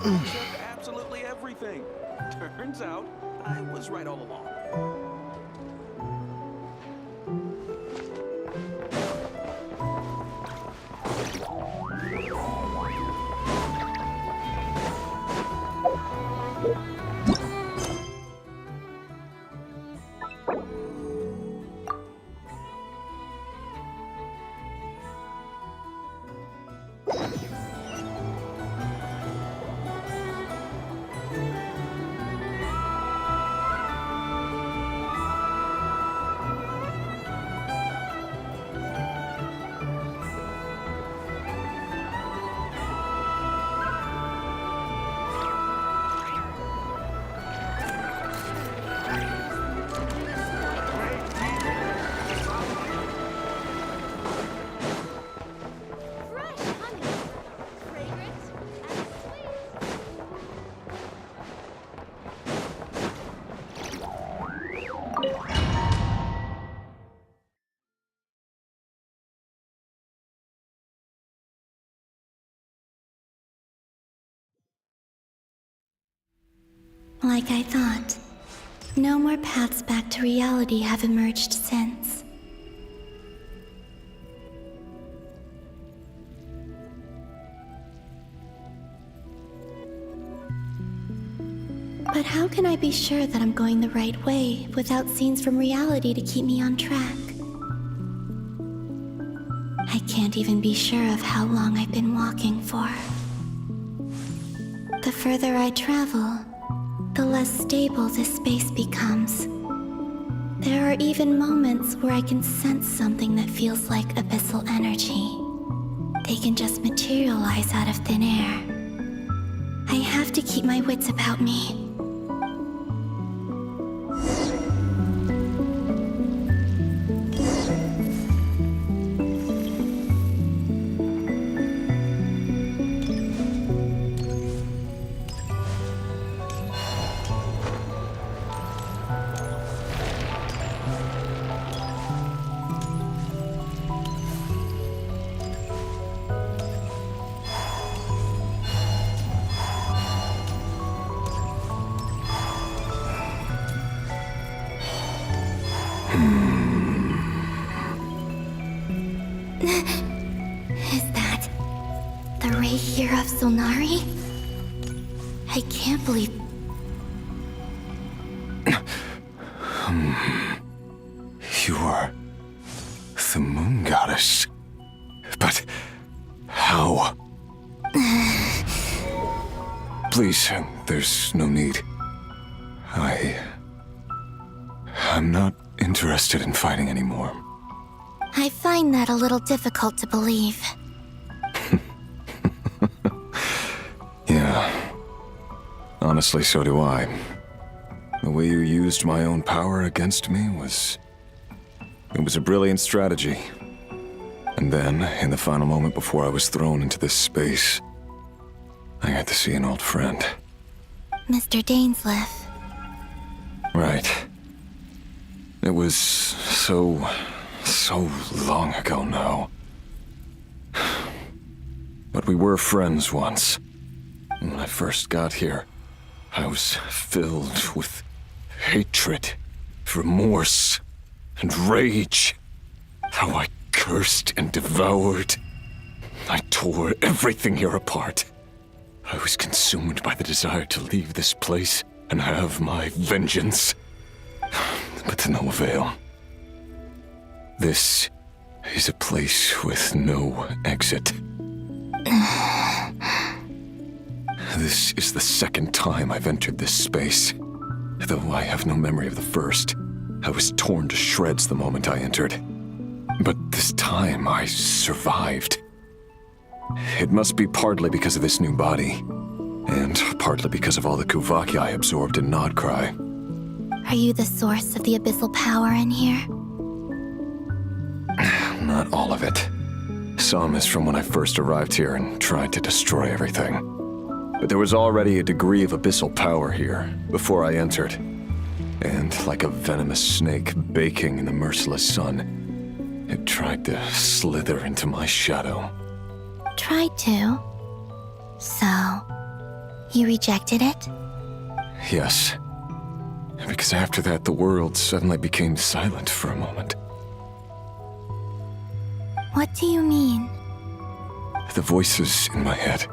Check absolutely everything. Turns out, I was right all along. Like I thought, no more paths back to reality have emerged since. But how can I be sure that I'm going the right way without scenes from reality to keep me on track? I can't even be sure of how long I've been walking for. The further I travel, the less stable this space becomes. There are even moments where I can sense something that feels like abyssal energy. They can just materialize out of thin air. I have to keep my wits about me. Is that the ray here of Solnari? I can't believe... You are the moon goddess. But how? Please, there's no need. I'm not interested in fighting anymore. I find that a little difficult to believe. Yeah. Honestly, so do I. The way you used my own power against me was... It was a brilliant strategy. And then, in the final moment before I was thrown into this space, I got to see an old friend. Mr. Dainsleif. Right. It was so long ago now. But we were friends once. When I first got here, I was filled with hatred, remorse, and rage. How I cursed and devoured. I tore everything here apart. I was consumed by the desire to leave this place and have my vengeance. But to no avail. This is a place with no exit. This is the second time I've entered this space. Though I have no memory of the first. I was torn to shreds the moment I entered. But this time I survived. It must be partly because of this new body, and partly because of all the Kuvaki I absorbed in Krai. Are you the source of the abyssal power in here? Not all of it. Some is from when I first arrived here and tried to destroy everything. But there was already a degree of abyssal power here before I entered. And like a venomous snake baking in the merciless sun, it tried to slither into my shadow. Tried to? So, You rejected it? Yes. Because after that, the world suddenly became silent for a moment. What do you mean? The voices in my head,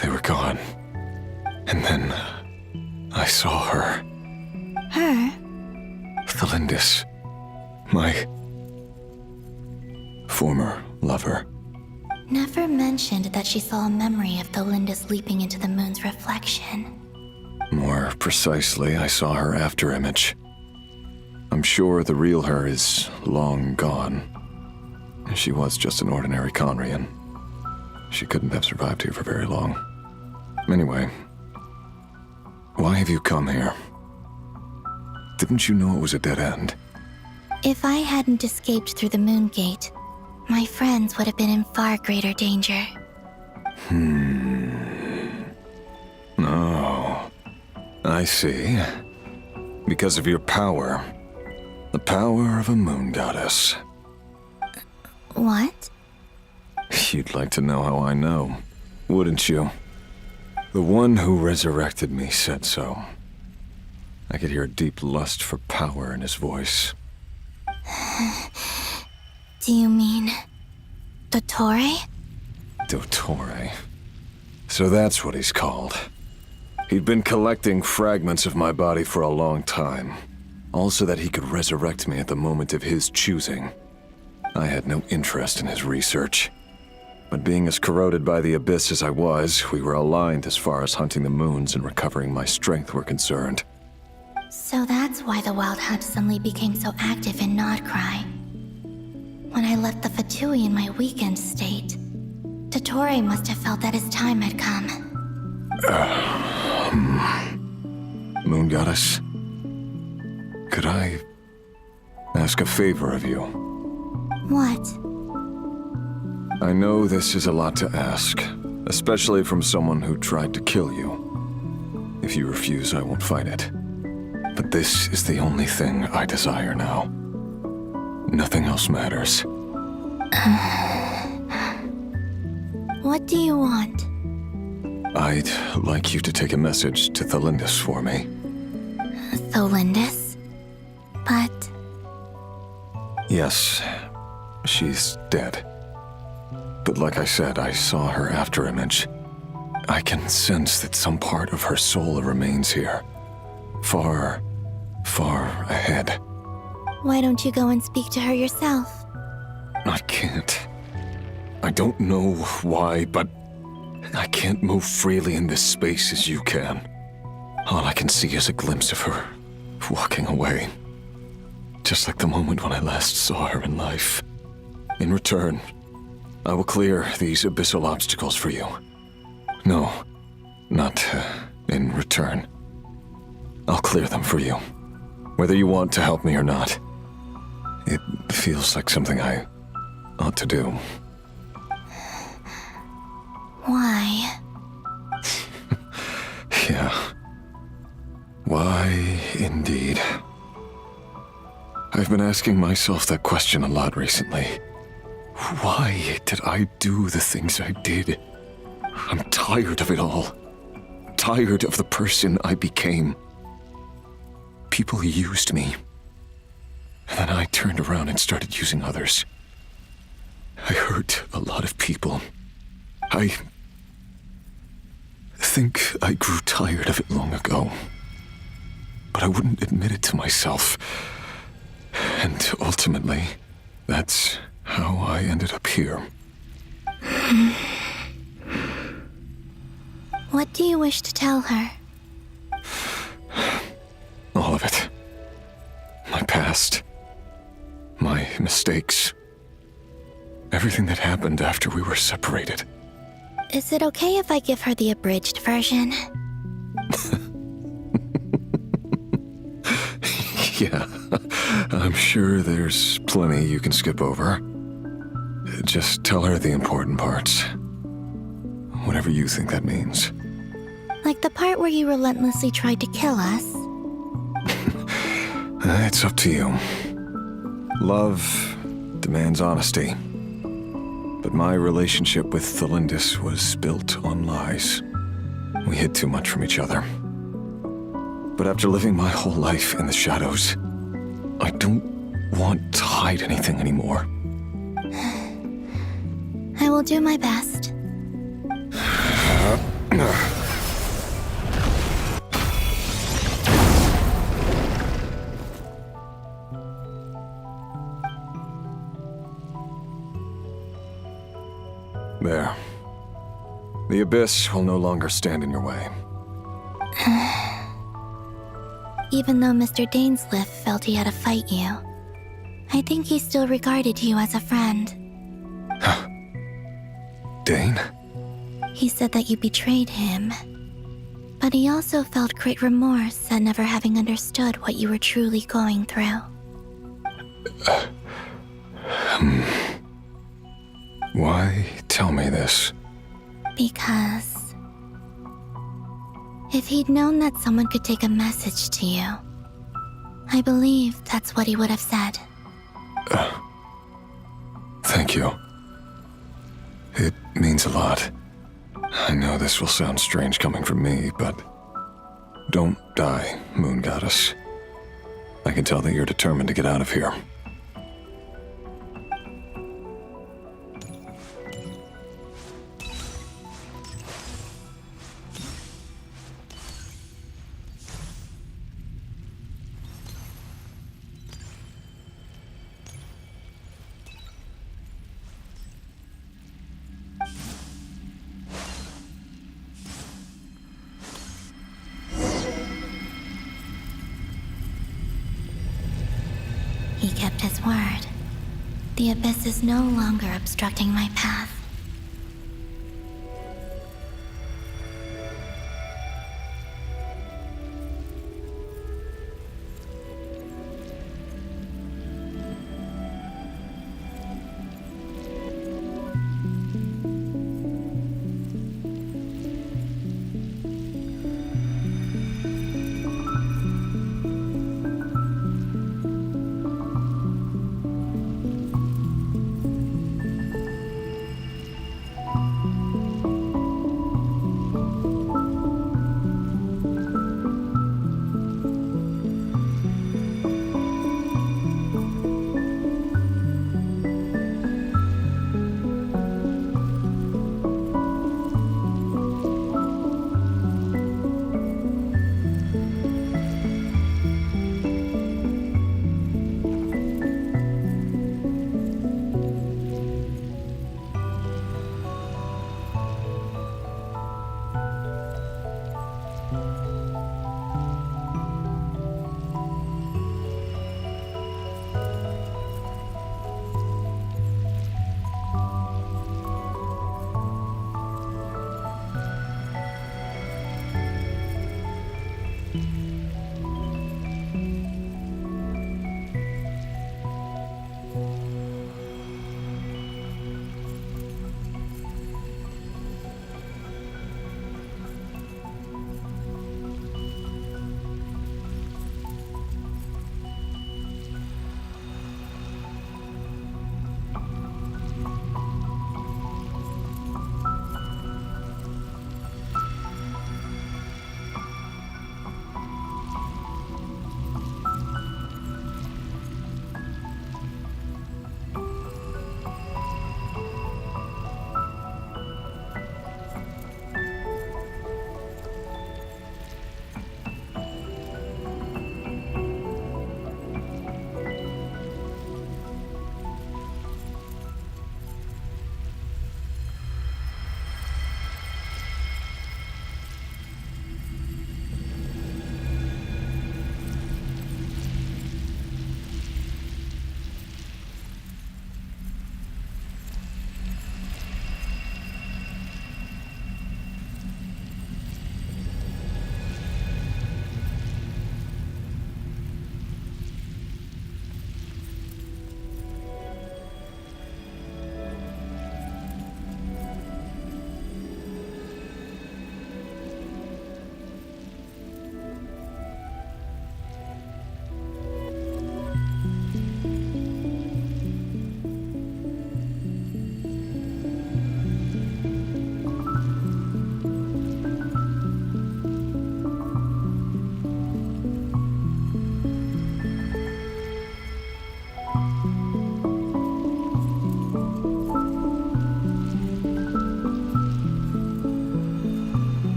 they were gone. And then I saw her. Her? Thalindis. My former lover. Never mentioned that she saw a memory of Thalindis leaping into the moon's reflection. More precisely, I saw her afterimage. I'm sure the real her is long gone. She was just an ordinary Conrian. She couldn't have survived here for very long. Anyway, why have you come here? Didn't you know it was a dead end? If I hadn't escaped through the moon gate, my friends would have been in far greater danger. Oh, I see. Because of your power. The power of a moon goddess. What? You'd like to know how I know, wouldn't you? The one who resurrected me said so. I could hear a deep lust for power in his voice. Do you mean... Dottore? Dottore. So that's what he's called. He'd been collecting fragments of my body for a long time. All so that he could resurrect me at the moment of his choosing. I had no interest in his research. But being as corroded by the abyss as I was, we were aligned as far as hunting the moons and recovering my strength were concerned. So that's why the Wild Hunt suddenly became so active in Krai. When I left the Fatui in my weakened state, Dottore must have felt that his time had come. Moon Goddess, could I ask a favor of you? What? I know this is a lot to ask, especially from someone who tried to kill you. If you refuse, I won't fight it. But this is the only thing I desire now. Nothing else matters. What do you want? I'd like you to take a message to Thalindis for me. Thalindis? But... Yes, she's dead. But like I said, I saw her afterimage. I can sense that some part of her soul remains here. Far, far ahead. Why don't you go and speak to her yourself? I can't. I don't know why, but I can't move freely in this space as you can. All I can see is a glimpse of her walking away. Just like the moment when I last saw her in life. In return, I will clear these abyssal obstacles for you. No, not in return. I'll clear them for you, whether you want to help me or not. It feels like something I ought to do. Why? Yeah. Why, indeed. I've been asking myself that question a lot recently. Why did I do the things I did? I'm tired of it all. Tired of the person I became. People used me. And then I turned around and started using others. I hurt a lot of people. I think I grew tired of it long ago. But I wouldn't admit it to myself. And ultimately, that's how I ended up here. What do you wish to tell her? All of it. My past. My mistakes. Everything that happened after we were separated. Is it okay if I give her the abridged version? Yeah, I'm sure there's plenty you can skip over. Just tell her the important parts. Whatever you think that means. Like the part where you relentlessly tried to kill us? It's up to you. Love demands honesty. But my relationship with Thalindis was built on lies. We hid too much from each other. But after living my whole life in the shadows, I don't want to hide anything anymore. I will do my best. There. The Abyss will no longer stand in your way. Even though Mr. Dainsleif felt he had to fight you, I think he still regarded you as a friend. Dane? He said that you betrayed him, but he also felt great remorse at never having understood what you were truly going through. Why tell me this? Because if he'd known that someone could take a message to you, I believe that's what he would have said. Thank you. It means a lot. I know this will sound strange coming from me, but don't die, Moon Goddess. I can tell that you're determined to get out of here. He kept his word. The Abyss is no longer obstructing my path.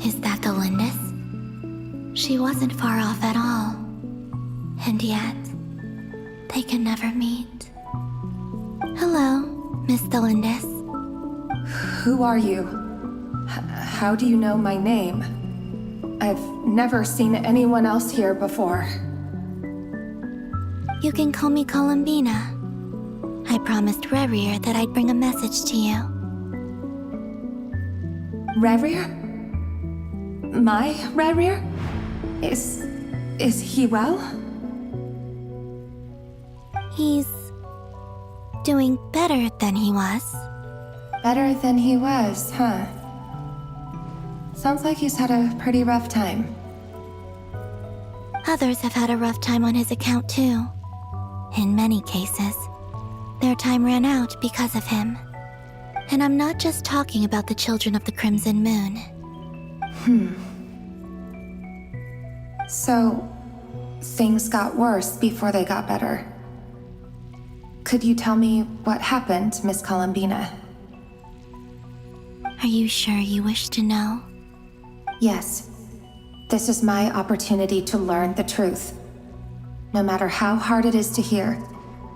Is that the Lindis? She wasn't far off at all. And yet, they can never meet. Hello, Miss the Lindis. Who are you? How do you know my name? I've never seen anyone else here before. You can call me Columbina. I promised Rerir that I'd bring a message to you. Rerir? My Rerir? Is he well? He's doing better than he was. Better than he was, huh? Sounds like he's had a pretty rough time. Others have had a rough time on his account too. In many cases, their time ran out because of him. And I'm not just talking about the children of the Crimson Moon. So, things got worse before they got better. Could you tell me what happened, Miss Columbina? Are you sure you wish to know? Yes. This is my opportunity to learn the truth. No matter how hard it is to hear,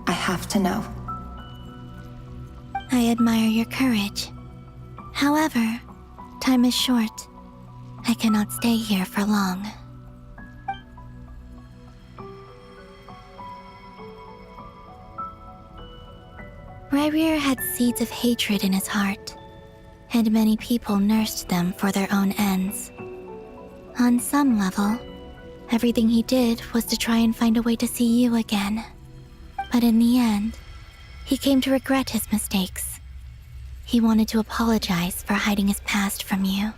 I have to know. I admire your courage. However, time is short. I cannot stay here for long. Rerir had seeds of hatred in his heart, and many people nursed them for their own ends. On some level, everything he did was to try and find a way to see you again. But in the end, he came to regret his mistakes. He wanted to apologize for hiding his past from you.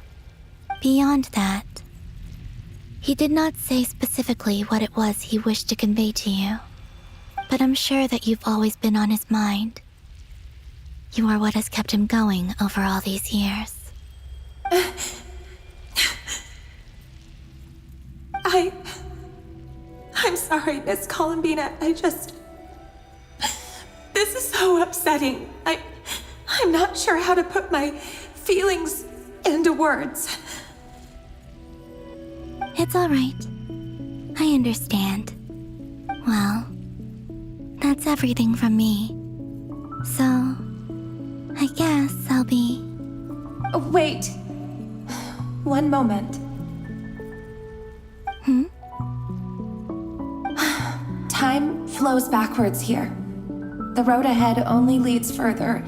Beyond that, he did not say specifically what it was he wished to convey to you, but I'm sure that you've always been on his mind. You are what has kept him going over all these years. I'm sorry, Miss Columbina. This is so upsetting. I'm not sure how to put my feelings into words. It's all right. I understand. Well, that's everything from me. So, I guess I'll be... Wait. One moment. Time flows backwards here. The road ahead only leads further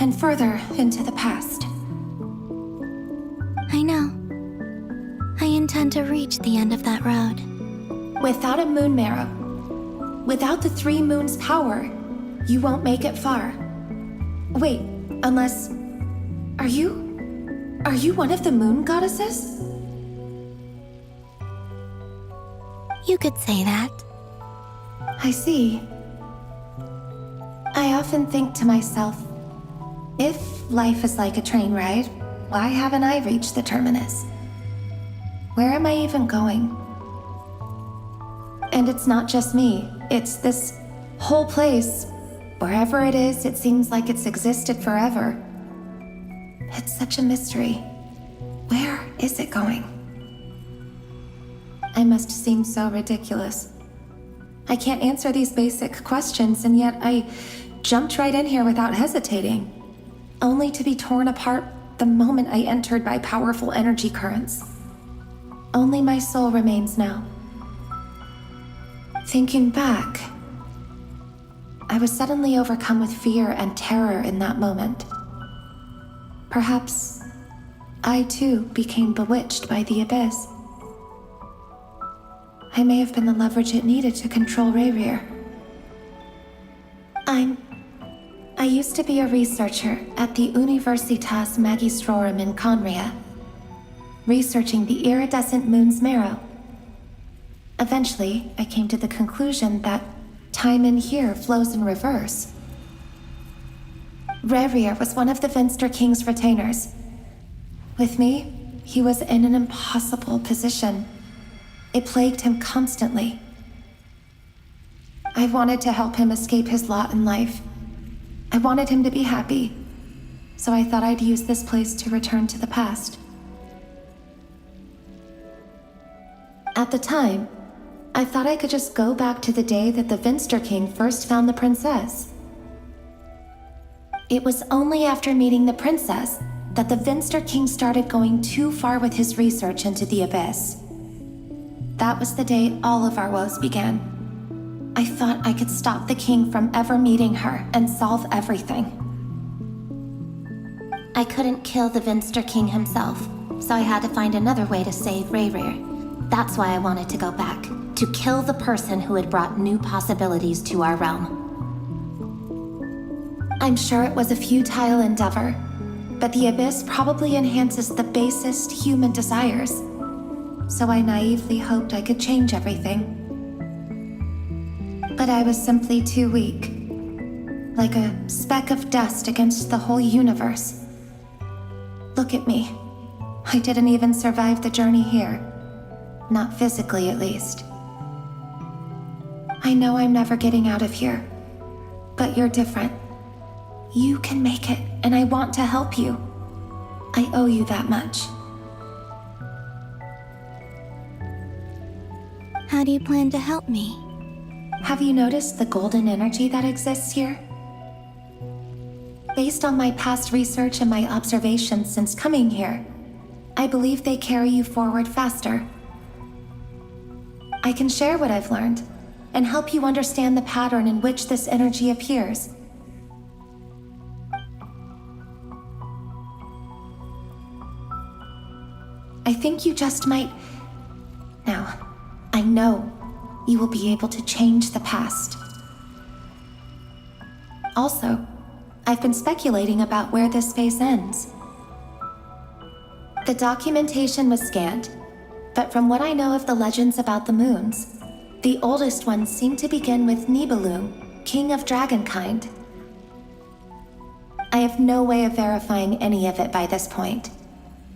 and further into the past. I know. I intend to reach the end of that road? Without a moon marrow, without the 3 moons' power, you won't make it far. Wait, unless... Are you one of the moon goddesses? You could say that. I see. I often think to myself, if life is like a train ride, why haven't I reached the terminus? Where am I even going? And it's not just me, it's this whole place. Wherever it is, it seems like it's existed forever. It's such a mystery. Where is it going? I must seem so ridiculous. I can't answer these basic questions, and yet I jumped right in here without hesitating, only to be torn apart the moment I entered by powerful energy currents. Only my soul remains now. Thinking back, I was suddenly overcome with fear and terror in that moment. Perhaps I too became bewitched by the abyss. I may have been the leverage it needed to control RYZEN. I used to be a researcher at the Universitas Magistrorum in Conria, researching the iridescent moon's marrow. Eventually, I came to the conclusion that time in here flows in reverse. RYZEN was one of the Finster King's retainers. With me, he was in an impossible position. It plagued him constantly. I wanted to help him escape his lot in life. I wanted him to be happy, so I thought I'd use this place to return to the past. At the time, I thought I could just go back to the day that the Finster King first found the princess. It was only after meeting the princess that the Finster King started going too far with his research into the abyss. That was the day all of our woes began. I thought I could stop the king from ever meeting her and solve everything. I couldn't kill the Finster King himself, so I had to find another way to save RYZEN. That's why I wanted to go back, to kill the person who had brought new possibilities to our realm. I'm sure it was a futile endeavor, but the abyss probably enhances the basest human desires. So I naively hoped I could change everything. But I was simply too weak, like a speck of dust against the whole universe. Look at me. I didn't even survive the journey here. Not physically, at least. I know I'm never getting out of here, but you're different. You can make it, and I want to help you. I owe you that much. How do you plan to help me? Have you noticed the golden energy that exists here? Based on my past research and my observations since coming here, I believe they carry you forward faster. I can share what I've learned and help you understand the pattern in which this energy appears. I think you just might... Now, I know you will be able to change the past. Also, I've been speculating about where this phase ends. The documentation was scant, but from what I know of the legends about the moons, the oldest ones seem to begin with Nibelung, king of dragonkind. I have no way of verifying any of it by this point,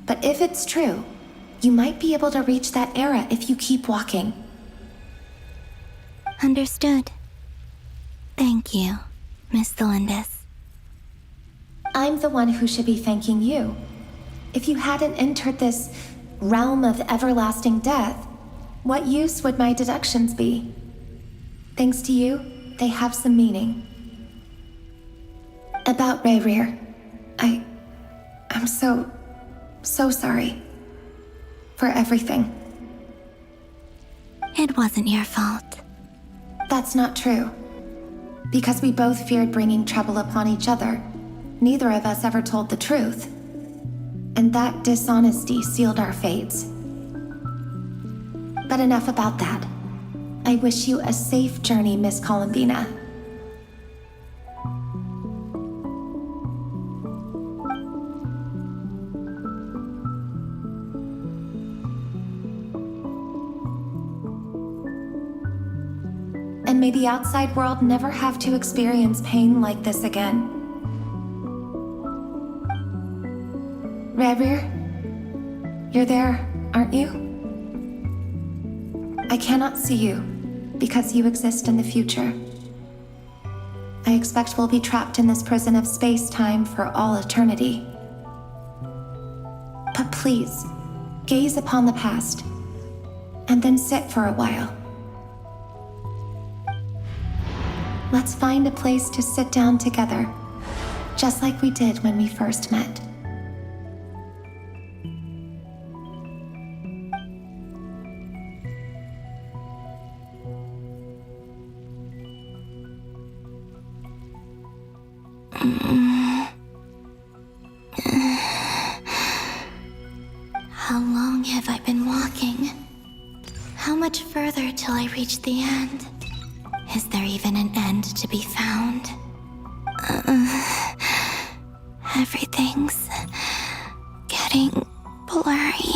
but if it's true, you might be able to reach that era if you keep walking. Understood. Thank you, Miss Thelindis. I'm the one who should be thanking you. If you hadn't entered this realm of everlasting death, what use would my deductions be? Thanks to you, they have some meaning. About RYZEN, I'm so sorry. For everything. It wasn't your fault. That's not true. Because we both feared bringing trouble upon each other, neither of us ever told the truth. And that dishonesty sealed our fates. But enough about that. I wish you a safe journey, Miss Columbina. And may the outside world never have to experience pain like this again. Reverie, you're there, aren't you? I cannot see you, because you exist in the future. I expect we'll be trapped in this prison of space-time for all eternity. But please, gaze upon the past, and then sit for a while. Let's find a place to sit down together, just like we did when we first met. How long have I been walking? How much further till I reach the end? Is there even an end to be found? Everything's getting blurry.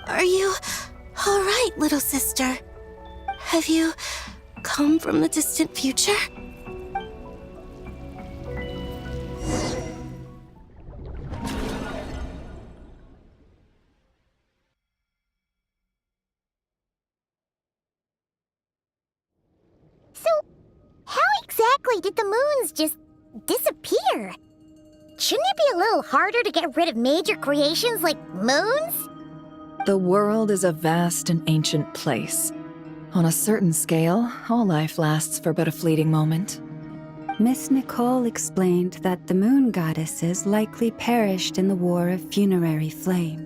Are you all right, little sister? Have you come from the distant future? So, how exactly did the moons just disappear? Shouldn't it be a little harder to get rid of major creations like moons? The world is a vast and ancient place. On a certain scale, all life lasts for but a fleeting moment. Miss Nicole explained that the moon goddesses likely perished in the War of Funerary Flame.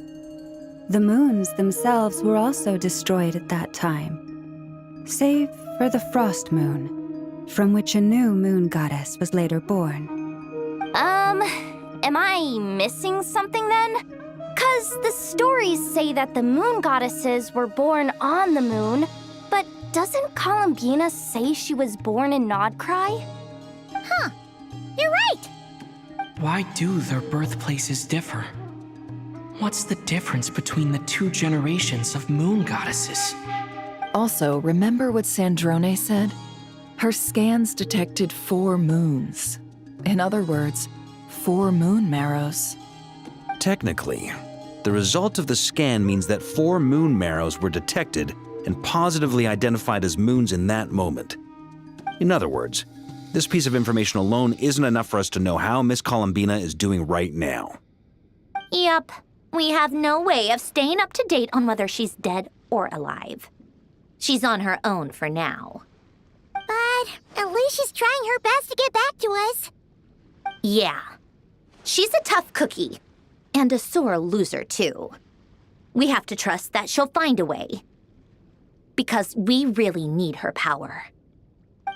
The moons themselves were also destroyed at that time, save for the Frost Moon, from which a new moon goddess was later born. Am I missing something then? 'Cause the stories say that the moon goddesses were born on the moon, but doesn't Columbina say she was born in Krai? Huh, you're right! Why do their birthplaces differ? What's the difference between the two generations of moon goddesses? Also, remember what Sandrone said? Her scans detected 4 moons. In other words, 4 moon marrows. Technically, the result of the scan means that 4 moon marrows were detected and positively identified as moons in that moment. In other words, this piece of information alone isn't enough for us to know how Miss Columbina is doing right now. Yep, we have no way of staying up to date on whether she's dead or alive. She's on her own for now. But at least she's trying her best to get back to us. Yeah. She's a tough cookie. And a sore loser, too. We have to trust that she'll find a way. Because we really need her power.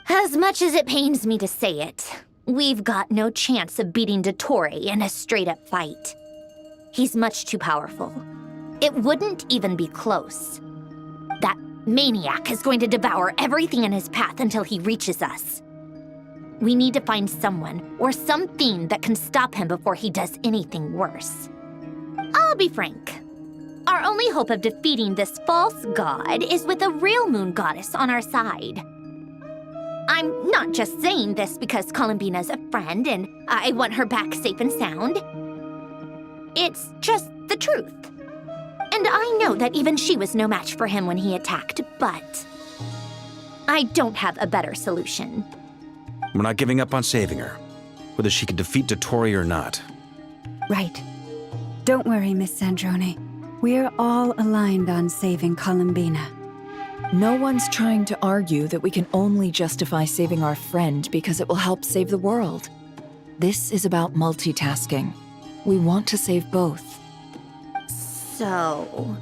As much as it pains me to say it, we've got no chance of beating Dottore in a straight-up fight. He's much too powerful. It wouldn't even be close. That maniac is going to devour everything in his path until he reaches us. We need to find someone or something that can stop him before he does anything worse. I'll be frank. Our only hope of defeating this false god is with a real moon goddess on our side. I'm not just saying this because Columbina's a friend and I want her back safe and sound. It's just the truth. And I know that even she was no match for him when he attacked, but I don't have a better solution. We're not giving up on saving her, whether she can defeat Dottore or not. Right. Don't worry, Miss Sandrone. We're all aligned on saving Columbina. No one's trying to argue that we can only justify saving our friend because it will help save the world. This is about multitasking. We want to save both. So,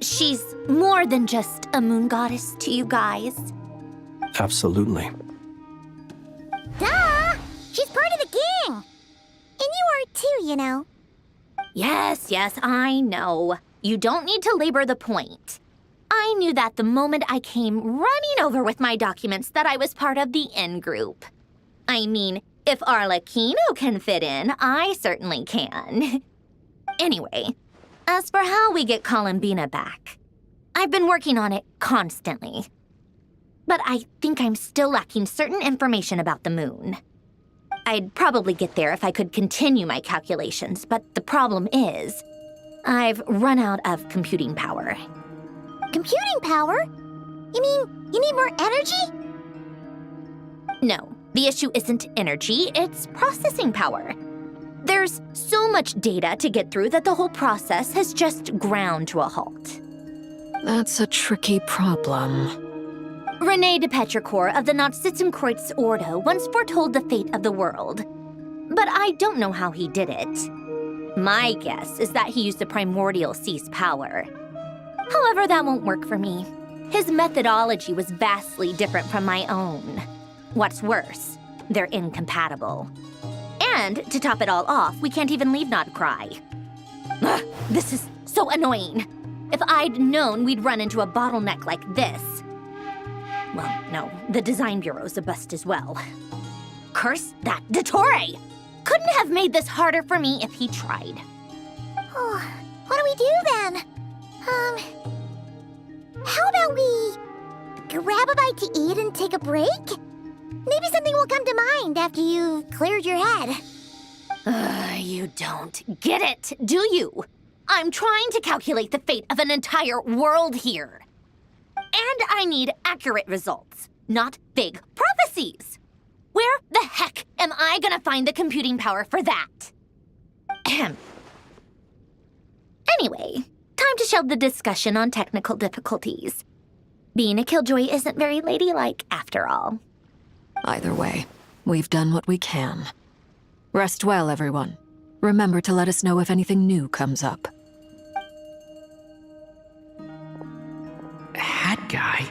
she's more than just a moon goddess to you guys? Absolutely. Duh! She's part the gang! And you are too, you know. Yes, I know. You don't need to labor the point. I knew that the moment I came running over with my documents that I was part of the in-group. I mean, if Arlecchino can fit in, I certainly can. Anyway, as for how we get Columbina back, I've been working on it constantly. But I think I'm still lacking certain information about the moon. I'd probably get there if I could continue my calculations, but the problem is, I've run out of computing power. Computing power? You mean you need more energy? No, the issue isn't energy, it's processing power. There's so much data to get through that the whole process has just ground to a halt. That's a tricky problem. René de Petrichor of the Nazissenkreuz Ordo once foretold the fate of the world. But I don't know how he did it. My guess is that he used the primordial sea's power. However, that won't work for me. His methodology was vastly different from my own. What's worse, they're incompatible. And to top it all off, we can't even leave Krai. Ugh, this is so annoying. If I'd known we'd run into a bottleneck like this. Well, no, the design bureau's a bust as well. Curse that Dottore! Couldn't have made this harder for me if he tried. Oh, what do we do then? How about we grab a bite to eat and take a break? Maybe something will come to mind after you've cleared your head. You don't get it, do you? I'm trying to calculate the fate of an entire world here. And I need accurate results, not big prophecies. Where the heck am I gonna find the computing power for that? Ahem. Anyway, time to shelve the discussion on technical difficulties. Being a killjoy isn't very ladylike after all. Either way, we've done what we can. Rest well, everyone. Remember to let us know if anything new comes up. Hat guy?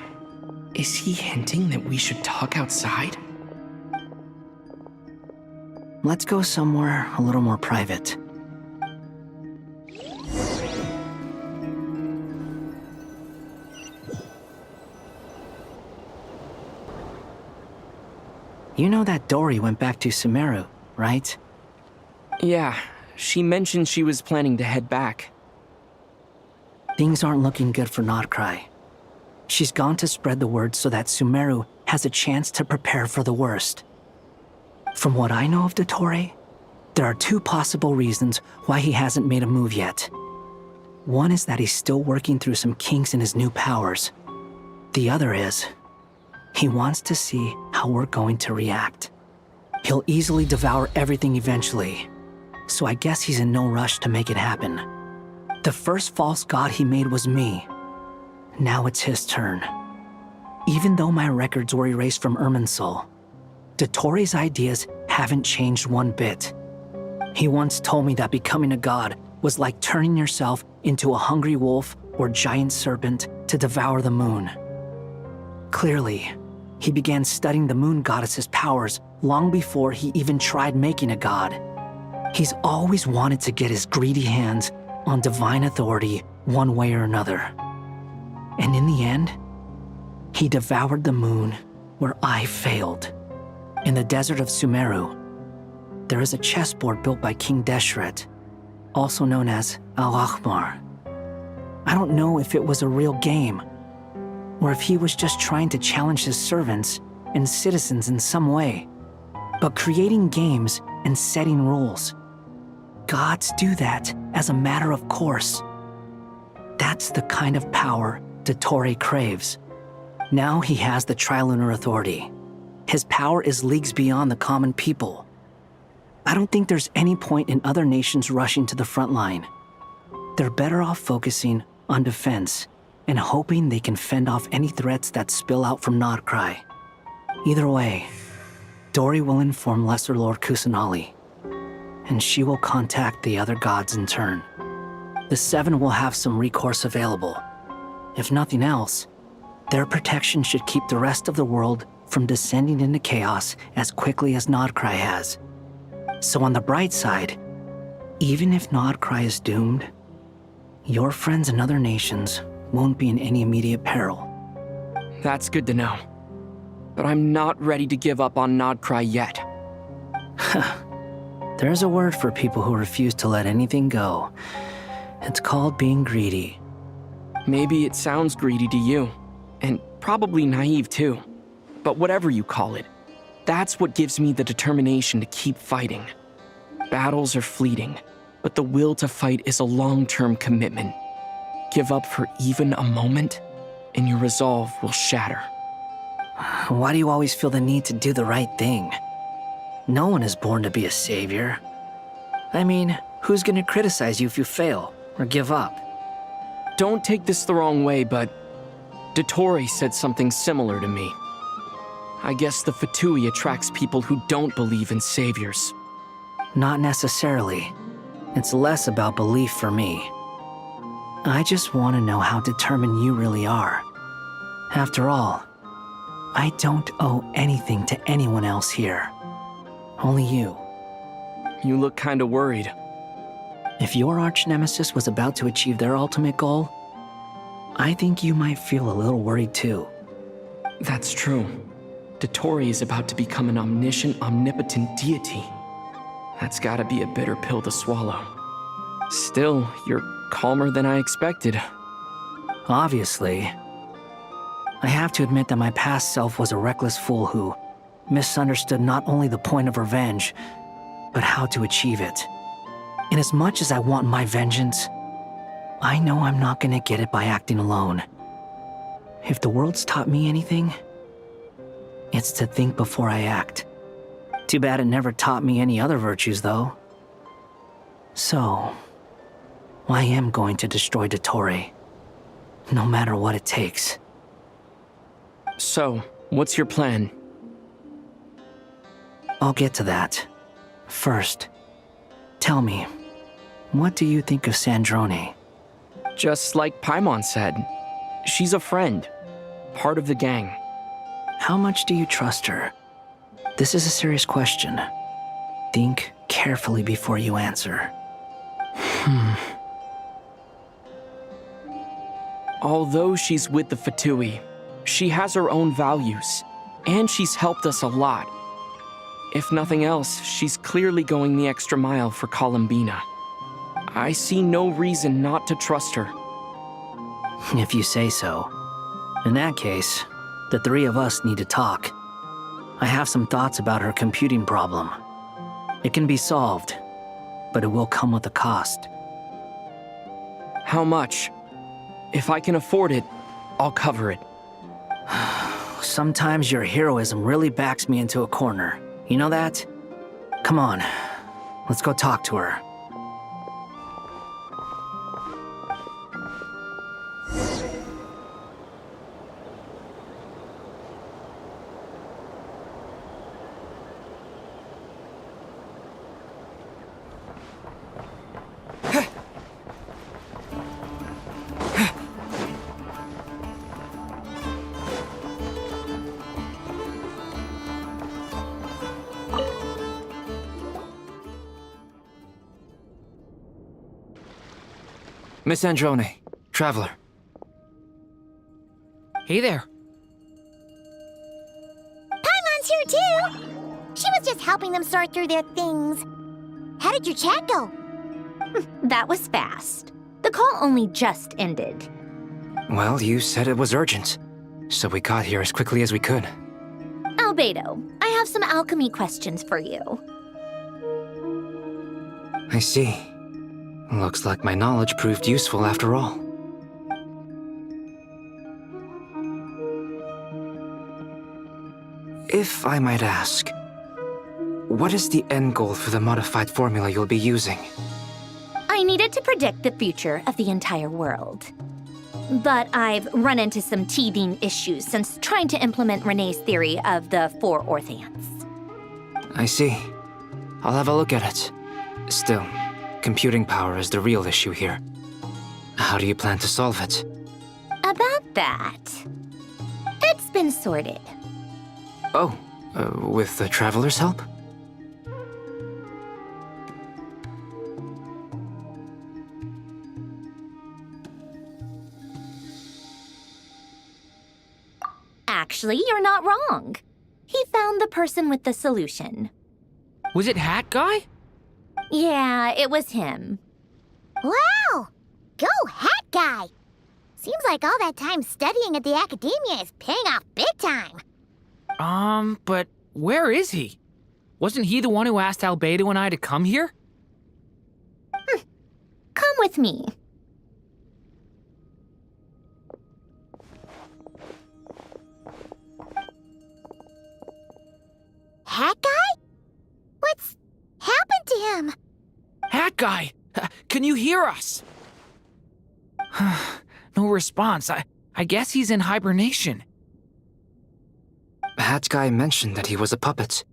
Is he hinting that we should talk outside? Let's go somewhere a little more private. You know that Dory went back to Sumeru, right? Yeah, she mentioned she was planning to head back. Things aren't looking good for Krai. She's gone to spread the word so that Sumeru has a chance to prepare for the worst. From what I know of Dottore, there are two possible reasons why he hasn't made a move yet. One is that he's still working through some kinks in his new powers. The other is, he wants to see how we're going to react. He'll easily devour everything eventually, so I guess he's in no rush to make it happen. The first false god he made was me. Now it's his turn. Even though my records were erased from Irminsul, Dottore's ideas haven't changed one bit. He once told me that becoming a god was like turning yourself into a hungry wolf or giant serpent to devour the moon. Clearly, he began studying the moon goddess's powers long before he even tried making a god. He's always wanted to get his greedy hands on divine authority one way or another. And in the end, he devoured the moon where I failed. In the desert of Sumeru, there is a chessboard built by King Deshret, also known as Al-Ahmar. I don't know if it was a real game, or if he was just trying to challenge his servants and citizens in some way. But creating games and setting rules, gods do that as a matter of course. That's the kind of power Dottore craves. Now he has the Trilunar Authority. His power is leagues beyond the common people. I don't think there's any point in other nations rushing to the front line. They're better off focusing on defense and hoping they can fend off any threats that spill out from Krai. Either way, Dory will inform Lesser Lord Kusanali, and she will contact the other gods in turn. The Seven will have some recourse available. If nothing else, their protection should keep the rest of the world from descending into chaos as quickly as Krai has. So on the bright side, even if Krai is doomed, your friends in other nations won't be in any immediate peril. That's good to know. But I'm not ready to give up on Krai yet. There's a word for people who refuse to let anything go. It's called being greedy. Maybe it sounds greedy to you, and probably naive too. But whatever you call it, that's what gives me the determination to keep fighting. Battles are fleeting, but the will to fight is a long-term commitment. Give up for even a moment, and your resolve will shatter. Why do you always feel the need to do the right thing? No one is born to be a savior. I mean, who's gonna criticize you if you fail or give up? Don't take this the wrong way, but Dottore said something similar to me. I guess the Fatui attracts people who don't believe in saviors. Not necessarily. It's less about belief for me. I just want to know how determined you really are. After all, I don't owe anything to anyone else here. Only you. You look kinda worried. If your arch-nemesis was about to achieve their ultimate goal, I think you might feel a little worried too. That's true. Dottore is about to become an omniscient, omnipotent deity. That's gotta be a bitter pill to swallow. Still, you're calmer than I expected. Obviously. I have to admit that my past self was a reckless fool who misunderstood not only the point of revenge, but how to achieve it. And as much as I want my vengeance, I know I'm not gonna get it by acting alone. If the world's taught me anything, it's to think before I act. Too bad it never taught me any other virtues, though. So, I am going to destroy Dottore, no matter what it takes. So, what's your plan? I'll get to that. First, tell me, what do you think of Sandrone? Just like Paimon said, she's a friend, part of the gang. How much do you trust her? This is a serious question. Think carefully before you answer. Although she's with the Fatui, she has her own values, and she's helped us a lot. If nothing else, she's clearly going the extra mile for Columbina. I see no reason not to trust her. If you say so. In that case, the three of us need to talk. I have some thoughts about her computing problem. It can be solved, but it will come with a cost. How much? If I can afford it, I'll cover it. Sometimes your heroism really backs me into a corner. You know that? Come on, let's go talk to her. Miss Androne, Traveler. Hey there. Paimon's here too! She was just helping them sort through their things. How did your chat go? That was fast. The call only just ended. Well, you said it was urgent, so we got here as quickly as we could. Albedo, I have some alchemy questions for you. I see. Looks like my knowledge proved useful after all. If I might ask, what is the end goal for the modified formula you'll be using? I needed to predict the future of the entire world. But I've run into some teething issues since trying to implement Renee's theory of the 4 Orthants. I see. I'll have a look at it. Still, computing power is the real issue here. How do you plan to solve it? About that, it's been sorted. Oh, with the Traveler's help? Actually, you're not wrong. He found the person with the solution. Was it Hat Guy? Yeah, it was him. Wow! Go Hat Guy! Seems like all that time studying at the academia is paying off big time. But where is he? Wasn't he the one who asked Albedo and I to come here? Come with me. Hat Guy? What's happened to him? Hat Guy! Can you hear us? No response. I guess he's in hibernation. Hat Guy mentioned that he was a puppet.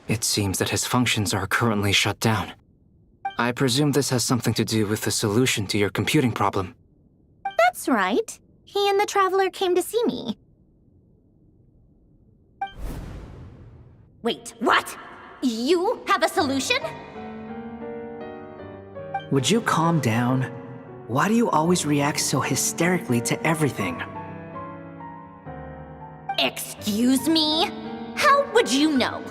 It seems that his functions are currently shut down. I presume this has something to do with the solution to your computing problem. That's right. He and the Traveler came to see me. Wait, what? You have a solution? Would you calm down? Why do you always react so hysterically to everything? Excuse me? How would you know?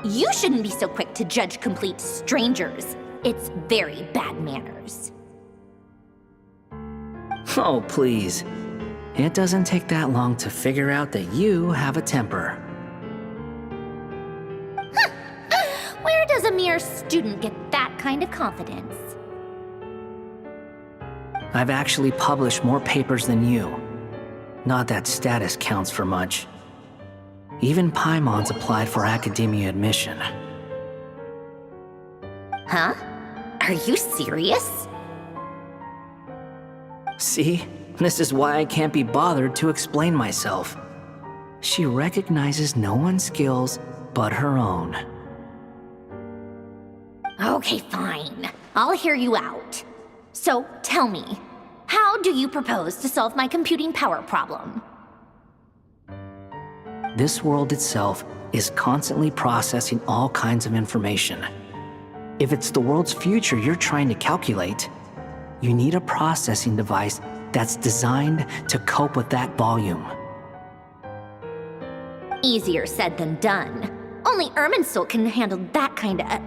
You shouldn't be so quick to judge complete strangers. It's very bad manners. Oh, please. It doesn't take that long to figure out that you have a temper. Where does a mere student get that kind of confidence? I've actually published more papers than you. Not that status counts for much. Even Paimon's applied for academia admission. Huh? Are you serious? See? This is why I can't be bothered to explain myself. She recognizes no one's skills but her own. Okay, fine. I'll hear you out. So, tell me, how do you propose to solve my computing power problem? This world itself is constantly processing all kinds of information. If it's the world's future you're trying to calculate, you need a processing device that's designed to cope with that volume. Easier said than done. Only Irminsul can handle that kind of...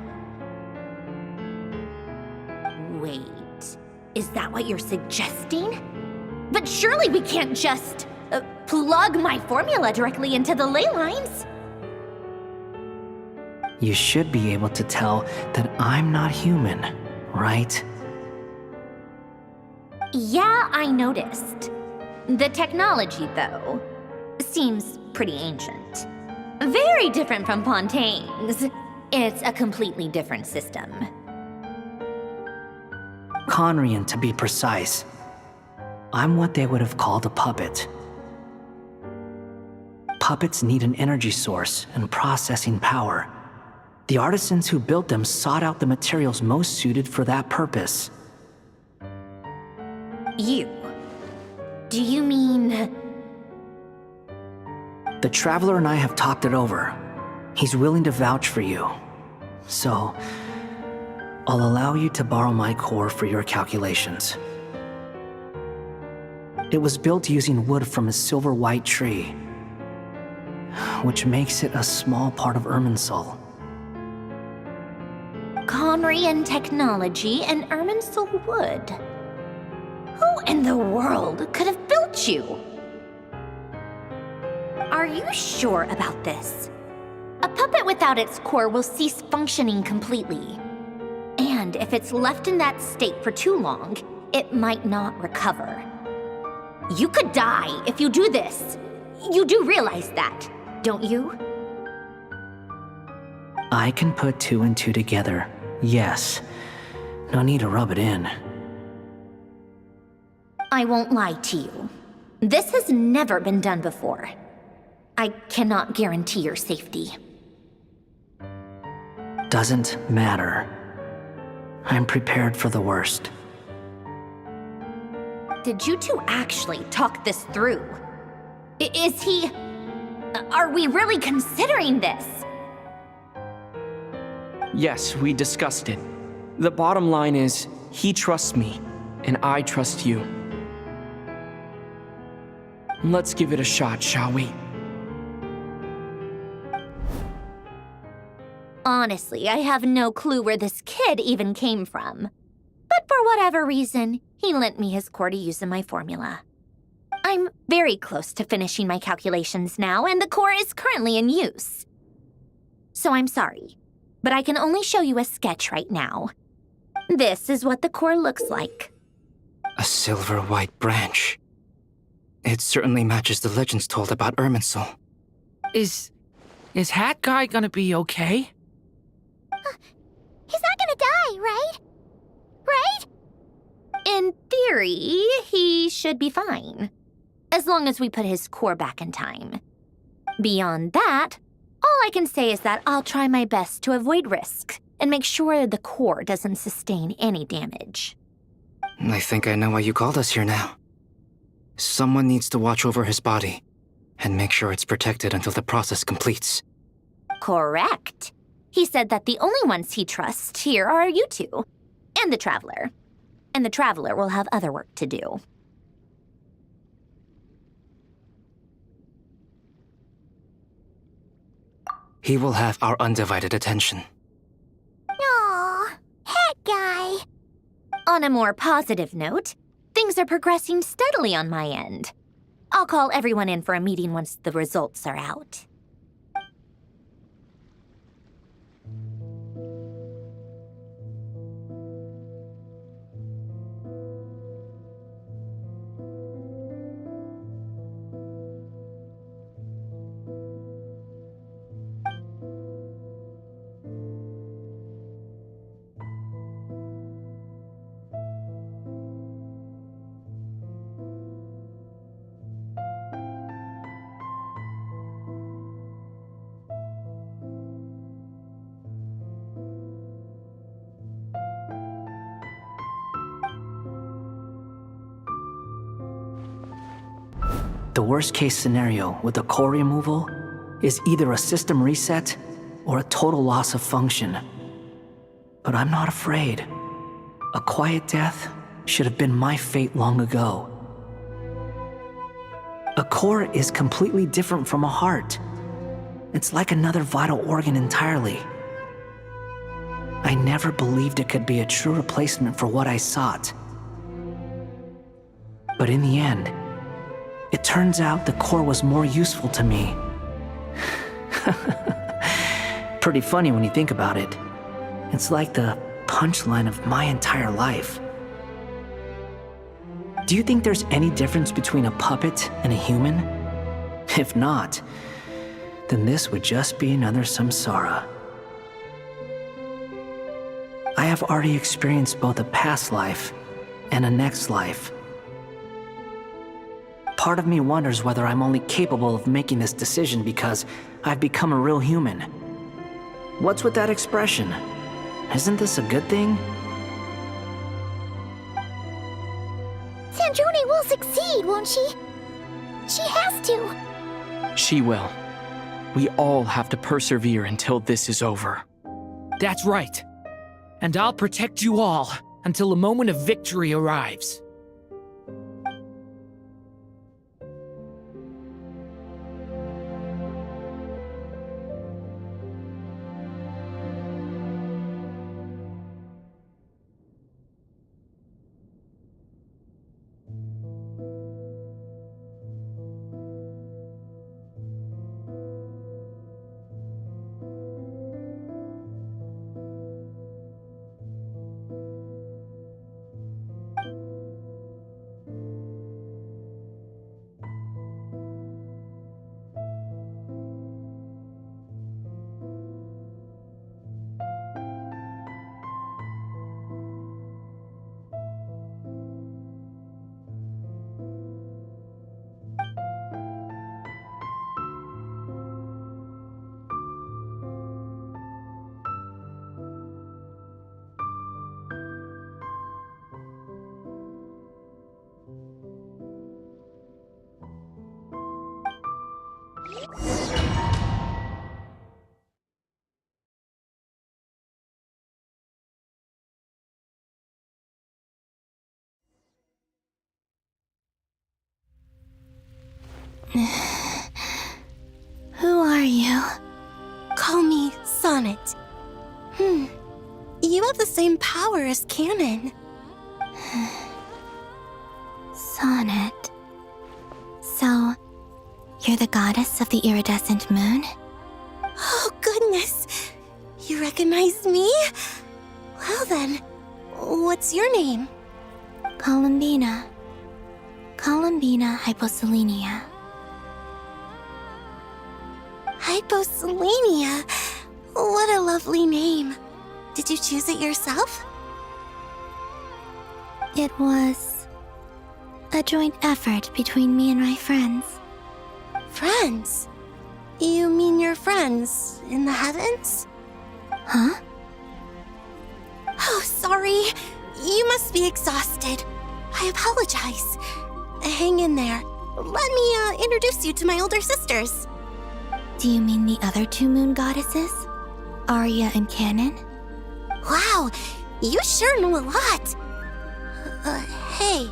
Wait, is that what you're suggesting? But surely we can't just plug my formula directly into the ley lines. You should be able to tell that I'm not human, right? Yeah, I noticed. The technology, though, seems pretty ancient. Very different from Fontaine's. It's a completely different system. Conrian, to be precise. I'm what they would have called a puppet. Puppets need an energy source and processing power. The artisans who built them sought out the materials most suited for that purpose. You? Do you mean... The Traveler and I have talked it over. He's willing to vouch for you. So, I'll allow you to borrow my core for your calculations. It was built using wood from a silver white tree, which makes it a small part of Irminsul. Conrian technology and Irminsul wood. Who in the world could have built you? Are you sure about this? A puppet without its core will cease functioning completely. And if it's left in that state for too long, it might not recover. You could die if you do this. You do realize that, don't you? I can put 2 and 2 together, yes. No need to rub it in. I won't lie to you. This has never been done before. I cannot guarantee your safety. Doesn't matter. I'm prepared for the worst. Did you two actually talk this through? Is he... Are we really considering this? Yes, we discussed it. The bottom line is, he trusts me, and I trust you. Let's give it a shot, shall we? Honestly, I have no clue where this kid even came from. But for whatever reason, he lent me his core to use in my formula. I'm very close to finishing my calculations now, and the core is currently in use. So I'm sorry, but I can only show you a sketch right now. This is what the core looks like. A silver-white branch. It certainly matches the legends told about Irminsul. Is Hat Guy gonna be okay? He's not gonna die, right? Right? In theory, he should be fine. As long as we put his core back in time. Beyond that, all I can say is that I'll try my best to avoid risk and make sure the core doesn't sustain any damage. I think I know why you called us here now. Someone needs to watch over his body and make sure it's protected until the process completes. Correct. He said that the only ones he trusts here are you two, and the Traveler. And the Traveler will have other work to do. He will have our undivided attention. Aw, Hat Guy. On a more positive note, things are progressing steadily on my end. I'll call everyone in for a meeting once the results are out. The worst case scenario with the core removal is either a system reset or a total loss of function. But I'm not afraid. A quiet death should have been my fate long ago. A core is completely different from a heart. It's like another vital organ entirely. I never believed it could be a true replacement for what I sought. But in the end, it turns out the core was more useful to me. Pretty funny when you think about it. It's like the punchline of my entire life. Do you think there's any difference between a puppet and a human? If not, then this would just be another samsara. I have already experienced both a past life and a next life. Part of me wonders whether I'm only capable of making this decision because I've become a real human. What's with that expression? Isn't this a good thing? Sandrone will succeed, won't she? She has to. She will. We all have to persevere until this is over. That's right. And I'll protect you all until a moment of victory arrives. Who are you? Call me Sonnet. have the same power as Canon. Sonnet. So, you're the goddess of the iridescent moon? Oh, goodness. You recognize me? Well then, what's your name? Columbina. Columbina Hyposelenia. Hyposelenia? What a lovely name. Did you choose it yourself? It was a joint effort between me and my friends. Friends? You mean your friends in the heavens? Huh? Oh, sorry. You must be exhausted. I apologize. Hang in there. Let me introduce you to my older sisters. Do you mean the other two moon goddesses? Arya and Canon? Wow, you sure know a lot. Hey,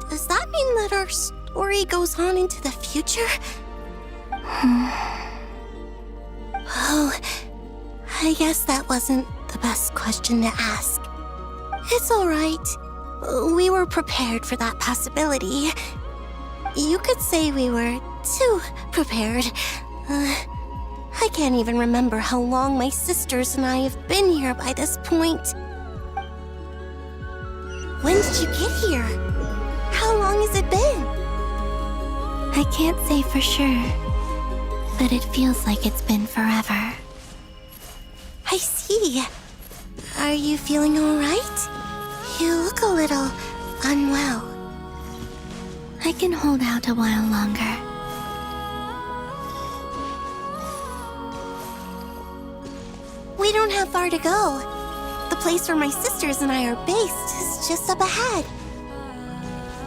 does that mean that our story goes on into the future? Oh, I guess that wasn't the best question to ask. It's alright. We were prepared for that possibility. You could say we were too prepared. I can't even remember how long my sisters and I have been here by this point. When did you get here? How long has it been? I can't say for sure, but it feels like it's been forever. I see. Are you feeling alright? You look a little unwell. I can hold out a while longer. We don't have far to go. The place where my sisters and I are based is just up ahead.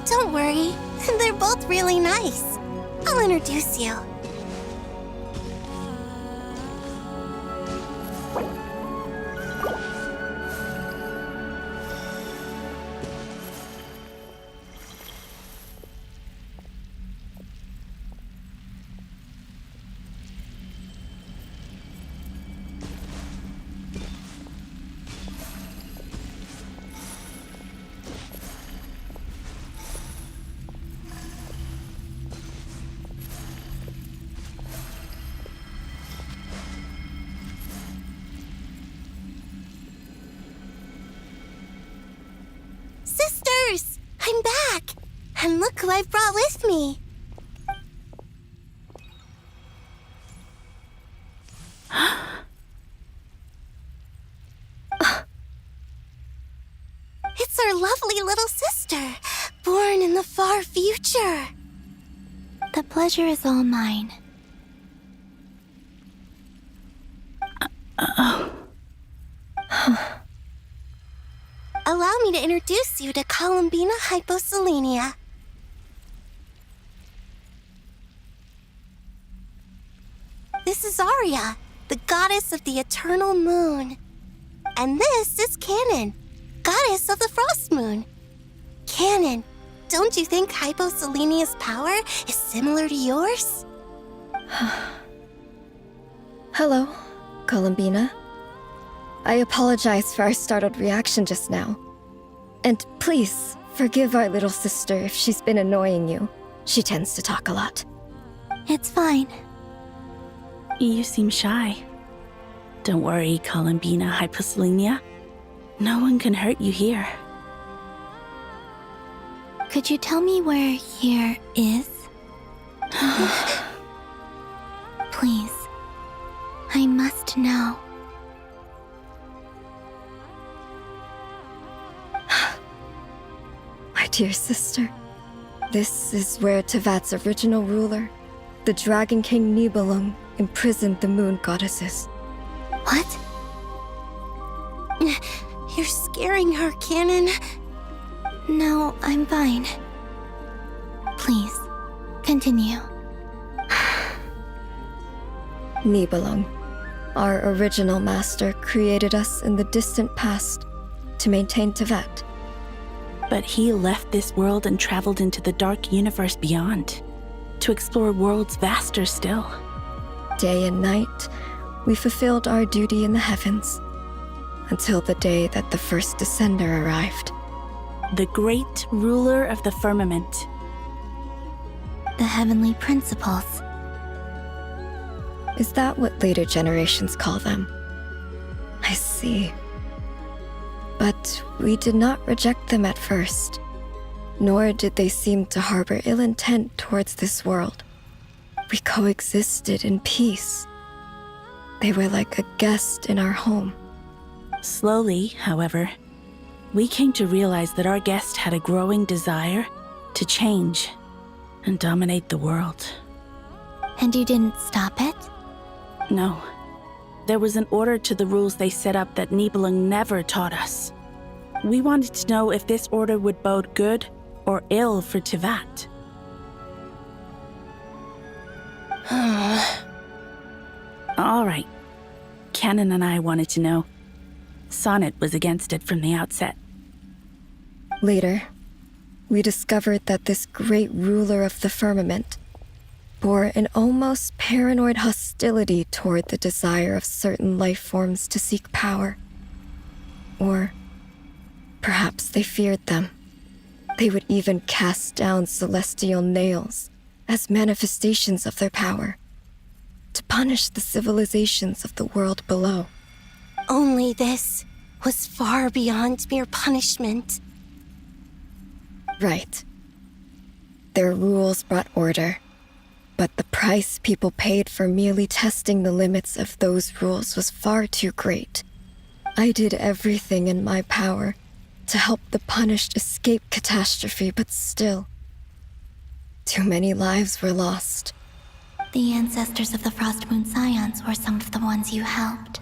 Don't worry, they're both really nice. I'll introduce you. Sisters! I'm back! And look who I've brought with me! It's our lovely little sister, born in the far future. The pleasure is all mine. Allow me to introduce you to Columbina Hyposelenia. This is Arya, the goddess of the eternal moon. And this is Canon, goddess of the frost moon. Canon, don't you think Hyposelenia's power is similar to yours? Hello, Columbina. I apologize for our startled reaction just now. And please, forgive our little sister if she's been annoying you. She tends to talk a lot. It's fine. You seem shy. Don't worry, Columbina Hyposelenia. No one can hurt you here. Could you tell me where here is? Please. I must know. My dear sister, this is where Tevat's original ruler, the Dragon King Nibelung, imprisoned the moon goddesses. What? You're scaring her, Canon. No, I'm fine. Please, continue. Nibelung, our original master, created us in the distant past to maintain Tevat. But he left this world and traveled into the dark universe beyond, to explore worlds vaster still. Day and night, we fulfilled our duty in the heavens. until the day that the first descender arrived. The great ruler of the firmament. The heavenly principles. Is that what later generations call them? I see. But we did not reject them at first, nor did they seem to harbor ill intent towards this world. We coexisted in peace. They were like a guest in our home. Slowly, however, we came to realize that our guest had a growing desire to change and dominate the world. And you didn't stop it? No. There was an order to the rules they set up that Nibelung never taught us. We wanted to know if this order would bode good or ill for Tivat. All right. Canon and I wanted to know. Sonnet was against it from the outset. Later, we discovered that this great ruler of the firmament bore an almost paranoid hostility toward the desire of certain life forms to seek power. Or perhaps they feared them. They would even cast down celestial nails as manifestations of their power, to punish the civilizations of the world below. Only this was far beyond mere punishment. Right. Their rules brought order, but the price people paid for merely testing the limits of those rules was far too great. I did everything in my power to help the punished escape catastrophe, but still, too many lives were lost. The ancestors of the Frost Moon Scions were some of the ones you helped.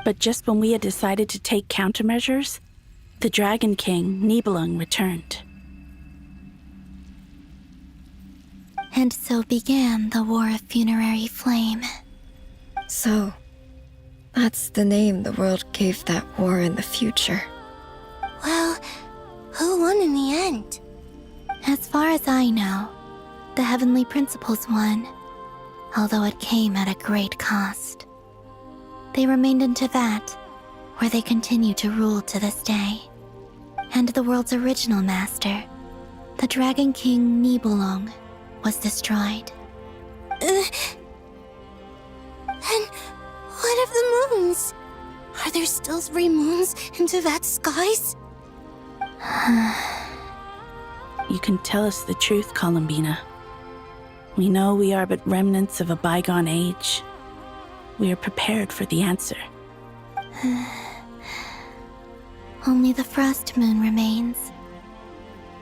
But just when we had decided to take countermeasures, the Dragon King, Nibelung, returned. And so began the War of Funerary Flame. So, that's the name the world gave that war in the future. Well, who won in the end? As far as I know, the Heavenly Principles won, although it came at a great cost. They remained in Tivat, where they continue to rule to this day. And the world's original master, the Dragon King Nibelung, was destroyed. And what of the moons? Are there still 3 moons in Tivat's skies? You can tell us the truth, Columbina. We know we are but remnants of a bygone age. We are prepared for the answer. Only the Frost Moon remains.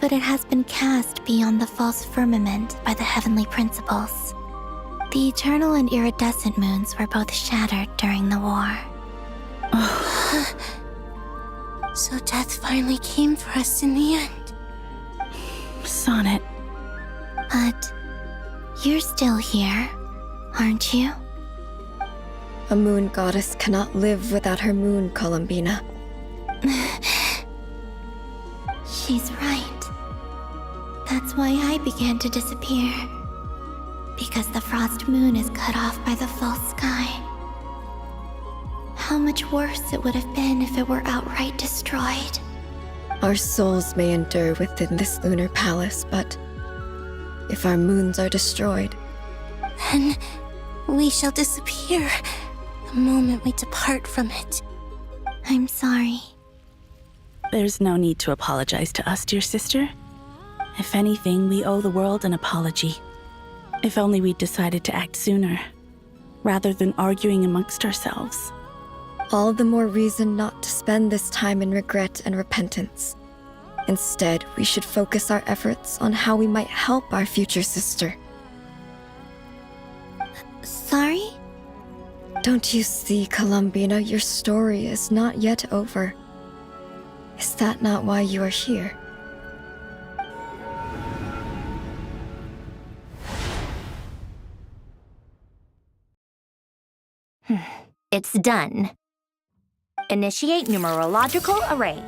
But it has been cast beyond the false firmament by the Heavenly Principles. The eternal and iridescent moons were both shattered during the war. So death finally came for us in the end. Sonnet. But you're still here, aren't you? A moon goddess cannot live without her moon, Columbina. She's right. That's why I began to disappear. Because the Frost Moon is cut off by the false sky. How much worse it would have been if it were outright destroyed. Our souls may endure within this lunar palace, but if our moons are destroyed, then we shall disappear the moment we depart from it. I'm sorry. There's no need to apologize to us, dear sister. If anything, we owe the world an apology. If only we'd decided to act sooner, rather than arguing amongst ourselves. All the more reason not to spend this time in regret and repentance. Instead, we should focus our efforts on how we might help our future sister. Sorry? Don't you see, Columbina, your story is not yet over. Is that not why you are here? It's done. Initiate numerological array.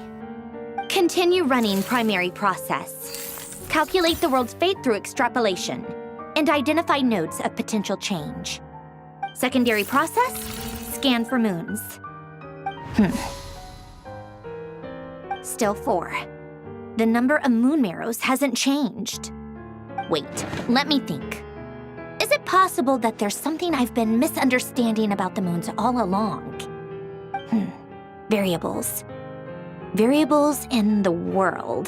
Continue running primary process. Calculate the world's fate through extrapolation. And identify nodes of potential change. Secondary process, scan for moons. Still 4. The number of moon marrows hasn't changed. Wait, let me think. Is it possible that there's something I've been misunderstanding about the moons all along? Variables. Variables in the world.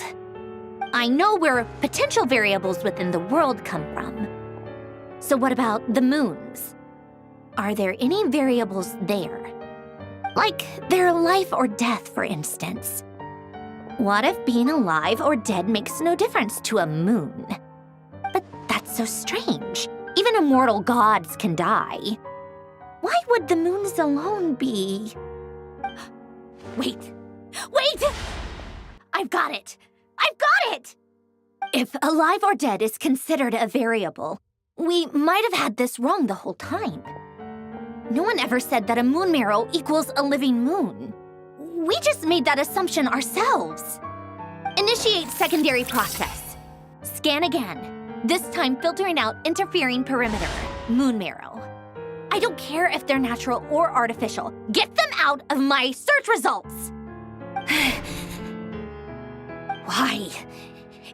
I know where potential variables within the world come from. So what about the moons? Are there any variables there? Like their life or death, for instance. What if being alive or dead makes no difference to a moon? But that's so strange. Even immortal gods can die. Why would the moons alone be? Wait! I've got it! If alive or dead is considered a variable, we might have had this wrong the whole time. No one ever said that a moon marrow equals a living moon. We just made that assumption ourselves. Initiate secondary process. Scan again, this time filtering out interfering perimeter, moon marrow. I don't care if they're natural or artificial. Get them out of my search results! Why?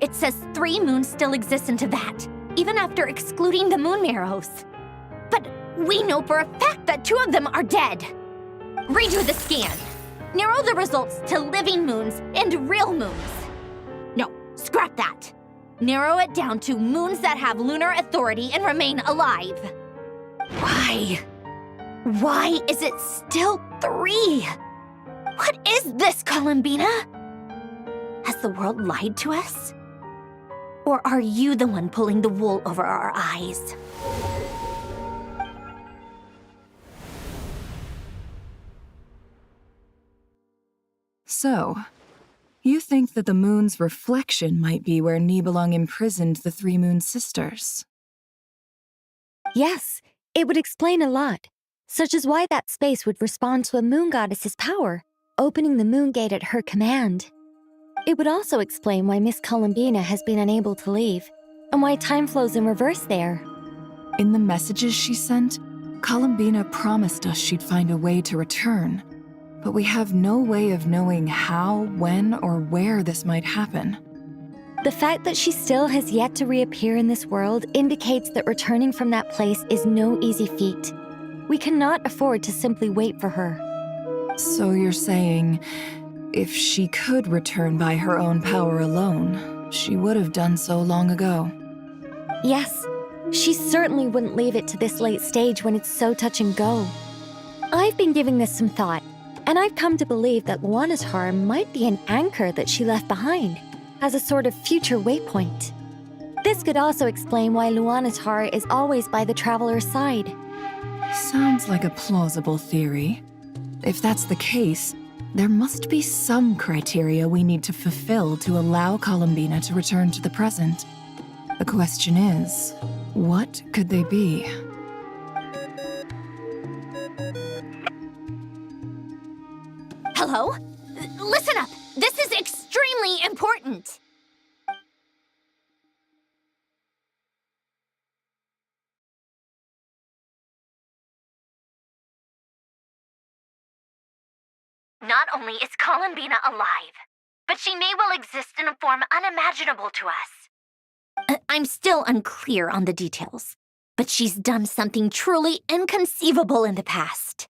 It says 3 moons still exist in Teyvat, even after excluding the moon marrows. But we know for a fact that 2 of them are dead. Redo the scan. Narrow the results to living moons and real moons. No, scrap that. Narrow it down to moons that have lunar authority and remain alive. Why? Why is it still 3? What is this, Columbina? Has the world lied to us? Or are you the one pulling the wool over our eyes? So, you think that the moon's reflection might be where Nibelung imprisoned the 3 moon sisters? Yes, it would explain a lot, such as why that space would respond to a moon goddess's power, opening the moon gate at her command. It would also explain why Miss Columbina has been unable to leave, and why time flows in reverse there. In the messages she sent, Columbina promised us she'd find a way to return, but we have no way of knowing how, when, or where this might happen. The fact that she still has yet to reappear in this world indicates that returning from that place is no easy feat. We cannot afford to simply wait for her. So you're saying, if she could return by her own power alone, she would have done so long ago. Yes, she certainly wouldn't leave it to this late stage when it's so touch and go. I've been giving this some thought, and I've come to believe that Luanatar might be an anchor that she left behind, as a sort of future waypoint. This could also explain why Luanatar is always by the traveler's side. Sounds like a plausible theory. If that's the case, there must be some criteria we need to fulfill to allow Columbina to return to the present. The question is, what could they be? Hello? Listen up! This is extremely important! Not only is Columbina alive, but she may well exist in a form unimaginable to us. I'm still unclear on the details, but she's done something truly inconceivable in the past.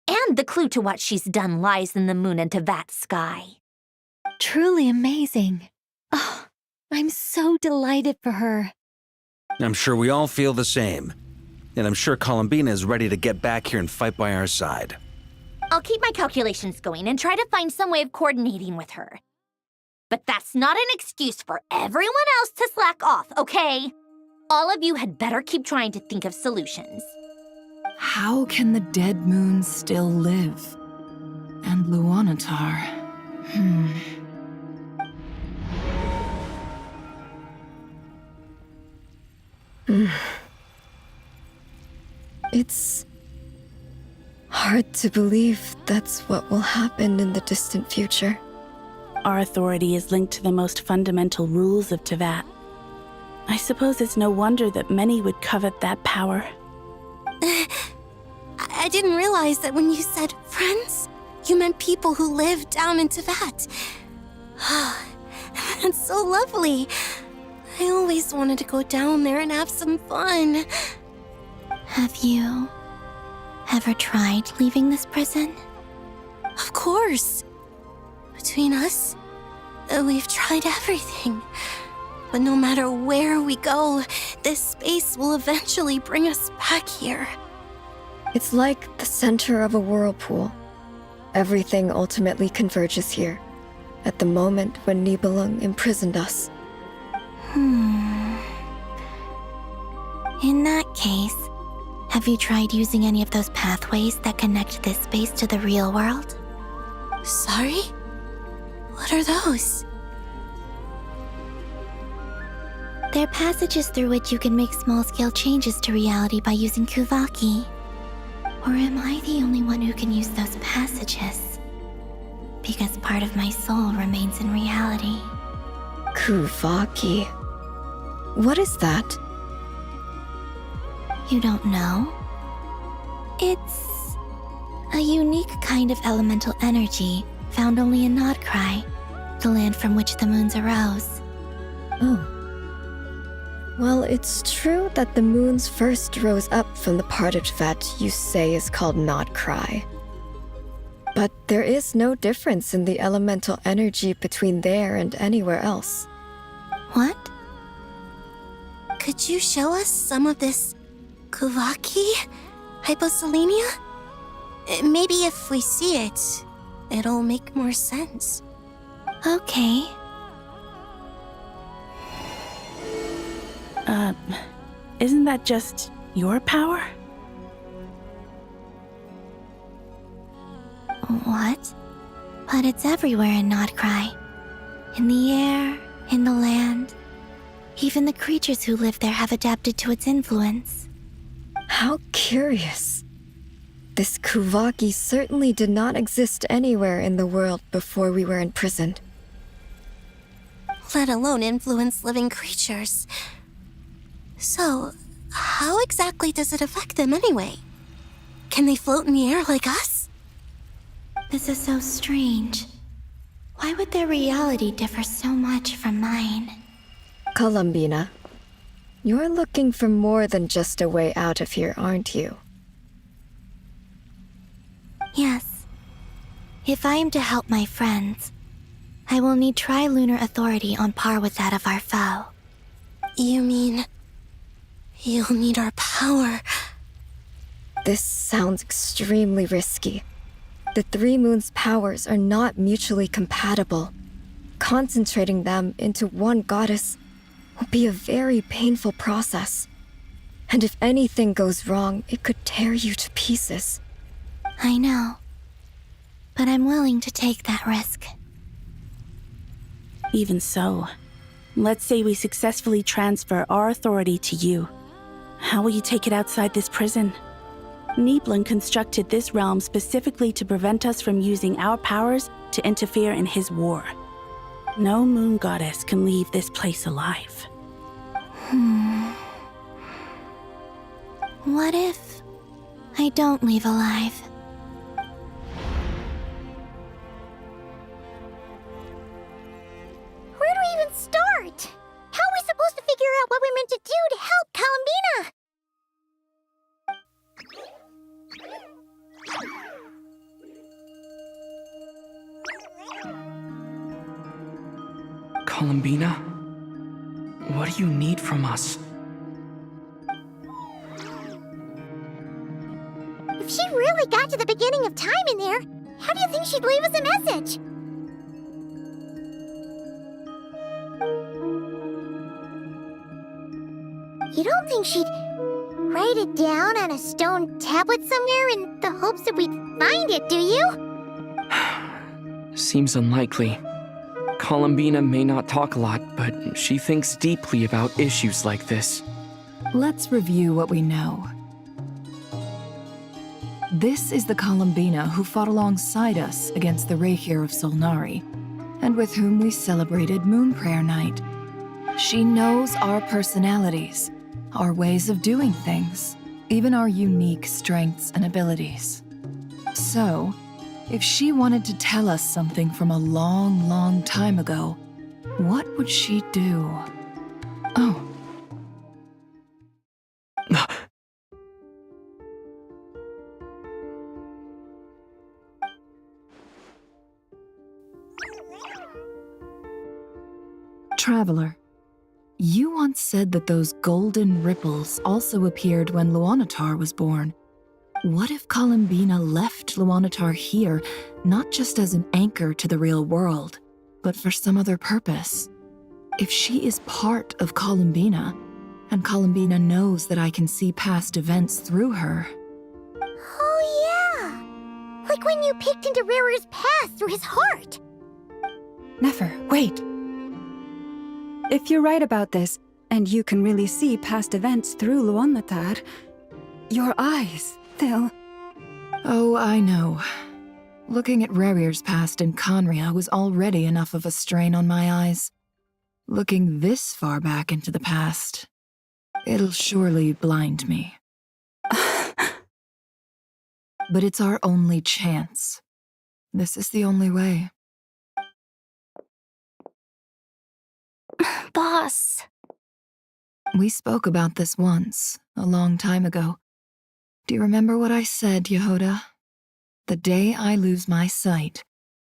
And the clue to what she's done lies in the moon and Teyvat sky. Truly amazing. Oh, I'm so delighted for her. I'm sure we all feel the same. And I'm sure Columbina is ready to get back here and fight by our side. I'll keep my calculations going and try to find some way of coordinating with her. But that's not an excuse for everyone else to slack off, okay? All of you had better keep trying to think of solutions. How can the dead moons still live? And Luanatar? It's hard to believe that's what will happen in the distant future. Our authority is linked to the most fundamental rules of Teyvat. I suppose it's no wonder that many would covet that power. I didn't realize that when you said friends, you meant people who live down in Teyvat. That's so lovely. I always wanted to go down there and have some fun. Have you ever tried leaving this prison? Of course. Between us, we've tried everything. But no matter where we go, this space will eventually bring us back here. It's like the center of a whirlpool. Everything ultimately converges here, at the moment when Nibelung imprisoned us. In that case, have you tried using any of those pathways that connect this space to the real world? Sorry? What are those? They're passages through which you can make small-scale changes to reality by using Kuvaki. Or am I the only one who can use those passages? Because part of my soul remains in reality. Kuvaki. What is that? You don't know? It's a unique kind of elemental energy found only in Krai, the land from which the moons arose. Oh. Well, it's true that the moons first rose up from the part of that you say is called Krai. But there is no difference in the elemental energy between there and anywhere else. What? Could you show us some of this Kuvaki? Hyposelenia? Maybe if we see it, it'll make more sense. Okay. Isn't that just your power? What? But it's everywhere in Krai. In the air, in the land. Even the creatures who live there have adapted to its influence. How curious. This Kuvaki certainly did not exist anywhere in the world before we were imprisoned. Let alone influence living creatures. So, how exactly does it affect them anyway? Can they float in the air like us? This is so strange. Why would their reality differ so much from mine? Columbina, you're looking for more than just a way out of here, aren't you? Yes. If I am to help my friends, I will need tri-lunar authority on par with that of our foe. You mean... you'll need our power? This sounds extremely risky. The Three Moons' powers are not mutually compatible. Concentrating them into one goddess will be a very painful process. And if anything goes wrong, it could tear you to pieces. I know. But I'm willing to take that risk. Even so, let's say we successfully transfer our authority to you. How will you take it outside this prison? Nibelung constructed this realm specifically to prevent us from using our powers to interfere in his war. No moon goddess can leave this place alive. What if I don't leave alive? Where do we even start? How are we supposed to figure out what we're meant to do to help Columbina? Columbina? What do you need from us? If she really got to the beginning of time in there, how do you think she'd leave us a message? You don't think she'd write it down on a stone tablet somewhere in the hopes that we'd find it, do you? Seems unlikely. Columbina may not talk a lot, but she thinks deeply about issues like this. Let's review what we know. This is the Columbina who fought alongside us against the Reikir of Solnari, and with whom we celebrated Moon Prayer Night. She knows our personalities, our ways of doing things, even our unique strengths and abilities. So, If she wanted to tell us something from a long, long time ago, what would she do? Oh. Traveler, you once said that those golden ripples also appeared when Luanatar was born. What if Columbina left Luanatar here, not just as an anchor to the real world, but for some other purpose? If she is part of Columbina, and Columbina knows that I can see past events through her... Oh yeah! Like when you peeked into Rarer's past through his heart! Never, wait. If you're right about this, and you can really see past events through Luanatar, your eyes, they'll... Oh, I know. Looking at Rerir's past in Conria was already enough of a strain on my eyes. Looking this far back into the past, it'll surely blind me. But it's our only chance. This is the only way. Boss. We spoke about this once, a long time ago. Do you remember what I said, Yehoda? The day I lose my sight,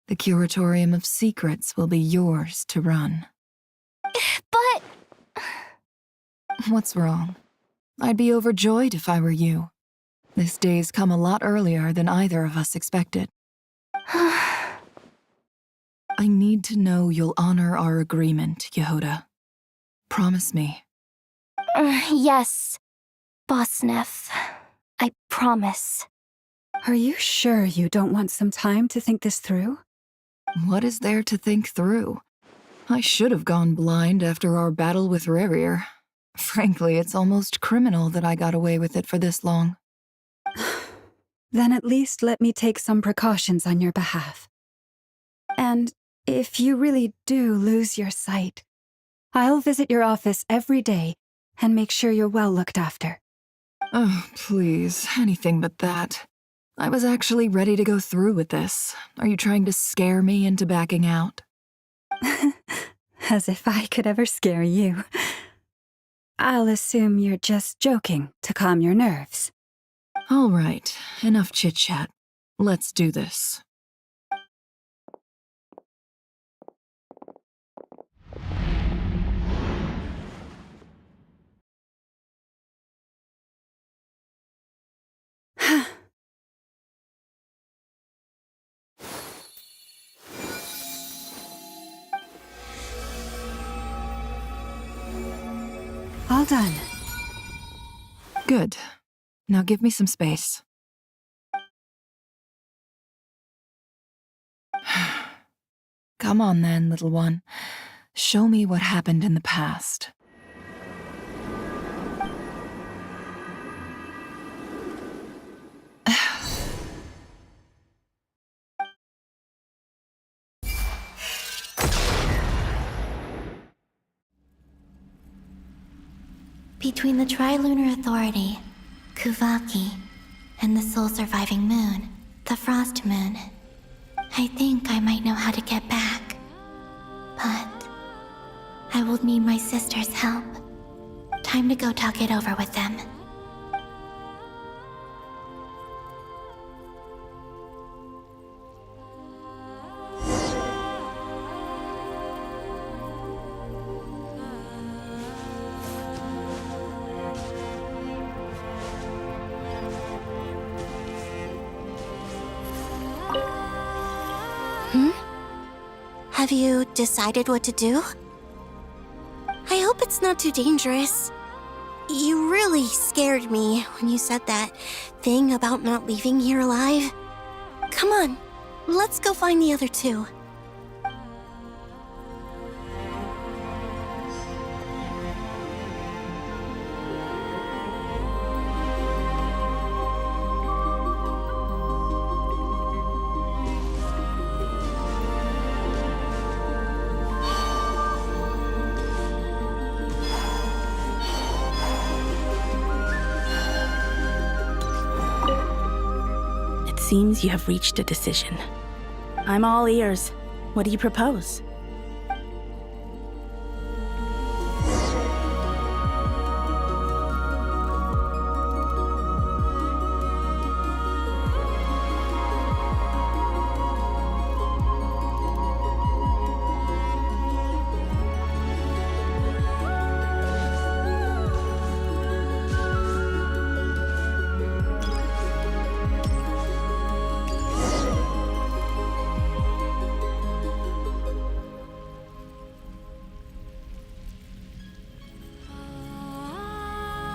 the Curatorium of Secrets will be yours to run. But... What's wrong? I'd be overjoyed if I were you. This day's come a lot earlier than either of us expected. I need to know you'll honor our agreement, Yehoda. Promise me. Yes, Boss Neff. I promise. Are you sure you don't want some time to think this through? What is there to think through? I should have gone blind after our battle with Rerir. Frankly, it's almost criminal that I got away with it for this long. Then at least let me take some precautions on your behalf. And if you really do lose your sight, I'll visit your office every day and make sure you're well looked after. Oh, please, anything but that. I was actually ready to go through with this. Are you trying to scare me into backing out? As if I could ever scare you. I'll assume you're just joking to calm your nerves. All right, enough chit-chat. Let's do this. All done. Good. Now give me some space. Come on then, little one. Show me what happened in the past. Between the Trilunar Authority, Kuvaki, and the sole-surviving moon, the Frost Moon, I think I might know how to get back. But I will need my sister's help. Time to go talk it over with them. Have you decided what to do? I hope it's not too dangerous. You really scared me when you said that thing about not leaving here alive. Come on, let's go find the other two. seems you have reached a decision. I'm all ears. What do you propose?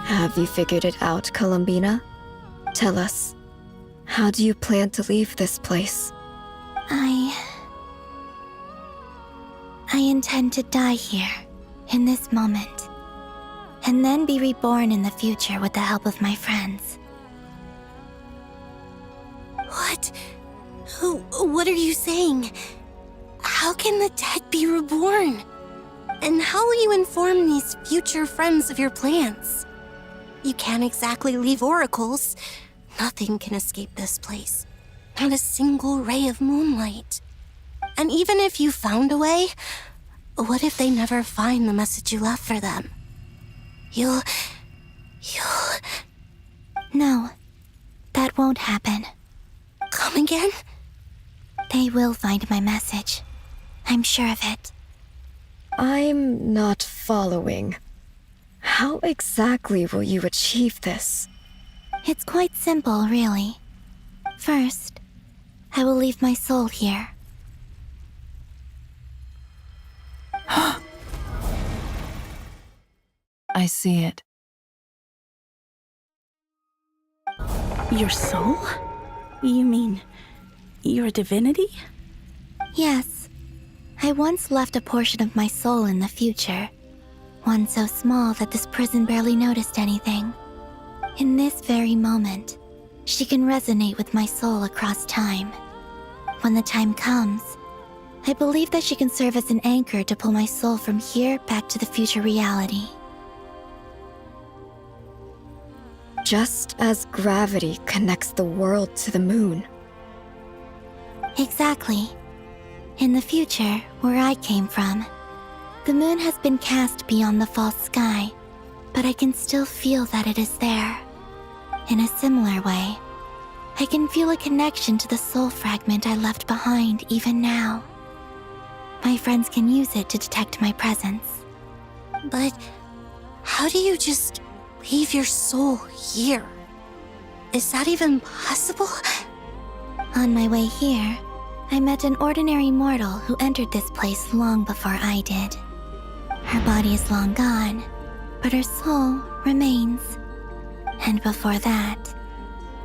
Have you figured it out, Columbina? Tell us, how do you plan to leave this place? I intend to die here, in this moment, and then be reborn in the future with the help of my friends. What? What are you saying? How can the dead be reborn? And how will you inform these future friends of your plans? You can't exactly leave oracles. Nothing can escape this place. Not a single ray of moonlight. And even if you found a way, what if they never find the message you left for them? You'll... No, that won't happen. Come again? They will find my message. I'm sure of it. I'm not following. How exactly will you achieve this? It's quite simple, really. First, I will leave my soul here. I see it. Your soul? You mean your divinity? Yes. I once left a portion of my soul in the future. One so small that this prison barely noticed anything. In this very moment, she can resonate with my soul across time. When the time comes, I believe that she can serve as an anchor to pull my soul from here back to the future reality. Just as gravity connects the world to the moon. Exactly. In the future, where I came from, the moon has been cast beyond the false sky, but I can still feel that it is there. In a similar way, I can feel a connection to the soul fragment I left behind even now. My friends can use it to detect my presence. But how do you just leave your soul here? Is that even possible? On my way here, I met an ordinary mortal who entered this place long before I did. Her body is long gone, but her soul remains. And before that,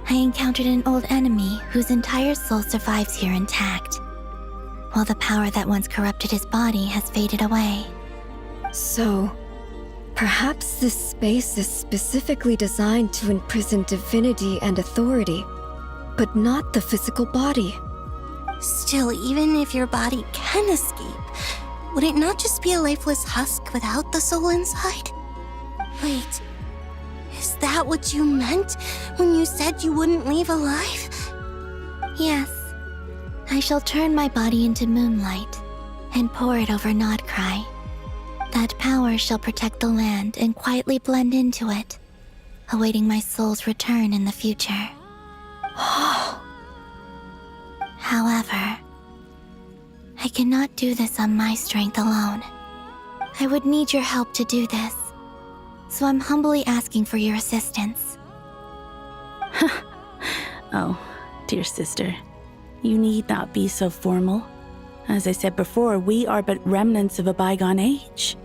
I encountered an old enemy whose entire soul survives here intact, while the power that once corrupted his body has faded away. So, perhaps this space is specifically designed to imprison divinity and authority, but not the physical body. Still, even if your body can escape, would it not just be a lifeless husk without the soul inside? Wait, is that what you meant when you said you wouldn't leave alive? Yes. I shall turn my body into moonlight and pour it over Krai. That power shall protect the land and quietly blend into it, awaiting my soul's return in the future. However, I cannot do this on my strength alone. I would need your help to do this, so I'm humbly asking for your assistance. Oh, dear sister, you need not be so formal. As I said before, we are but remnants of a bygone age.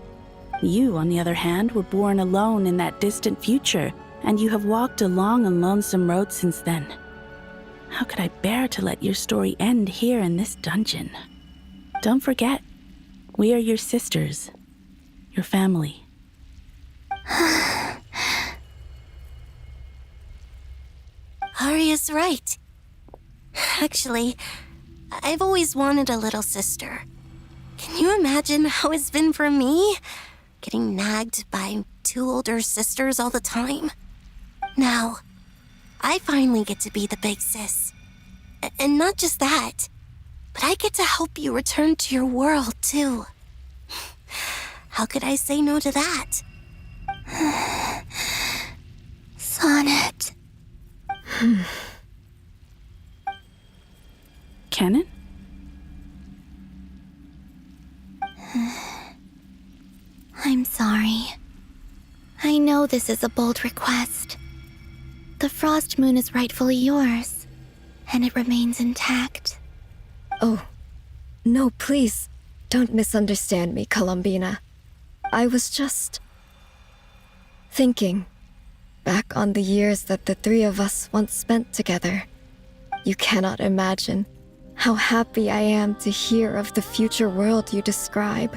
You, on the other hand, were born alone in that distant future, and you have walked a long and lonesome road since then. How could I bear to let your story end here in this dungeon? Don't forget, we are your sisters, your family. Arya's right. Actually, I've always wanted a little sister. Can you imagine how it's been for me? Getting nagged by two older sisters all the time. Now, I finally get to be the big sis. And not just that, but I get to help you return to your world, too. How could I say no to that? Sonnet. Canon? I'm sorry. I know this is a bold request. The Frost Moon is rightfully yours, and it remains intact. Oh, no, please, don't misunderstand me, Columbina. I was just thinking back on the years that the three of us once spent together. You cannot imagine how happy I am to hear of the future world you describe.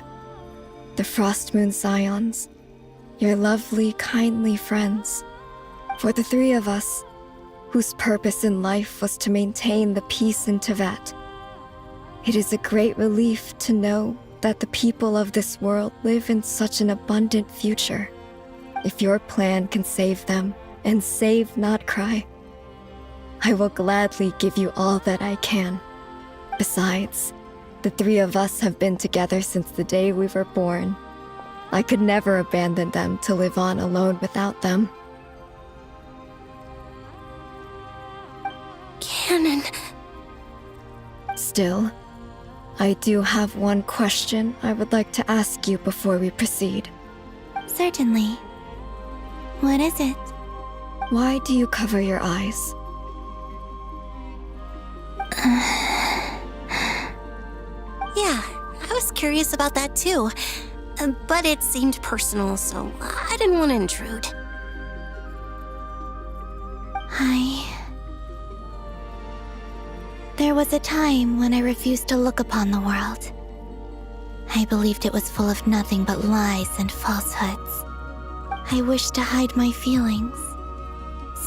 The Frost Moon Scions, your lovely, kindly friends. For the three of us, whose purpose in life was to maintain the peace in Teyvat, it is a great relief to know that the people of this world live in such an abundant future. If your plan can save them, and save Not Krai, I will gladly give you all that I can. Besides, the three of us have been together since the day we were born. I could never abandon them to live on alone without them. Canon. Still, I do have one question I would like to ask you before we proceed. Certainly. What is it? Why do you cover your eyes? Yeah, I was curious about that too. But it seemed personal, so I didn't want to intrude. There was a time when I refused to look upon the world. I believed it was full of nothing but lies and falsehoods. I wished to hide my feelings,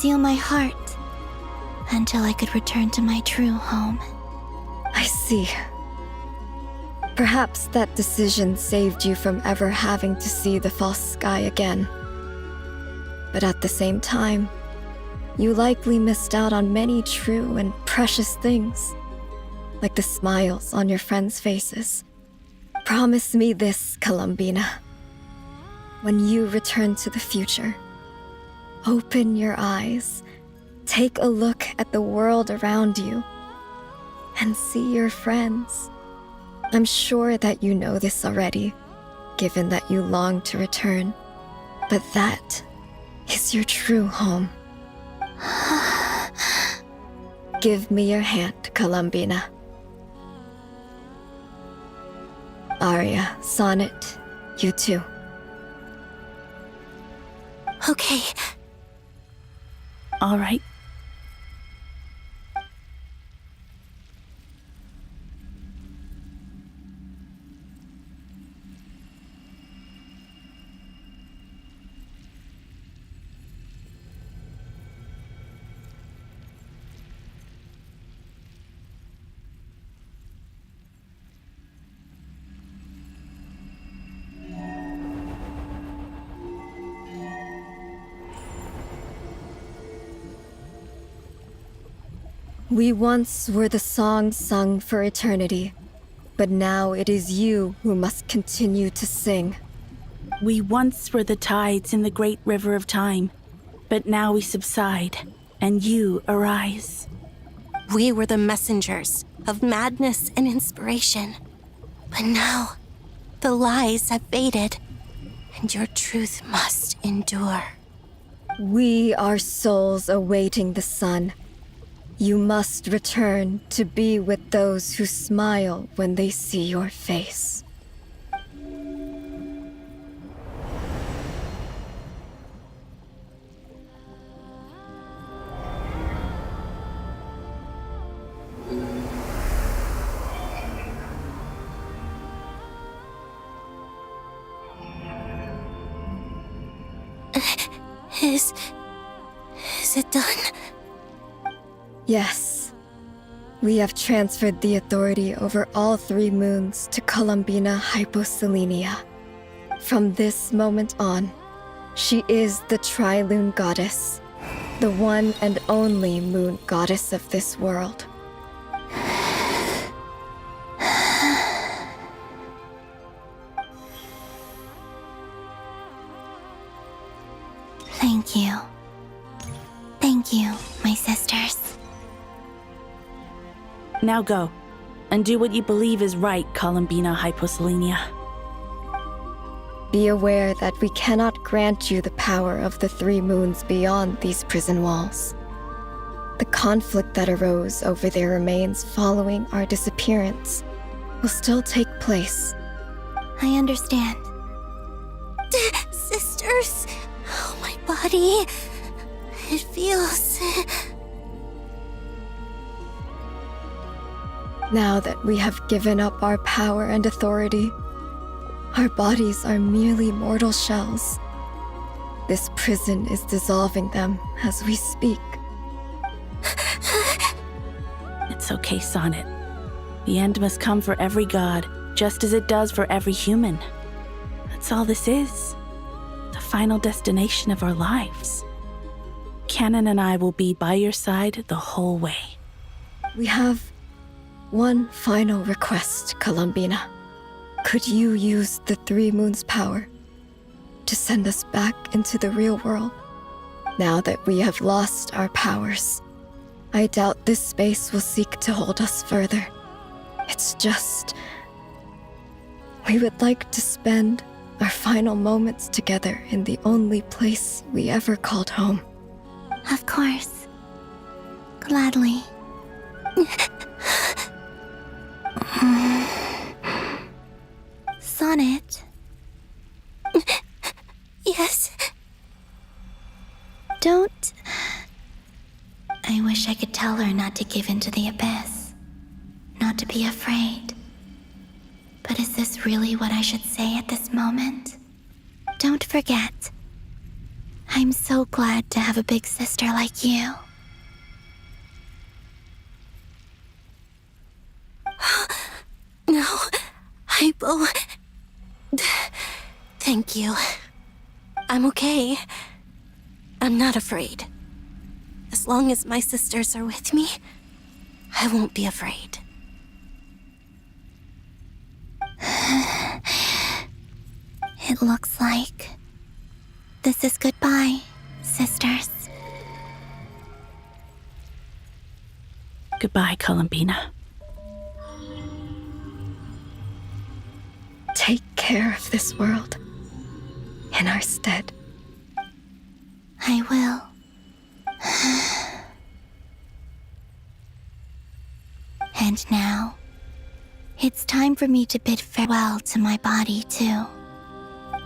seal my heart, until I could return to my true home. I see. Perhaps that decision saved you from ever having to see the false sky again. But at the same time, you likely missed out on many true and precious things, like the smiles on your friends' faces. Promise me this, Columbina. When you return to the future, open your eyes, take a look at the world around you, and see your friends. I'm sure that you know this already, given that you long to return, but that is your true home. Give me your hand, Columbina. Arya, Sonnet, you too. Okay. All right. We once were the song sung for eternity, but now it is you who must continue to sing. We once were the tides in the great river of time, but now we subside, and you arise. We were the messengers of madness and inspiration. But now, the lies have faded, and your truth must endure. We are souls awaiting the sun. You must return to be with those who smile when they see your face. Is it done? Yes. We have transferred the authority over all 3 moons to Columbina Hyposelenia. From this moment on, she is the Tri-Lune Goddess, the one and only moon goddess of this world. Thank you. Thank you, my sisters. Now go, and do what you believe is right, Columbina Hyposelenia. Be aware that we cannot grant you the power of the three moons beyond these prison walls. The conflict that arose over their remains following our disappearance will still take place. I understand. Sisters, oh, my body. It feels... Now that we have given up our power and authority, our bodies are merely mortal shells. This prison is dissolving them as we speak. It's okay, Sonnet. The end must come for every god, just as it does for every human. That's all this is. The final destination of our lives. Canon and I will be by your side the whole way. We have one final request, Columbina. Could you use the Three Moons' power to send us back into the real world? Now that we have lost our powers, I doubt this space will seek to hold us further. It's just... we would like to spend our final moments together in the only place we ever called home. Of course. Gladly. Sonnet. Yes? Don't... I wish I could tell her not to give in to the abyss. Not to be afraid. But is this really what I should say at this moment? Don't forget. I'm so glad to have a big sister like you. No, Hypo. Thank you. I'm okay. I'm not afraid. As long as my sisters are with me, I won't be afraid. It looks like this is goodbye, sisters. Goodbye, Columbina. Take care of this world in our stead. I will. And now, it's time for me to bid farewell to my body, too.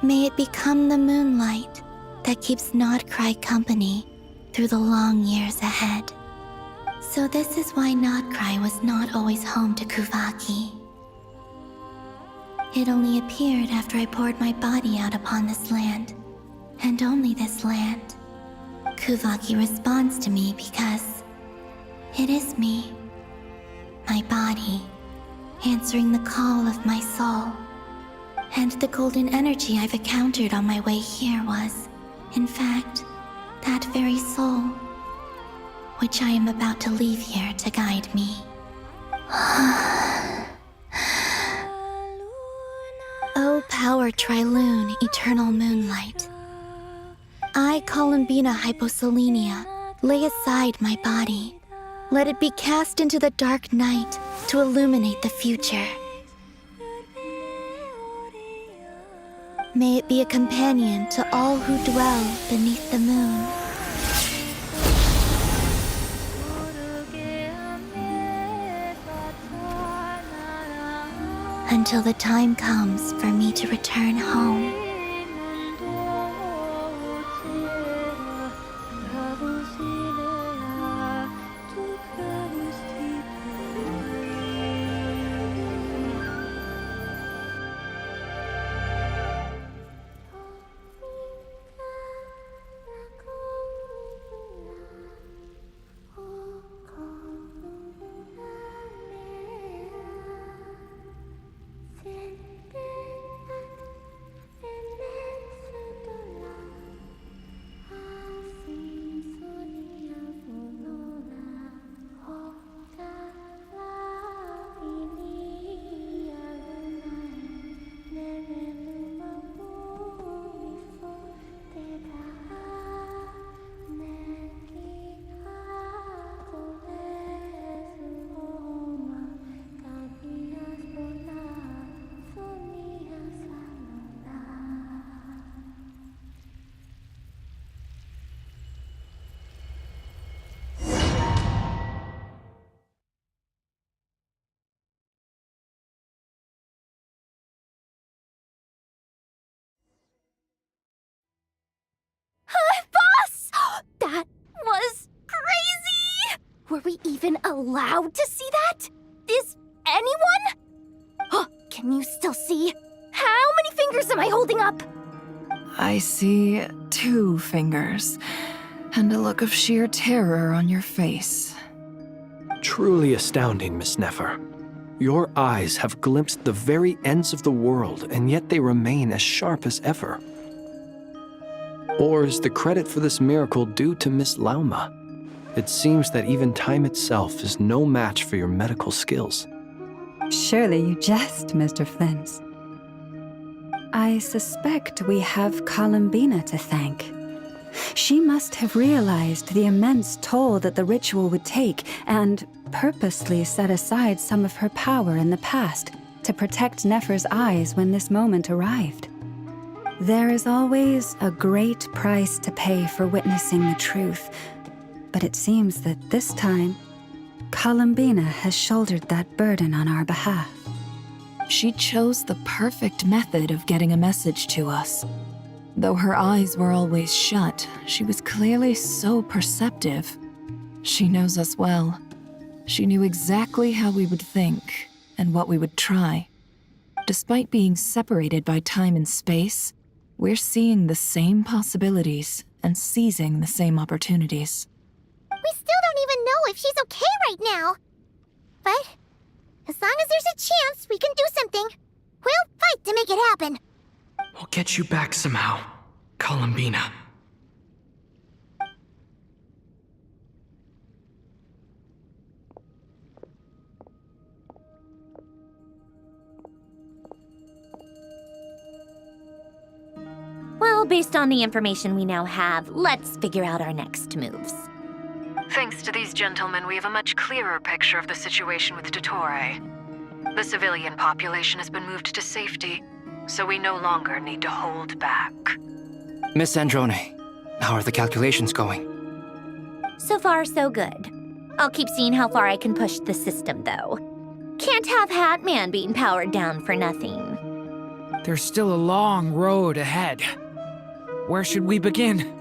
May it become the moonlight that keeps Not Krai company through the long years ahead. So this is why Not Krai was not always home to Kuvaki. It only appeared after I poured my body out upon this land, and only this land. Kuvaki responds to me because it is me, my body, answering the call of my soul. And the golden energy I've encountered on my way here was, in fact, that very soul, which I am about to leave here to guide me. O power Trilune, eternal moonlight. I, Columbina Hyposelenia, lay aside my body. Let it be cast into the dark night to illuminate the future. May it be a companion to all who dwell beneath the moon. Until the time comes for me to return home. allowed to see that? Is anyone? Oh, can you still see? How many fingers am I holding up? I see 2 fingers, and a look of sheer terror on your face. Truly astounding, Miss Nefer. Your eyes have glimpsed the very ends of the world, and yet they remain as sharp as ever. Or is the credit for this miracle due to Miss Lauma? It seems that even time itself is no match for your medical skills. Surely you jest, Mr. Flint. I suspect we have Columbina to thank. She must have realized the immense toll that the ritual would take and purposely set aside some of her power in the past to protect Nefer's eyes when this moment arrived. There is always a great price to pay for witnessing the truth, but it seems that this time, Columbina has shouldered that burden on our behalf. She chose the perfect method of getting a message to us. Though her eyes were always shut, she was clearly so perceptive. She knows us well. She knew exactly how we would think and what we would try. Despite being separated by time and space, we're seeing the same possibilities and seizing the same opportunities. We still don't even know if she's okay right now. But as long as there's a chance we can do something, we'll fight to make it happen. We'll get you back somehow, Columbina. Well, based on the information we now have, let's figure out our next moves. Thanks to these gentlemen, we have a much clearer picture of the situation with Dottore. The civilian population has been moved to safety, so we no longer need to hold back. Miss Androne, how are the calculations going? So far, so good. I'll keep seeing how far I can push the system, though. Can't have Hat Man being powered down for nothing. There's still a long road ahead. Where should we begin?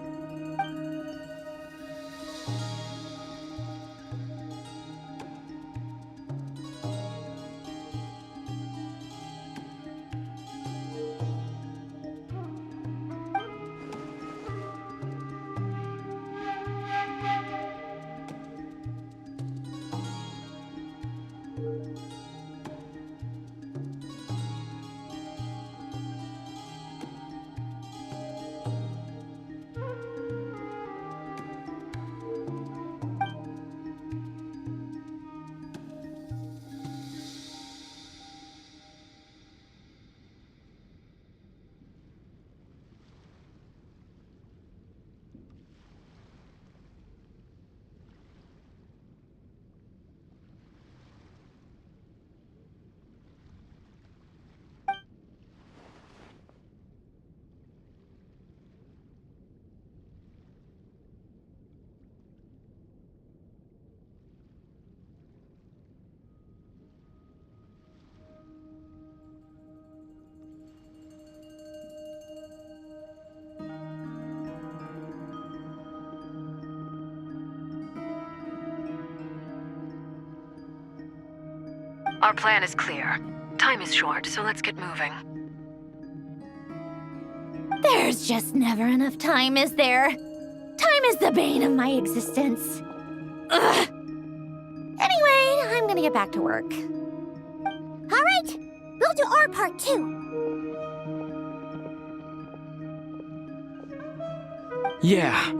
Our plan is clear. Time is short, so let's get moving. There's just never enough time, is there? Time is the bane of my existence. Ugh. Anyway, I'm gonna get back to work. All right, we'll do our part too. Yeah.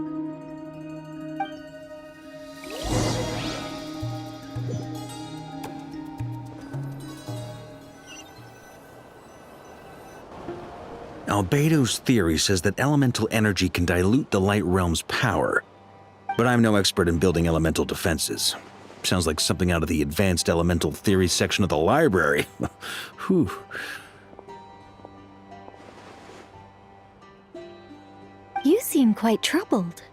Albedo's theory says that elemental energy can dilute the light realm's power, but I'm no expert in building elemental defenses. Sounds like something out of the advanced elemental theory section of the library. Whew. You seem quite troubled.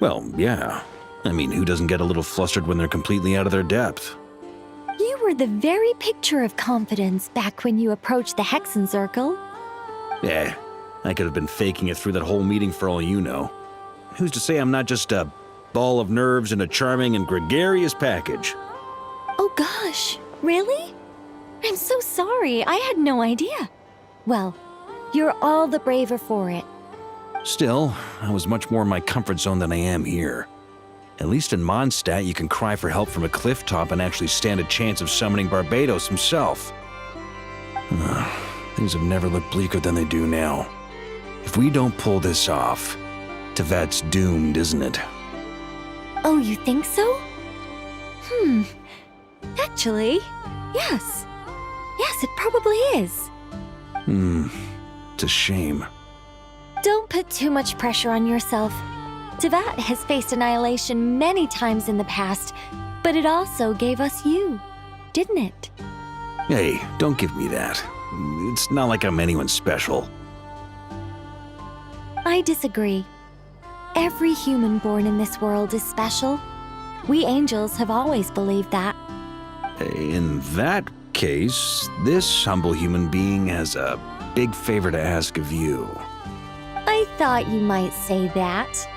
Well, yeah. I mean, who doesn't get a little flustered when they're completely out of their depth? You were the very picture of confidence back when you approached the Hexen Circle. I could have been faking it through that whole meeting for all you know. Who's to say I'm not just a Ball of nerves in a charming and gregarious package. Oh gosh, really? I'm so sorry. I had no idea. Well, you're all the braver for it. Still, I was much more in my comfort zone than I am here. At least in Mondstadt, you can cry for help from a cliff top and actually stand a chance of summoning Barbados himself. Things have never looked bleaker than they do now. If we don't pull this off, Tevat's doomed, isn't it? Oh, you think so? Actually, yes. Yes, it probably is. It's a shame. Don't put too much pressure on yourself. Tevat has faced annihilation many times in the past, but it also gave us you, didn't it? Hey, don't give me that. It's not like I'm anyone special. I disagree. Every human born in this world is special. We angels have always believed that. In that case, this humble human being has a big favor to ask of you. I thought you might say that.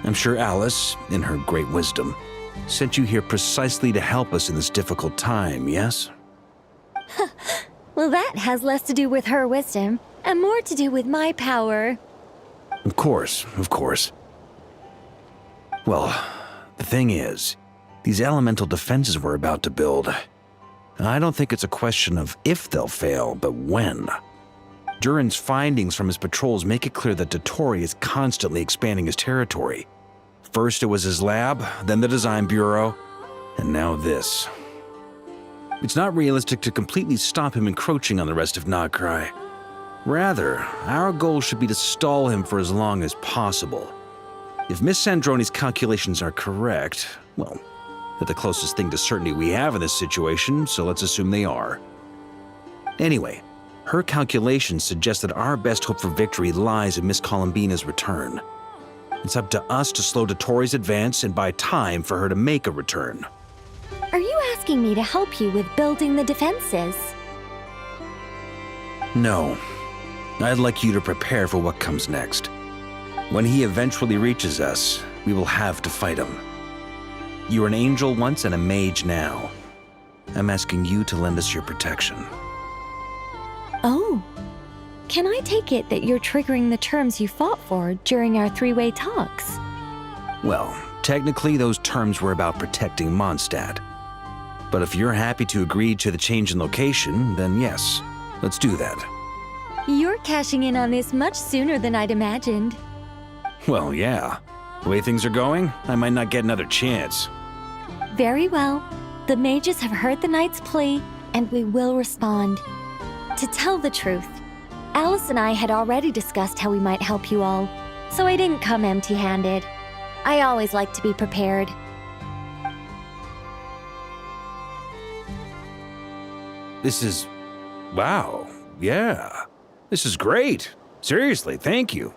I'm sure Alice, in her great wisdom, sent you here precisely to help us in this difficult time, yes? Well, that has less to do with her wisdom and more to do with my power. Of course, of course. Well, the thing is, these elemental defenses we're about to build, I don't think it's a question of if they'll fail, but when. Durin's findings from his patrols make it clear that Dottore is constantly expanding his territory. First it was his lab, then the design bureau, and now this. It's not realistic to completely stop him encroaching on the rest of Krai. Rather, our goal should be to stall him for as long as possible. If Miss Sandroni's calculations are correct, well, they're the closest thing to certainty we have in this situation, so let's assume they are. Anyway, her calculations suggest that our best hope for victory lies in Miss Columbina's return. It's up to us to slow Dottore's advance and buy time for her to make a return. Are you asking me to help you with building the defenses? No. I'd like you to prepare for what comes next. When he eventually reaches us, we will have to fight him. You were an angel once and a mage now. I'm asking you to lend us your protection. Oh. Can I take it that you're triggering the terms you fought for during our three-way talks? Well, technically those terms were about protecting Mondstadt. But if you're happy to agree to the change in location, then yes, let's do that. You're cashing in on this much sooner than I'd imagined. Well, yeah. The way things are going, I might not get another chance. Very well. The mages have heard the knight's plea, and we will respond. To tell the truth, Alice and I had already discussed how we might help you all, so I didn't come empty-handed. I always like to be prepared. This is... wow. Yeah. This is great. Seriously, thank you.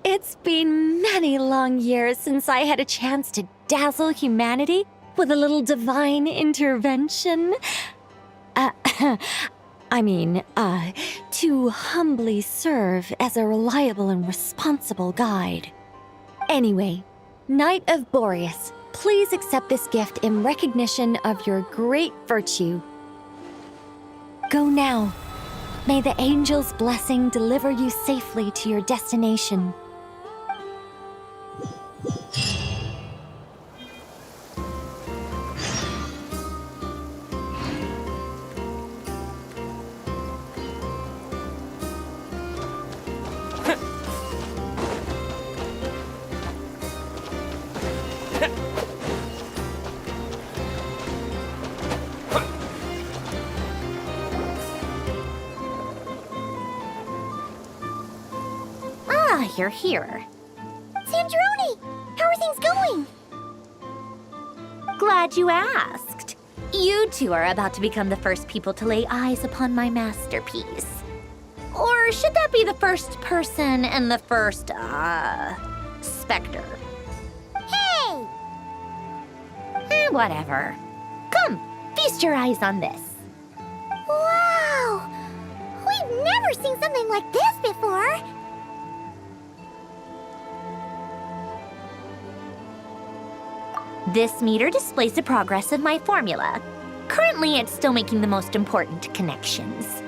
It's been many long years since I had a chance to dazzle humanity with a little divine intervention. To humbly serve as a reliable and responsible guide. Anyway, Knight of Boreas, please accept this gift in recognition of your great virtue. Go now. May the angel's blessing deliver you safely to your destination. You're here. Sandroni! How are things going? Glad you asked. You two are about to become the first people to lay eyes upon my masterpiece. Or should that be the first person and the first, specter? Hey! Whatever. Come, feast your eyes on this. Wow! We've never never seen something like this before. This meter displays the progress of my formula. Currently, it's still making the most important connections.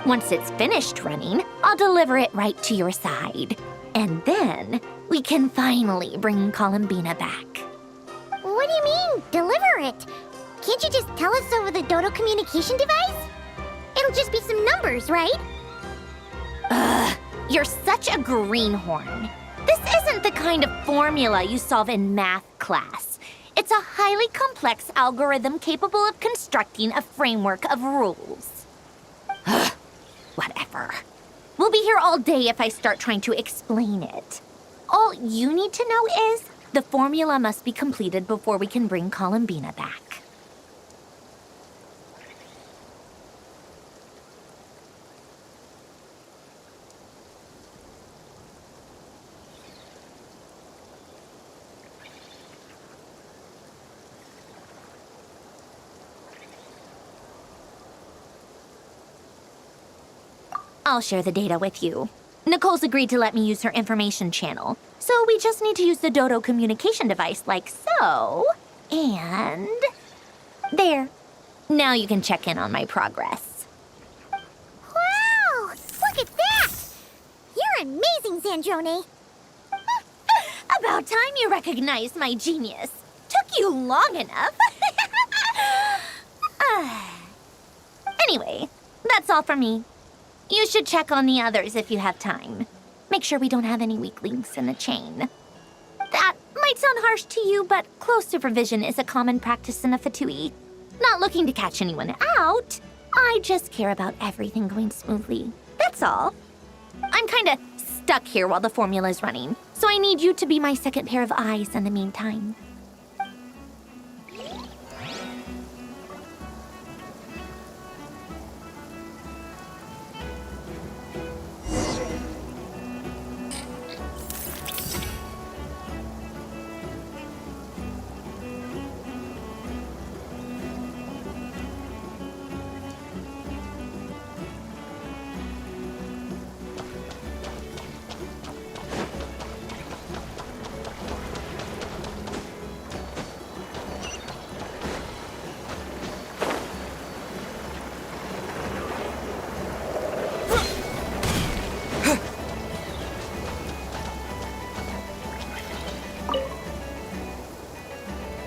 Once it's finished running, I'll deliver it right to your side. And then, we can finally bring Columbina back. What do you mean, deliver it? Can't you just tell us over the Dodo communication device? It'll just be some numbers, right? Ugh, you're such a greenhorn. This isn't the kind of formula you solve in math class. It's a highly complex algorithm capable of constructing a framework of rules. Ugh, whatever. We'll be here all day if I start trying to explain it. All you need to know is the formula must be completed before we can bring Columbina back. I'll share the data with you. Nicole's agreed to let me use her information channel, so we just need to use the Dodo communication device like so. And... there. Now you can check in on my progress. Wow! Look at that! You're amazing, Zandrone. About time you recognized my genius. Took you long enough. Anyway, that's all for me. You should check on the others if you have time. Make sure we don't have any weak links in the chain. That might sound harsh to you, but close supervision is a common practice in a Fatui. Not looking to catch anyone out. I just care about everything going smoothly. That's all. I'm kinda stuck here while the formula's running, so I need you to be my second pair of eyes in the meantime.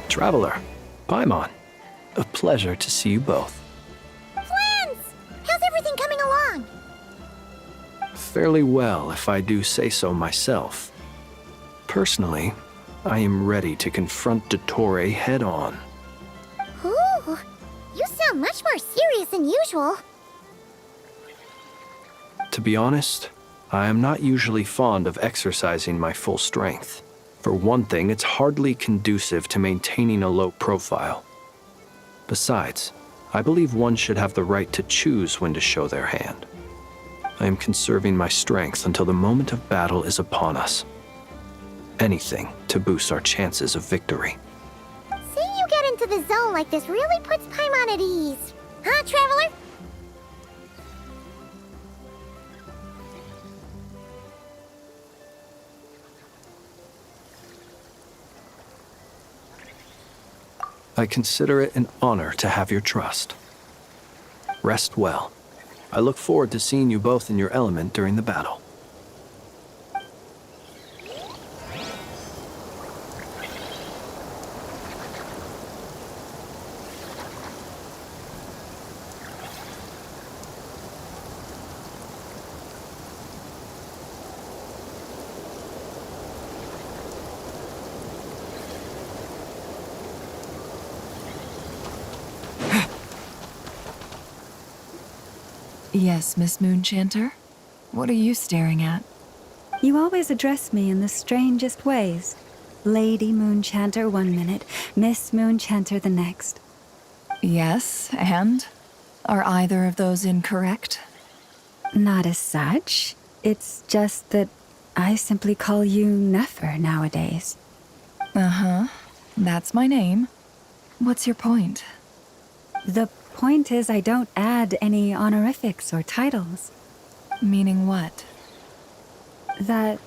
Traveler, Paimon, a pleasure to see you both. Twins! How's everything coming along? Fairly well, if I do say so myself. Personally, I am ready to confront Dottore head-on. Ooh, you sound much more serious than usual. To be honest, I am not usually fond of exercising my full strength. For one thing, it's hardly conducive to maintaining a low profile. Besides, I believe one should have the right to choose when to show their hand. I am conserving my strength until the moment of battle is upon us. Anything to boost our chances of victory. Seeing you get into the zone like this really puts Paimon at ease. Huh, Traveler? I consider it an honor to have your trust. Rest well. I look forward to seeing you both in your element during the battle. Yes, Miss Moonchanter? What are you staring at? You always address me in the strangest ways. Lady Moonchanter one minute, Miss Moonchanter the next. Yes, and? Are either of those incorrect? Not as such. It's just that I simply call you Nefer nowadays. Uh-huh. That's my name. What's your point? The point is I don't add any honorifics or titles. Meaning what? That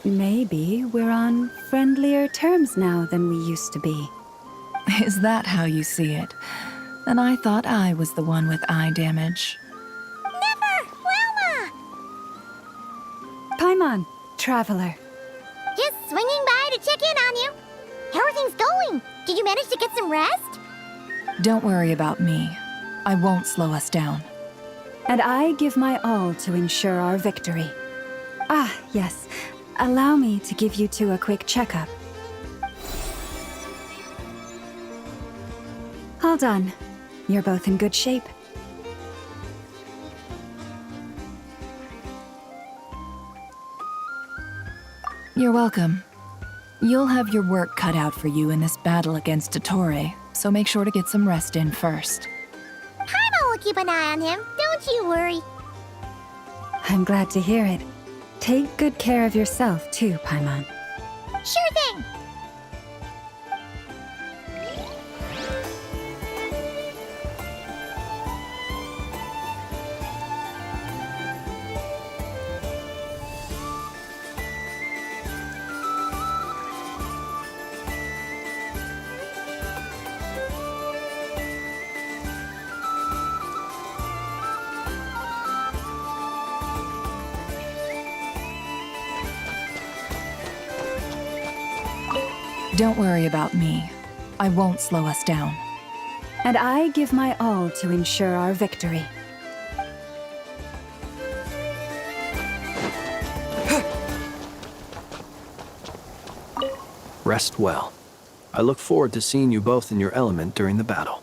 maybe we're on friendlier terms now than we used to be. Is that how you see it? And I thought I was the one with eye damage. Never! Wilma! Paimon, traveler. Just swinging by to check in on you. How are things going? Did you manage to get some rest? Don't worry about me. I won't slow us down. And I give my all to ensure our victory. Ah, yes. Allow me to give you two a quick checkup. All done. You're both in good shape. You're welcome. You'll have your work cut out for you in this battle against Dottore, so make sure to get some rest in first. Paimon will keep an eye on him, don't you worry. I'm glad to hear it. Take good care of yourself, too, Paimon. Sure thing! Don't worry about me. I won't slow us down. And I give my all to ensure our victory. Rest well. I look forward to seeing you both in your element during the battle.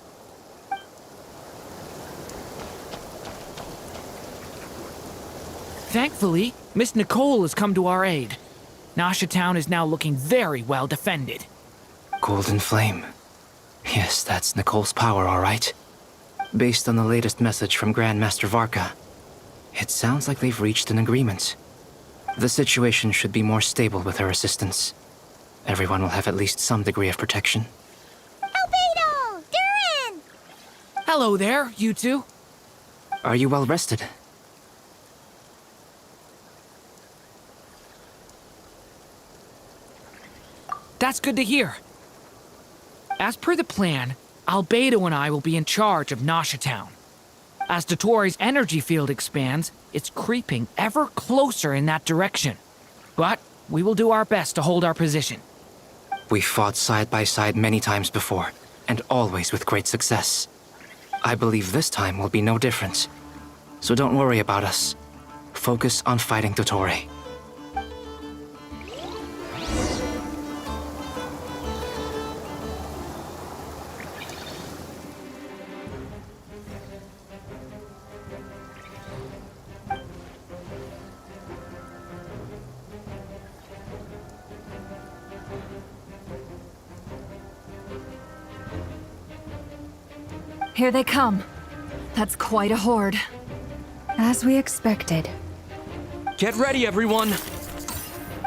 Thankfully, Miss Nicole has come to our aid. Nasha Town is now looking very well defended. Golden Flame. Yes, that's Nicole's power, all right. Based on the latest message from Grandmaster Varka, it sounds like they've reached an agreement. The situation should be more stable with her assistance. Everyone will have at least some degree of protection. Albedo! Durin! Hello there, you two. Are you well rested? That's good to hear. As per the plan, Albedo and I will be in charge of Nasha Town. As Dottore's energy field expands, it's creeping ever closer in that direction. But we will do our best to hold our position. We fought side by side many times before, and always with great success. I believe this time will be no different. So don't worry about us. Focus on fighting Dottore. Here they come. That's quite a horde. As we expected. Get ready, everyone!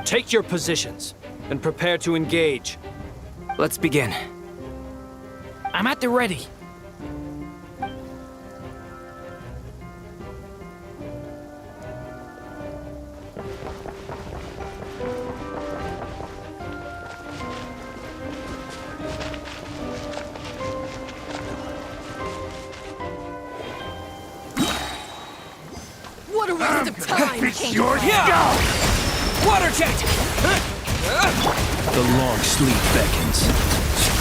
Take your positions, and prepare to engage. Let's begin. I'm at the ready. What a waste of time! Your skull! Water jet! The long sleep beckons.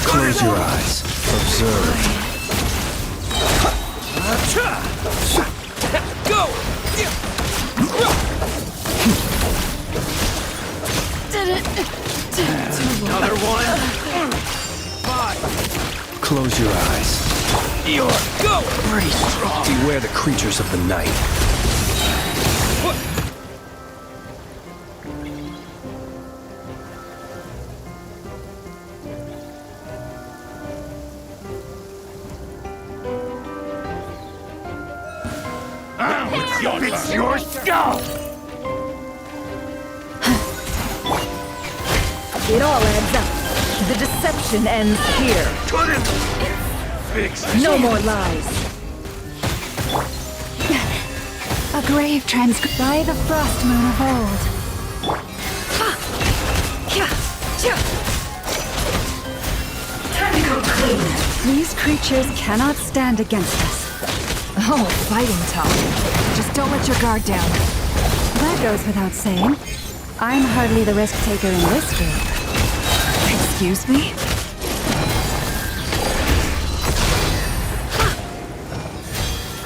Close your eyes. Observe. Go! Another one! 5. Close your eyes. Go! Pretty strong. Beware the creatures of the night. It's your skull! It all adds up. The deception ends here. Couldn't fix it. No more lies. A grave transcribed by the frost moon of old. Time to go clean. These creatures cannot stand against us. Oh, fighting talk. Just don't let your guard down. That goes without saying. I'm hardly the risk taker in this group. Excuse me?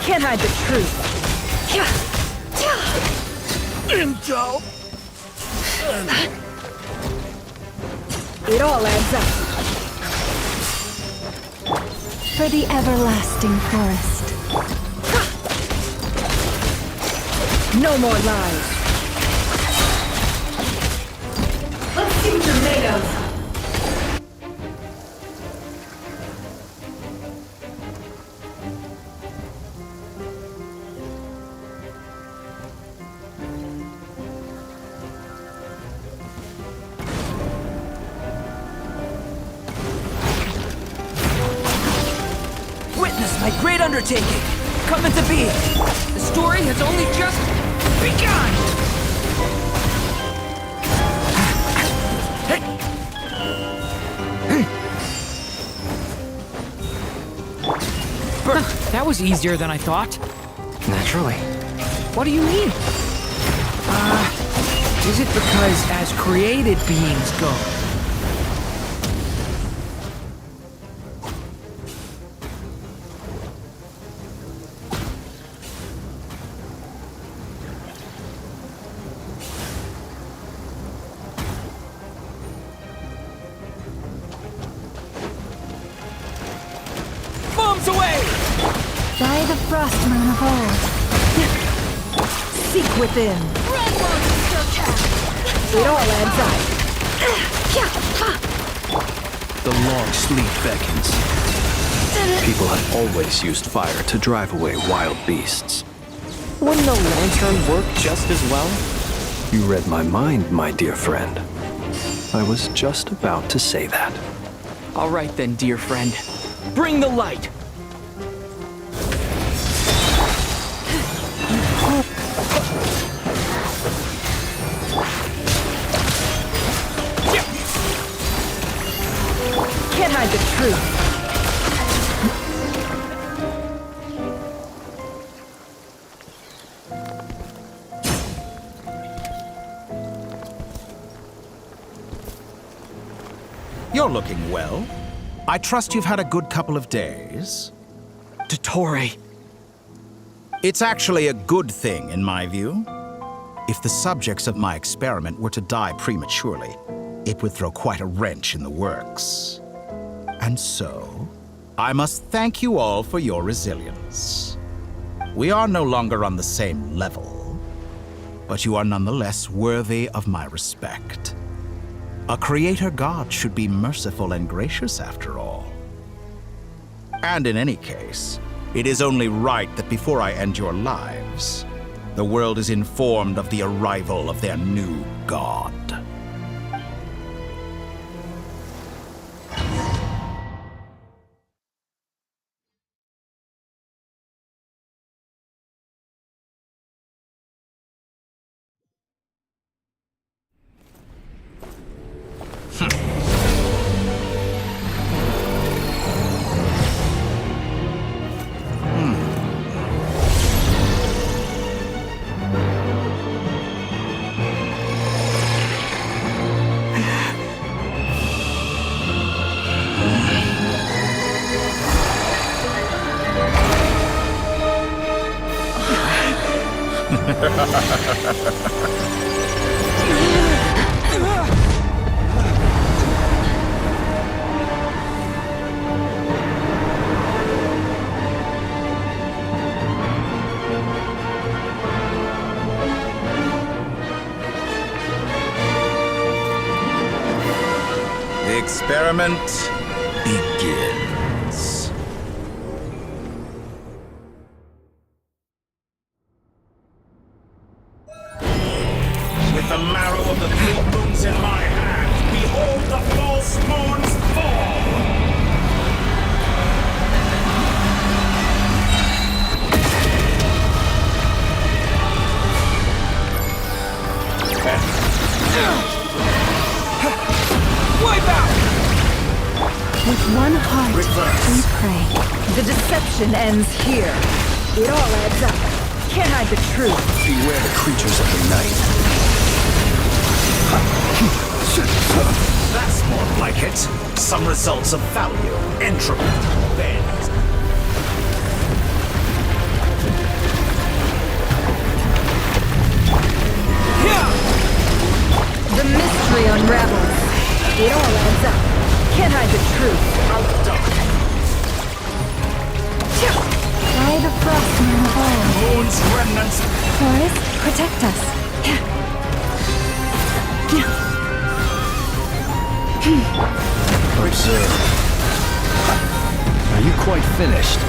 Can't hide the truth. Intel! It all adds up. For the everlasting forest. No more lies. Let's see what you're made of. Witness my great undertaking, coming to be. The story has only just begun! That was easier than I thought. Naturally. What do you mean? Is it because as created beings go, bombs away! By the frost moon of old. Seek within. It all adds up. The long sleep beckons. People have always used fire to drive away wild beasts. Wouldn't a lantern work just as well? You read my mind, my dear friend. I was just about to say that. All right then, dear friend. Bring the light! Can't hide the truth. You're looking well. I trust you've had a good couple of days. Dottore. It's actually a good thing, in my view. If the subjects of my experiment were to die prematurely, it would throw quite a wrench in the works. And so, I must thank you all for your resilience. We are no longer on the same level, but you are nonetheless worthy of my respect. A creator god should be merciful and gracious after all. And in any case, it is only right that before I end your lives, the world is informed of the arrival of their new god. The experiment begins. With the marrow of the three moons in my hand, behold the false moons fall! heart, we pray. The deception ends here. It all adds up. Can't hide the truth. Beware the creatures of the night. That's more like it. Some results of value. Entropy. Bend. The mystery unravels. It all adds up. Can't hide the truth. Why the frostman of all? Moon's remnants. Forest, protect us. Observe. Are you quite finished?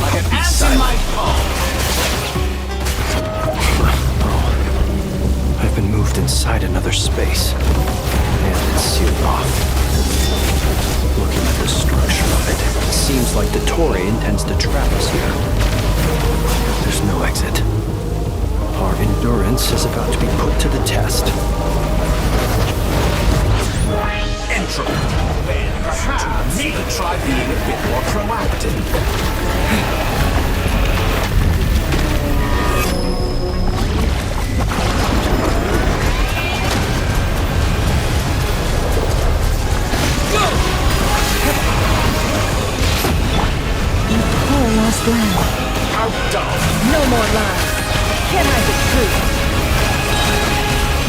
Like an ant in my palm. I've been moved inside another space, and it's sealed off. Looking at the structure of it, it seems like the Tory intends to trap us here. There's no exit. Our endurance is about to be put to the test. Entropy. Perhaps we could try being a bit more proactive. Poor lost land. Outdone. No more lies. Can't hide the truth.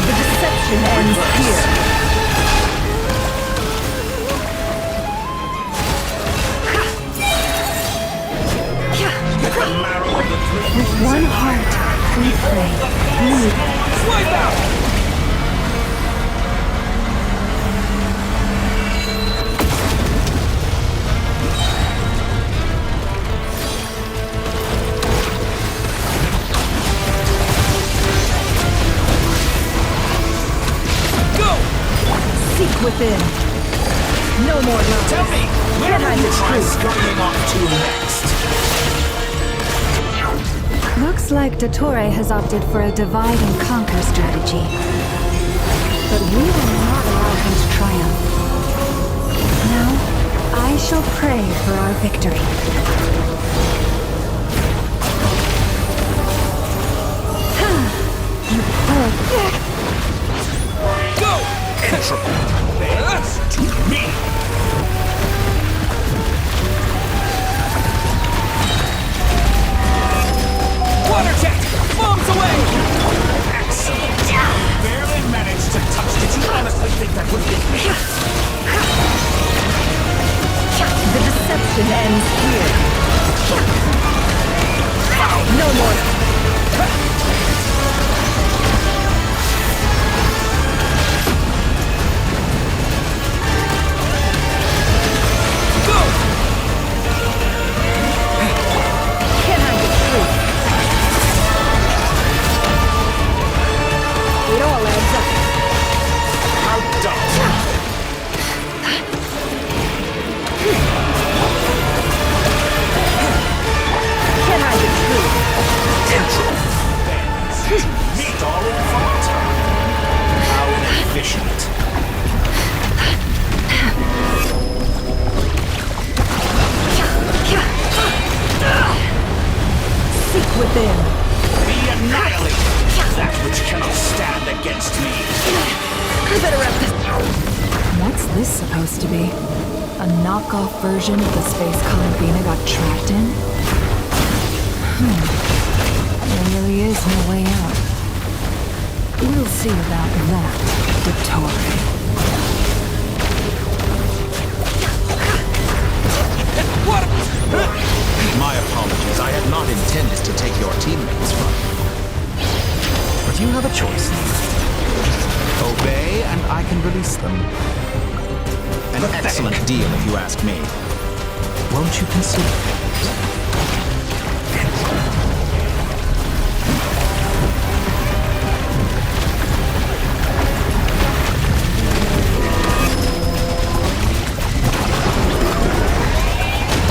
The deception ends here. With one heart, we pray. Lead. Swipe out! Seek within. No more lies. Tell me, where Can't hide will you the try truth. scurrying off to next? Looks like Dottore has opted for a divide and conquer strategy. But we will not allow him to triumph. Now, I shall pray for our victory. You poor... Go! Entropy. Bends to me. Water jet! Bombs away! Excellent. Barely managed to touch. Did you honestly think that would hit me? The deception ends here. No more... Go! Can't hide the truth. It all adds up. Outdone. Can't hide the truth. Entropy. Bends to meet all in fun time. How inefficient. Seek within. Be annihilated. That which cannot stand against me. I better wrap this. What's this supposed to be? A knockoff version of the space Columbina got trapped in? There really is no way out. We'll see about that, Dottore. What? My apologies. I had not intended to take your teammates from you. But you have a choice. Obey, and I can release them. An excellent deal, if you ask me. Won't you consider it?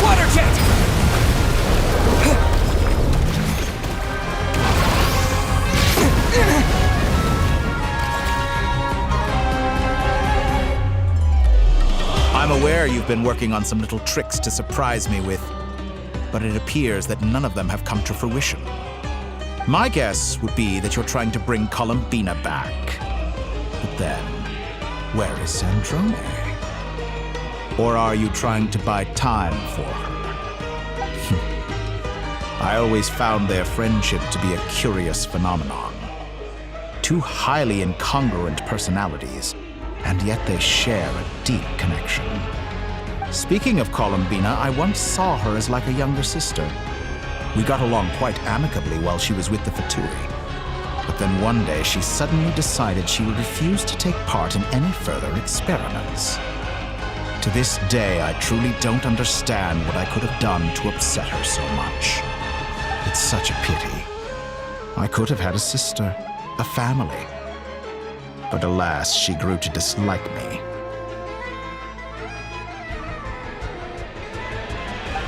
Water jet! I'm aware you've been working on some little tricks to surprise me with, but it appears that none of them have come to fruition. My guess would be that you're trying to bring Columbina back. But then, where is Sandrone? Or are you trying to buy time for her? I always found their friendship to be a curious phenomenon. Two highly incongruent personalities, and yet they share a deep connection. Speaking of Columbina, I once saw her as like a younger sister. We got along quite amicably while she was with the Fatui. But then one day she suddenly decided she would refuse to take part in any further experiments. To this day, I truly don't understand what I could have done to upset her so much. It's such a pity. I could have had a sister, a family. But alas, she grew to dislike me.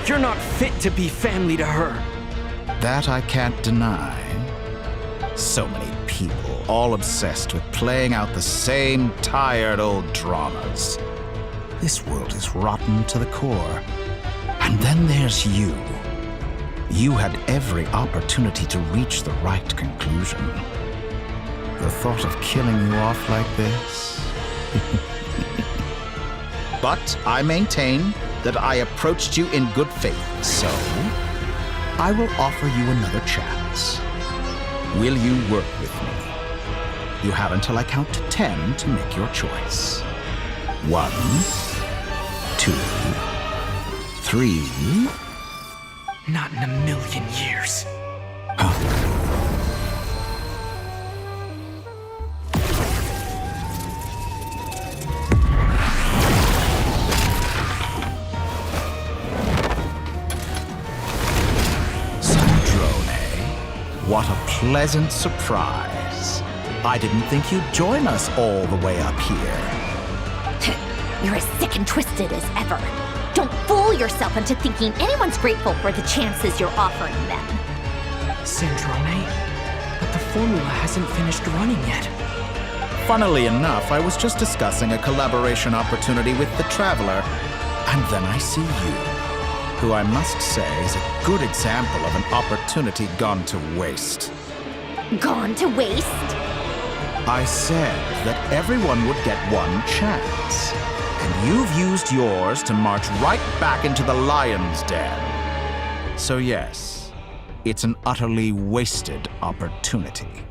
You're not fit to be family to her. That I can't deny. So many people, all obsessed with playing out the same tired old dramas. This world is rotten to the core. And then there's you. You had every opportunity to reach the right conclusion. The thought of killing you off like this? But I maintain that I approached you in good faith, so I will offer you another chance. Will you work with me? You have until I count to 10 to make your choice. 1, 2, 3. Not in a million years. What a pleasant surprise. I didn't think you'd join us all the way up here. You're as sick and twisted as ever. Don't fool yourself into thinking anyone's grateful for the chances you're offering them. Sandrone? But the formula hasn't finished running yet. Funnily enough, I was just discussing a collaboration opportunity with the Traveler, and then I see you, who I must say is a good example of an opportunity gone to waste. Gone to waste? I said that everyone would get one chance, and you've used yours to march right back into the lion's den. So yes, it's an utterly wasted opportunity.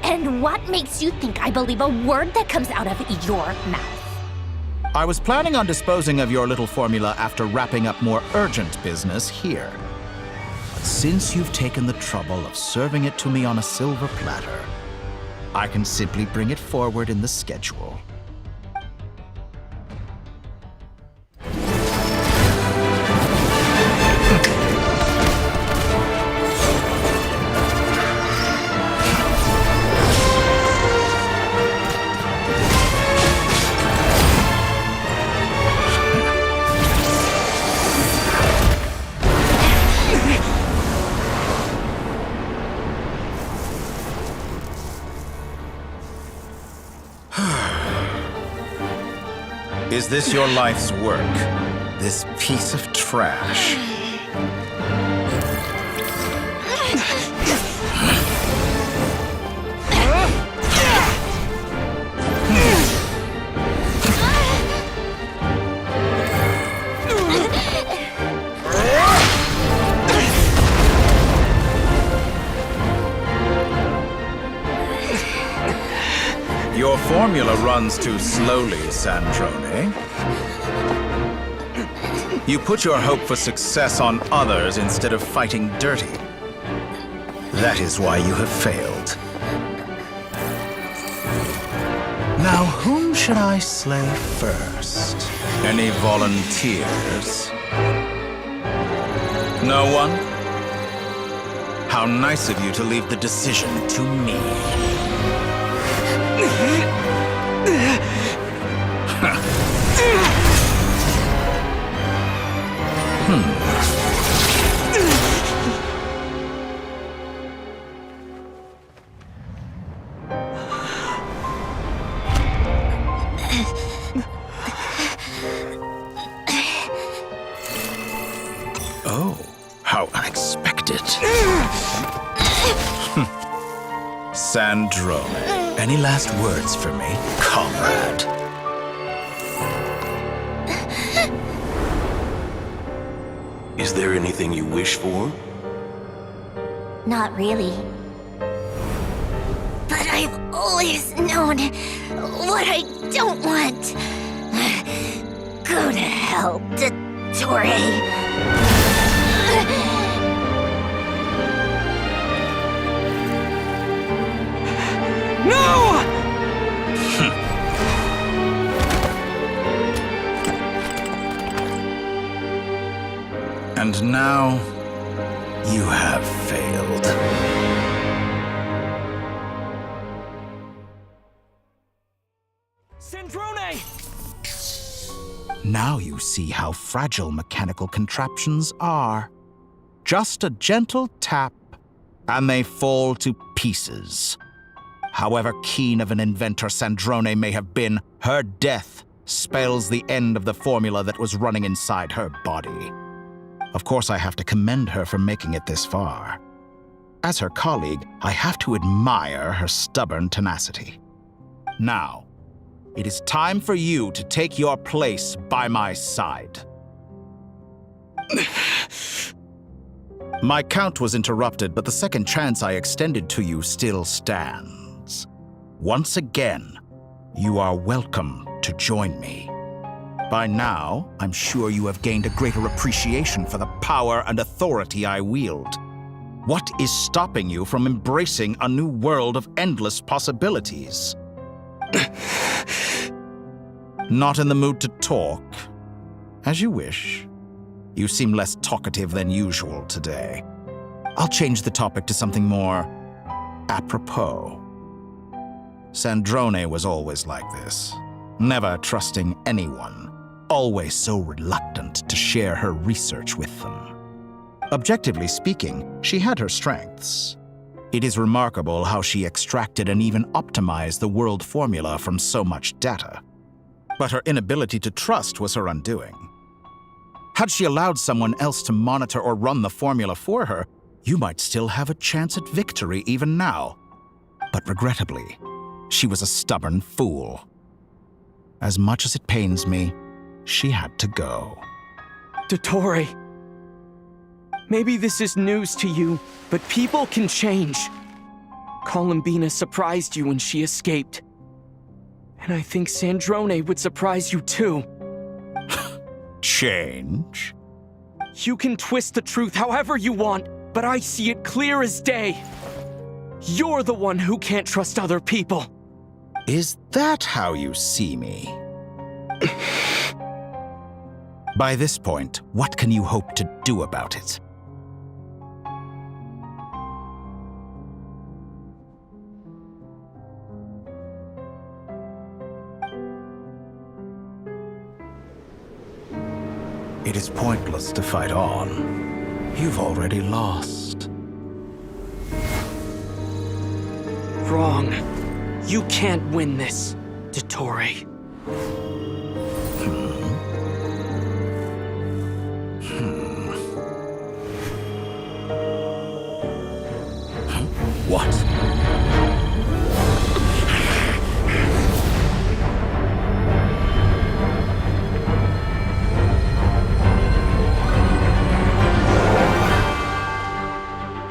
And what makes you think I believe a word that comes out of your mouth? I was planning on disposing of your little formula after wrapping up more urgent business here. But since you've taken the trouble of serving it to me on a silver platter, I can simply bring it forward in the schedule. Is this your life's work? This piece of trash? Your formula runs too slowly, Sandrone. You put your hope for success on others instead of fighting dirty. That is why you have failed. Now, whom should I slay first? Any volunteers? No one? How nice of you to leave the decision to me. Sandrone, any last words for me, comrade? Is there anything you wish for? Not really. But I've always known what I don't want. Go to hell, Dottore. No! And now, you have failed. Sandrone! Now you see how fragile mechanical contraptions are. Just a gentle tap, and they fall to pieces. However keen of an inventor Sandrone may have been, her death spells the end of the formula that was running inside her body. Of course, I have to commend her for making it this far. As her colleague, I have to admire her stubborn tenacity. Now, it is time for you to take your place by my side. My count was interrupted, but the second chance I extended to you still stands. Once again, you are welcome to join me. By now, I'm sure you have gained a greater appreciation for the power and authority I wield. What is stopping you from embracing a new world of endless possibilities? Not in the mood to talk? As you wish. You seem less talkative than usual today. I'll change the topic to something more apropos. Sandrone was always like this, never trusting anyone, always so reluctant to share her research with them. Objectively speaking, she had her strengths. It is remarkable how she extracted and even optimized the world formula from so much data. But her inability to trust was her undoing. Had she allowed someone else to monitor or run the formula for her, you might still have a chance at victory even now. But regrettably, she was a stubborn fool. As much as it pains me, she had to go. Dottore, maybe this is news to you, but people can change. Columbina surprised you when she escaped. And I think Sandrone would surprise you too. Change? You can twist the truth however you want, but I see it clear as day. You're the one who can't trust other people. Is that how you see me? By this point, what can you hope to do about it? It is pointless to fight on. You've already lost. Wrong. You can't win this, Dottore. What?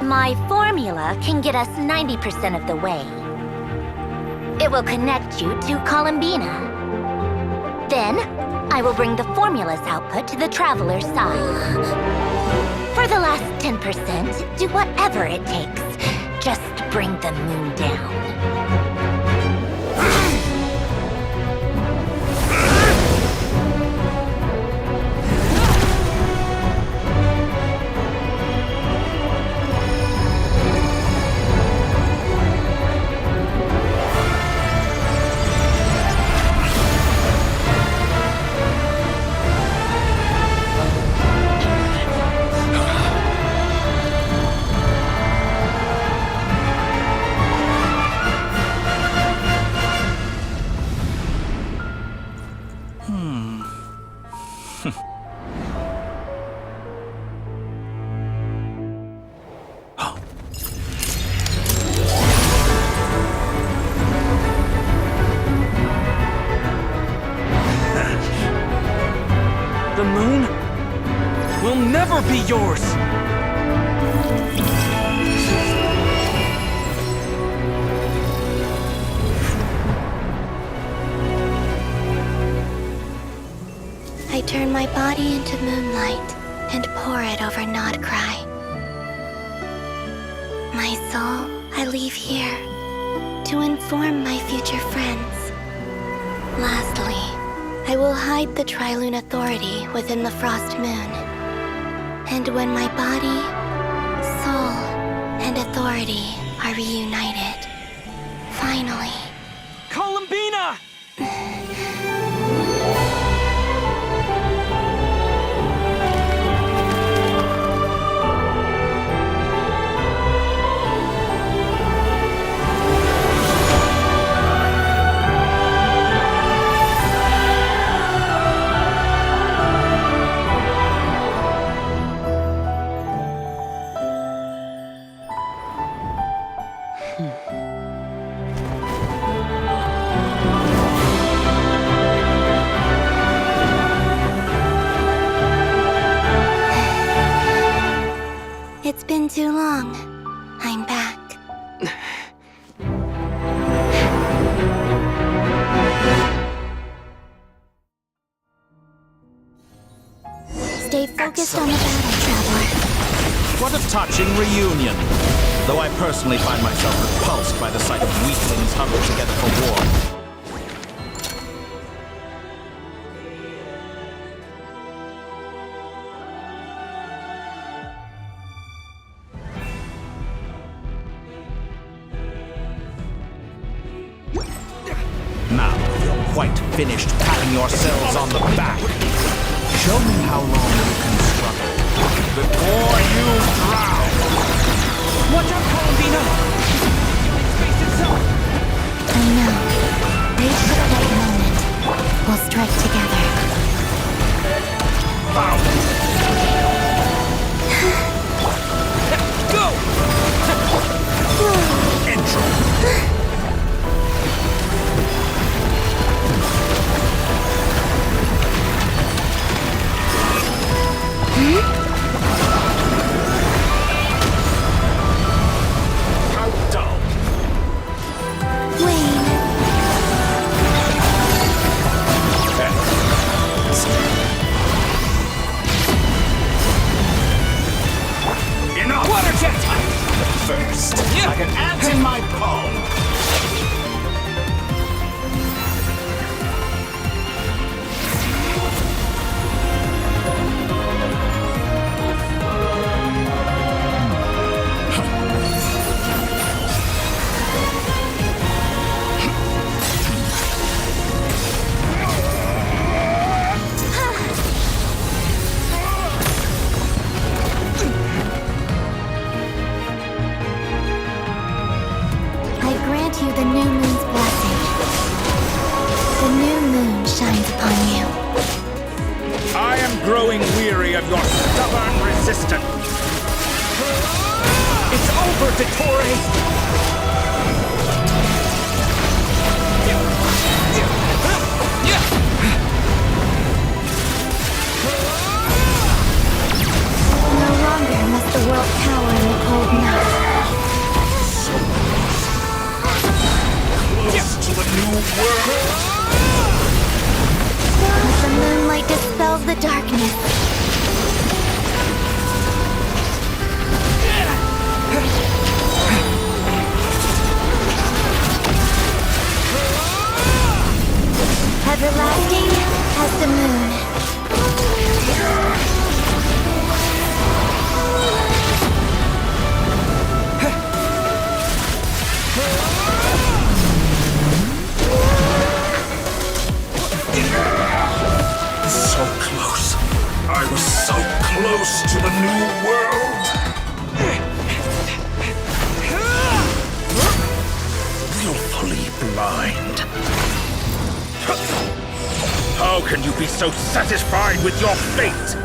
My formula can get us 90% of the way. It will connect you to Columbina. Then, I will bring the formula's output to the Traveler's side. For the last 10%, do whatever it takes. Just bring the moon down. will never be yours! I turn my body into moonlight and pour it over Krai. My soul, I leave here to inform my future friends. Lastly, I will hide the Trilune Authority within the Frost Moon. And when my body, soul, and authority are reunited, finally... Columbina! It's been too long. I'm back. Stay focused on the battle, Traveler. What a touching reunion. Though I personally find myself repulsed by the sight of weaklings huddled together for war. Now you're quite finished patting yourselves on the back. Show me how long you can struggle before you drown. Watch out, Columbina! Space itself! I know. Wait for the right moment. We'll strike together. Go! Intro. Countdown. Wayne. Enough! Water jet! First, like an ant in my palm. I grant you the new moon's blessing. The new moon shines upon you. I am growing weary of your stubborn resistance. It's over, Dottore! No longer must the world cower in the cold night. Close to the new world. As the moonlight dispels the darkness. Everlasting as the moon. So close. I was so close to the new world. Willfully blind. How can you be so satisfied with your fate?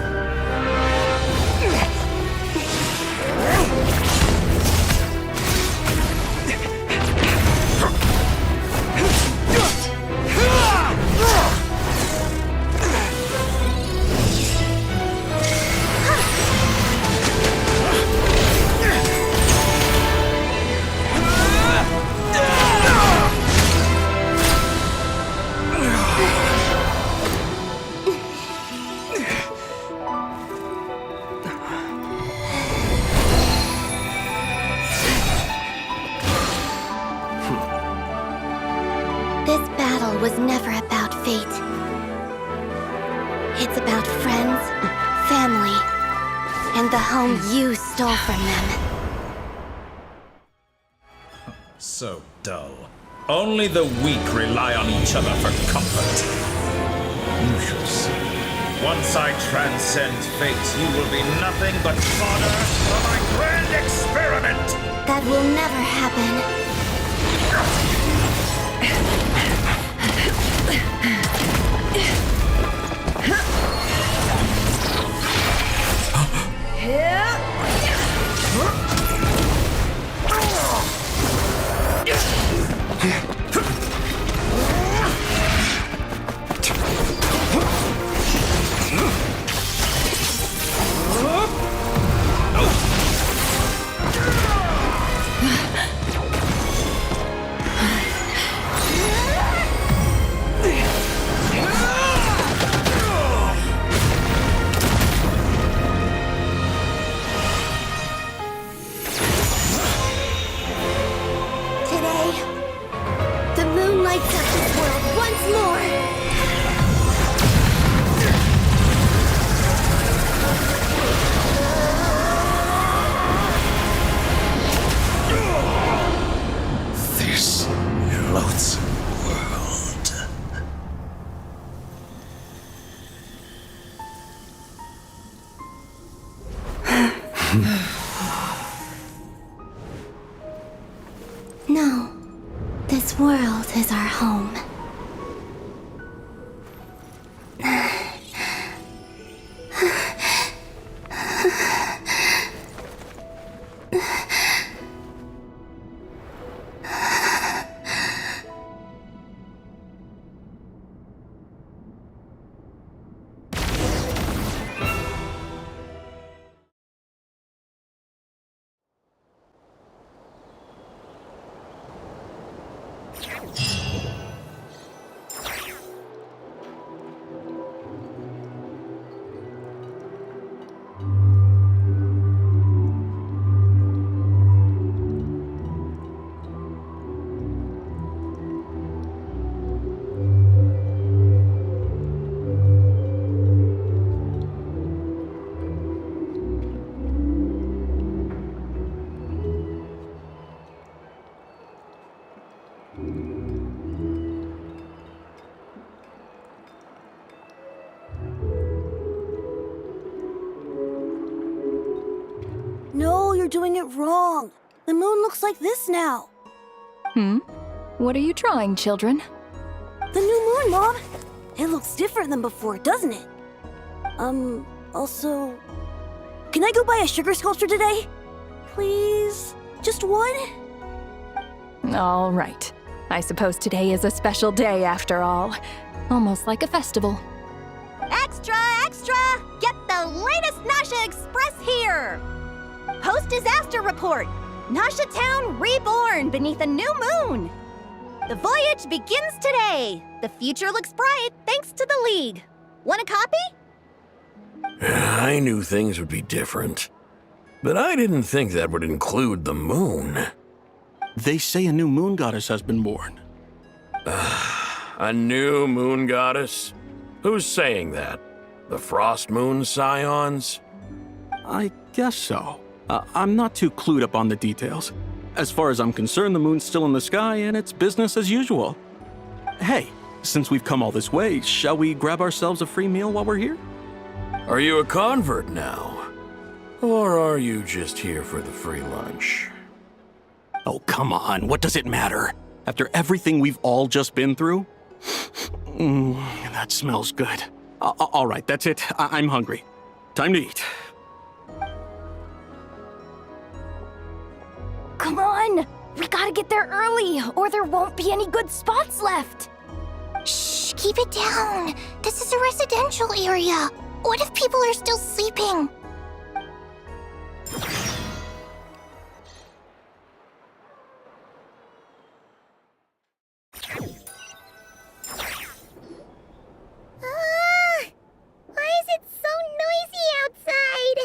This battle was never about fate. It's about friends, family, and the home you stole from them. So dull. Only the weak rely on each other for comfort. You shall see. Once I transcend fate, you will be nothing but fodder for my grand experiment! That will never happen. No, this world is our home. No, you're doing it wrong. The moon looks like this now. What are you drawing, children? The new moon, Mom. It looks different than before, doesn't it? Also... Can I go buy a sugar sculpture today? Please? Just one? All right. I suppose today is a special day after all. Almost like a festival. Extra, extra! Get the latest Nasha Express here! Post-disaster report! Nasha Town reborn beneath a new moon! The voyage begins today! The future looks bright thanks to the League. Want a copy? I knew things would be different, but I didn't think that would include the moon. They say a new moon goddess has been born. A new moon goddess? Who's saying that? The Frost Moon Scions? I guess so. I'm not too clued up on the details. As far as I'm concerned, the moon's still in the sky and it's business as usual. Hey, since we've come all this way, shall we grab ourselves a free meal while we're here? Are you a convert now? Or are you just here for the free lunch? Oh, come on, what does it matter? After everything we've all just been through? That smells good. All right, that's it. I'm hungry. Time to eat. Come on! We gotta get there early, or there won't be any good spots left! Shh, keep it down! This is a residential area! What if people are still sleeping? Why is it so noisy outside?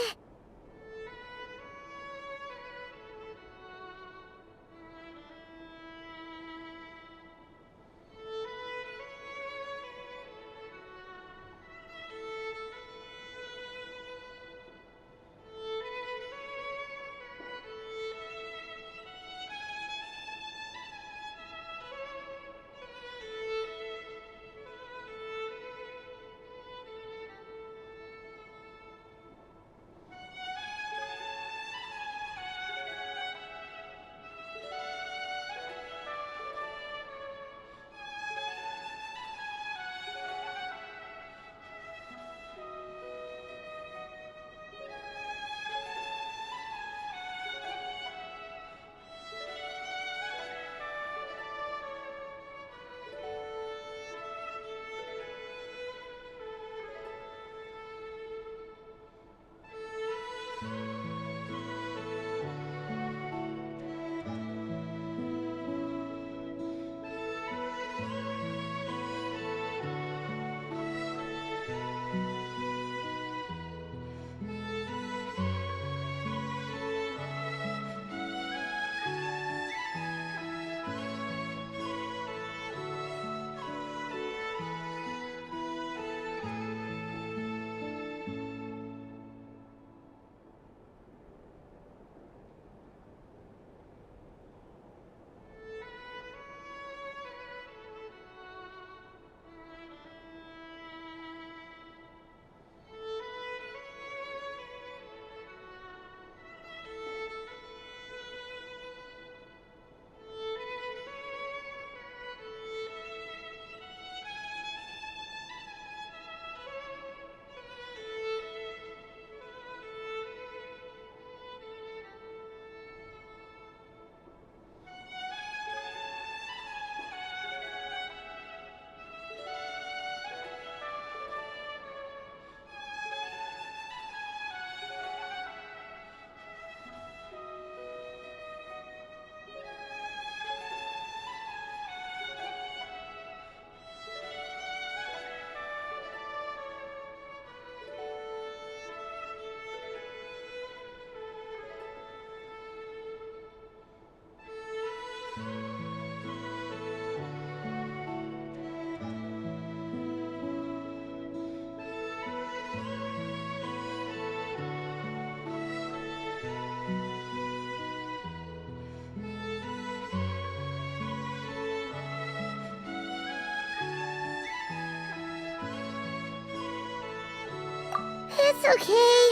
It's okay.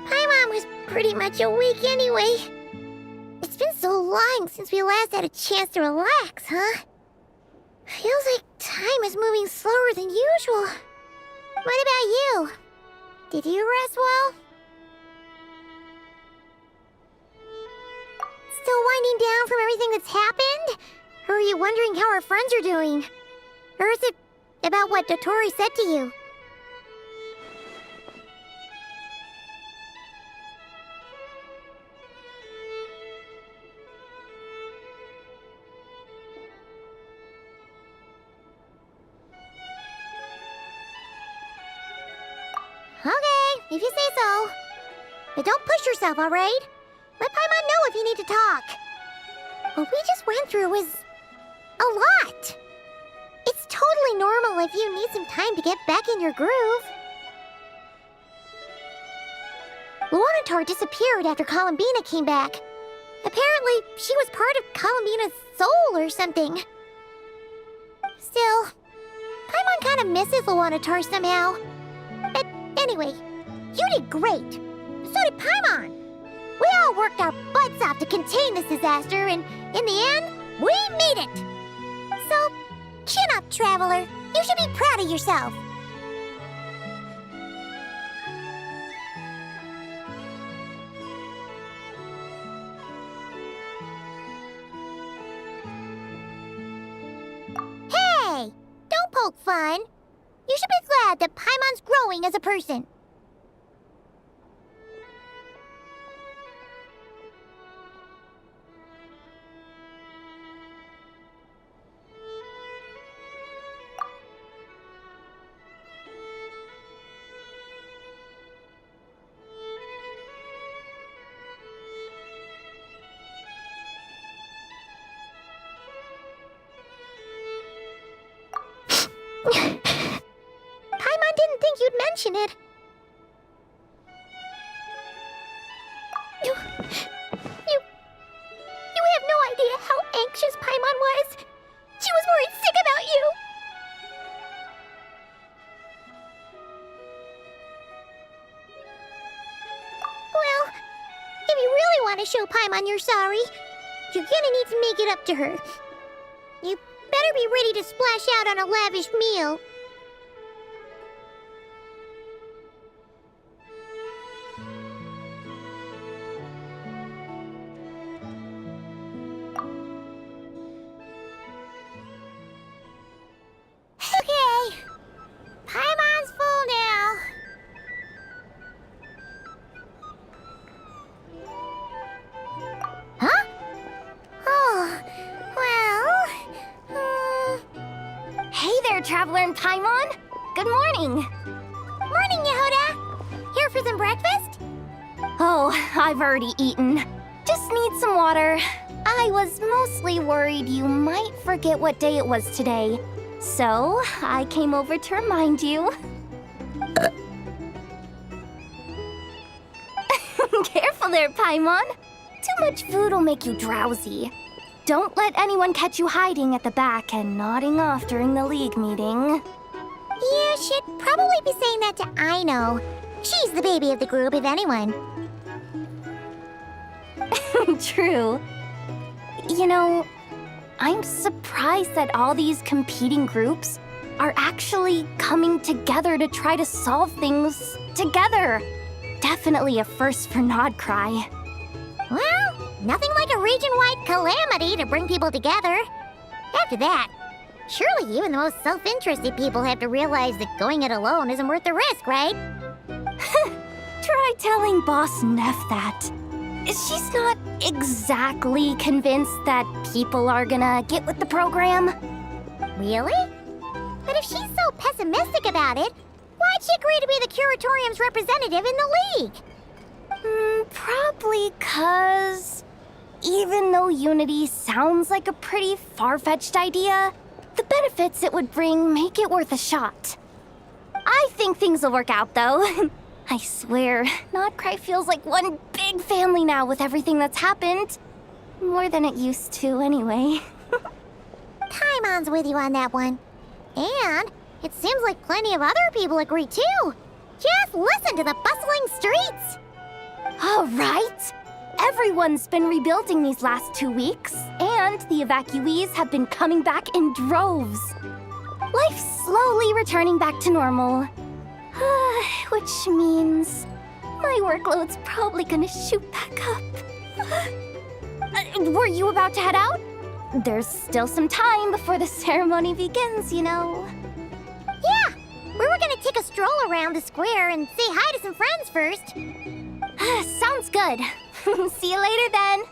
Paimon was pretty much awake anyway. It's been so long since we last had a chance to relax, huh? Feels like time is moving slower than usual. What about you? Did you rest well? Still winding down from everything that's happened? Or are you wondering how our friends are doing? Or is it about what Dotori said to you? Okay, if you say so. But don't push yourself, alright? Let Paimon know if you need to talk. What we just went through was a lot. It's totally normal if you need some time to get back in your groove. Luanatar disappeared after Columbina came back. Apparently, she was part of Columbina's soul or something. Still, Paimon kind of misses Luanatar somehow. But anyway, you did great. So did Paimon. We all worked our butts off to contain this disaster, and in the end, we made it. So, chin up, Traveler. You should be proud of yourself. Hey! Don't poke fun. You should be glad that Paimon's growing as a person. Paimon didn't think you'd mention it. You have no idea how anxious Paimon was. She was worried sick about you. Well, if you really want to show Paimon you're sorry, you're gonna need to make it up to her. You better be ready to splash out on a lavish meal. Okay. Paimon's full now. Huh? Oh, well... Hey there, Traveler and Paimon. Good morning. Morning, Yehuda. Here for some breakfast? Oh, I've already eaten. Just need some water. I was mostly worried you might forget what day it was today. So, I came over to remind you. Careful there, Paimon. Too much food will make you drowsy. Don't let anyone catch you hiding at the back and nodding off during the League meeting. You should probably be saying that to Aino. She's the baby of the group, if anyone. True. You know, I'm surprised that all these competing groups are actually coming together to try to solve things together. Definitely a first for Krai. Well, nothing like a region-wide calamity to bring people together. After that, surely even the most self-interested people have to realize that going it alone isn't worth the risk, right? Try telling Boss Neff that. She's not exactly convinced that people are gonna get with the program. Really? But if she's so pessimistic about it, why'd she agree to be the Curatorium's representative in the League? Probably 'cause even though unity sounds like a pretty far-fetched idea, the benefits it would bring make it worth a shot. I think things will work out, though. I swear, Krai feels like one big family now with everything that's happened. More than it used to, anyway. Paimon's with you on that one. And it seems like plenty of other people agree, too. Just listen to the bustling streets! All right! Everyone's been rebuilding these last 2 weeks, and the evacuees have been coming back in droves. Life's slowly returning back to normal. Which means my workload's probably gonna shoot back up. Were you about to head out? There's still some time before the ceremony begins, you know. Yeah, we were gonna take a stroll around the square and say hi to some friends first. Sounds good. See you later then.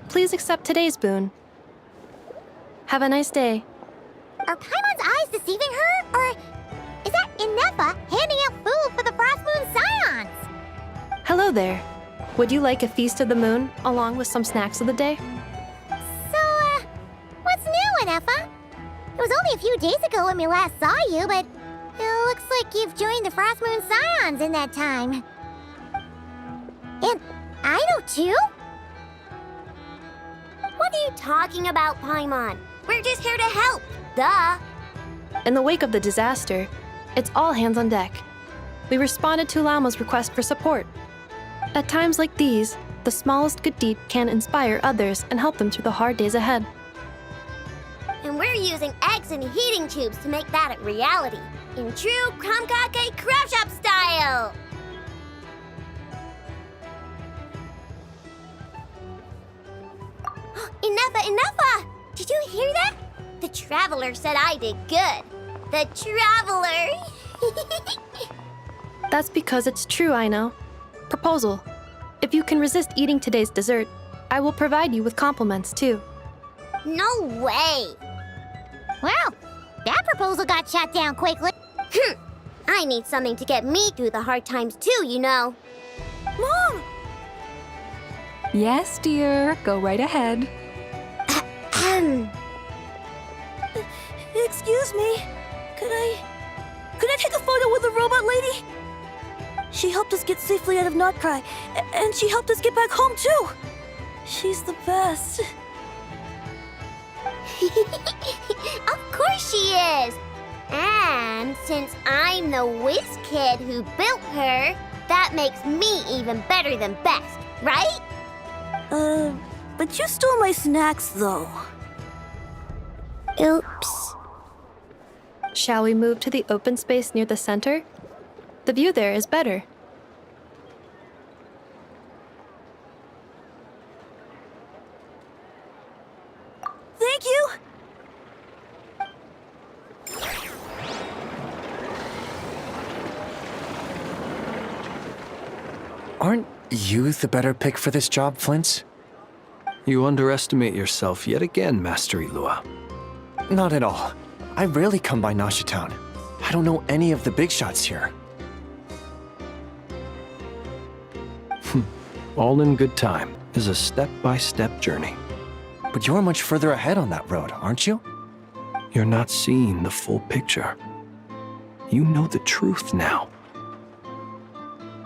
Please accept today's boon. Have a nice day. Are Paimon's eyes deceiving her? Or is that Inefa handing out food for the Frost Moon Scions? Hello there. Would you like a feast of the moon, along with some snacks of the day? So, what's new, Inefa? It was only a few days ago when we last saw you, but it looks like you've joined the Frost Moon Scions in that time. And I know too? What are you talking about, Paimon? We're just here to help. Duh. In the wake of the disaster, it's all hands on deck. We responded to Lama's request for support. At times like these, the smallest good deed can inspire others and help them through the hard days ahead. And we're using eggs and heating tubes to make that a reality, in true Kromkake Craft Shop style! Inefa! Did you hear that? The Traveler said I did good. The Traveler! That's because it's true, I know. Proposal. If you can resist eating today's dessert, I will provide you with compliments, too. No way! Well, that proposal got shot down quickly. I need something to get me through the hard times too, you know. Mom! Yes, dear. Go right ahead. Excuse me. Could I take a photo with the robot lady? She helped us get safely out of Krai, and she helped us get back home too. She's the best. Of course she is! And since I'm the whiz kid who built her, that makes me even better than best, right? But you stole my snacks though. Oops. Shall we move to the open space near the center? The view there is better. Thank you! Aren't you the better pick for this job, Flint's? You underestimate yourself yet again, Master Ilua. Not at all. I rarely come by Nasha Town. I don't know any of the big shots here. All in good time is a step-by-step journey. But you're much further ahead on that road, aren't you? You're not seeing the full picture. You know the truth now.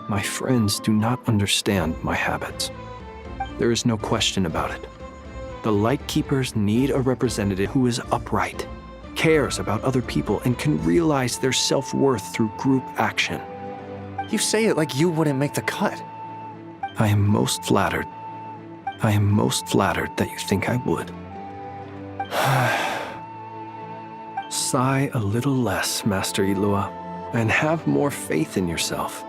My friends do not understand my habits. There is no question about it. The Lightkeepers need a representative who is upright, cares about other people, and can realize their self-worth through group action. You say it like you wouldn't make the cut. I am most flattered. I am most flattered that you think I would. Sigh a little less, Master Ilua, and have more faith in yourself.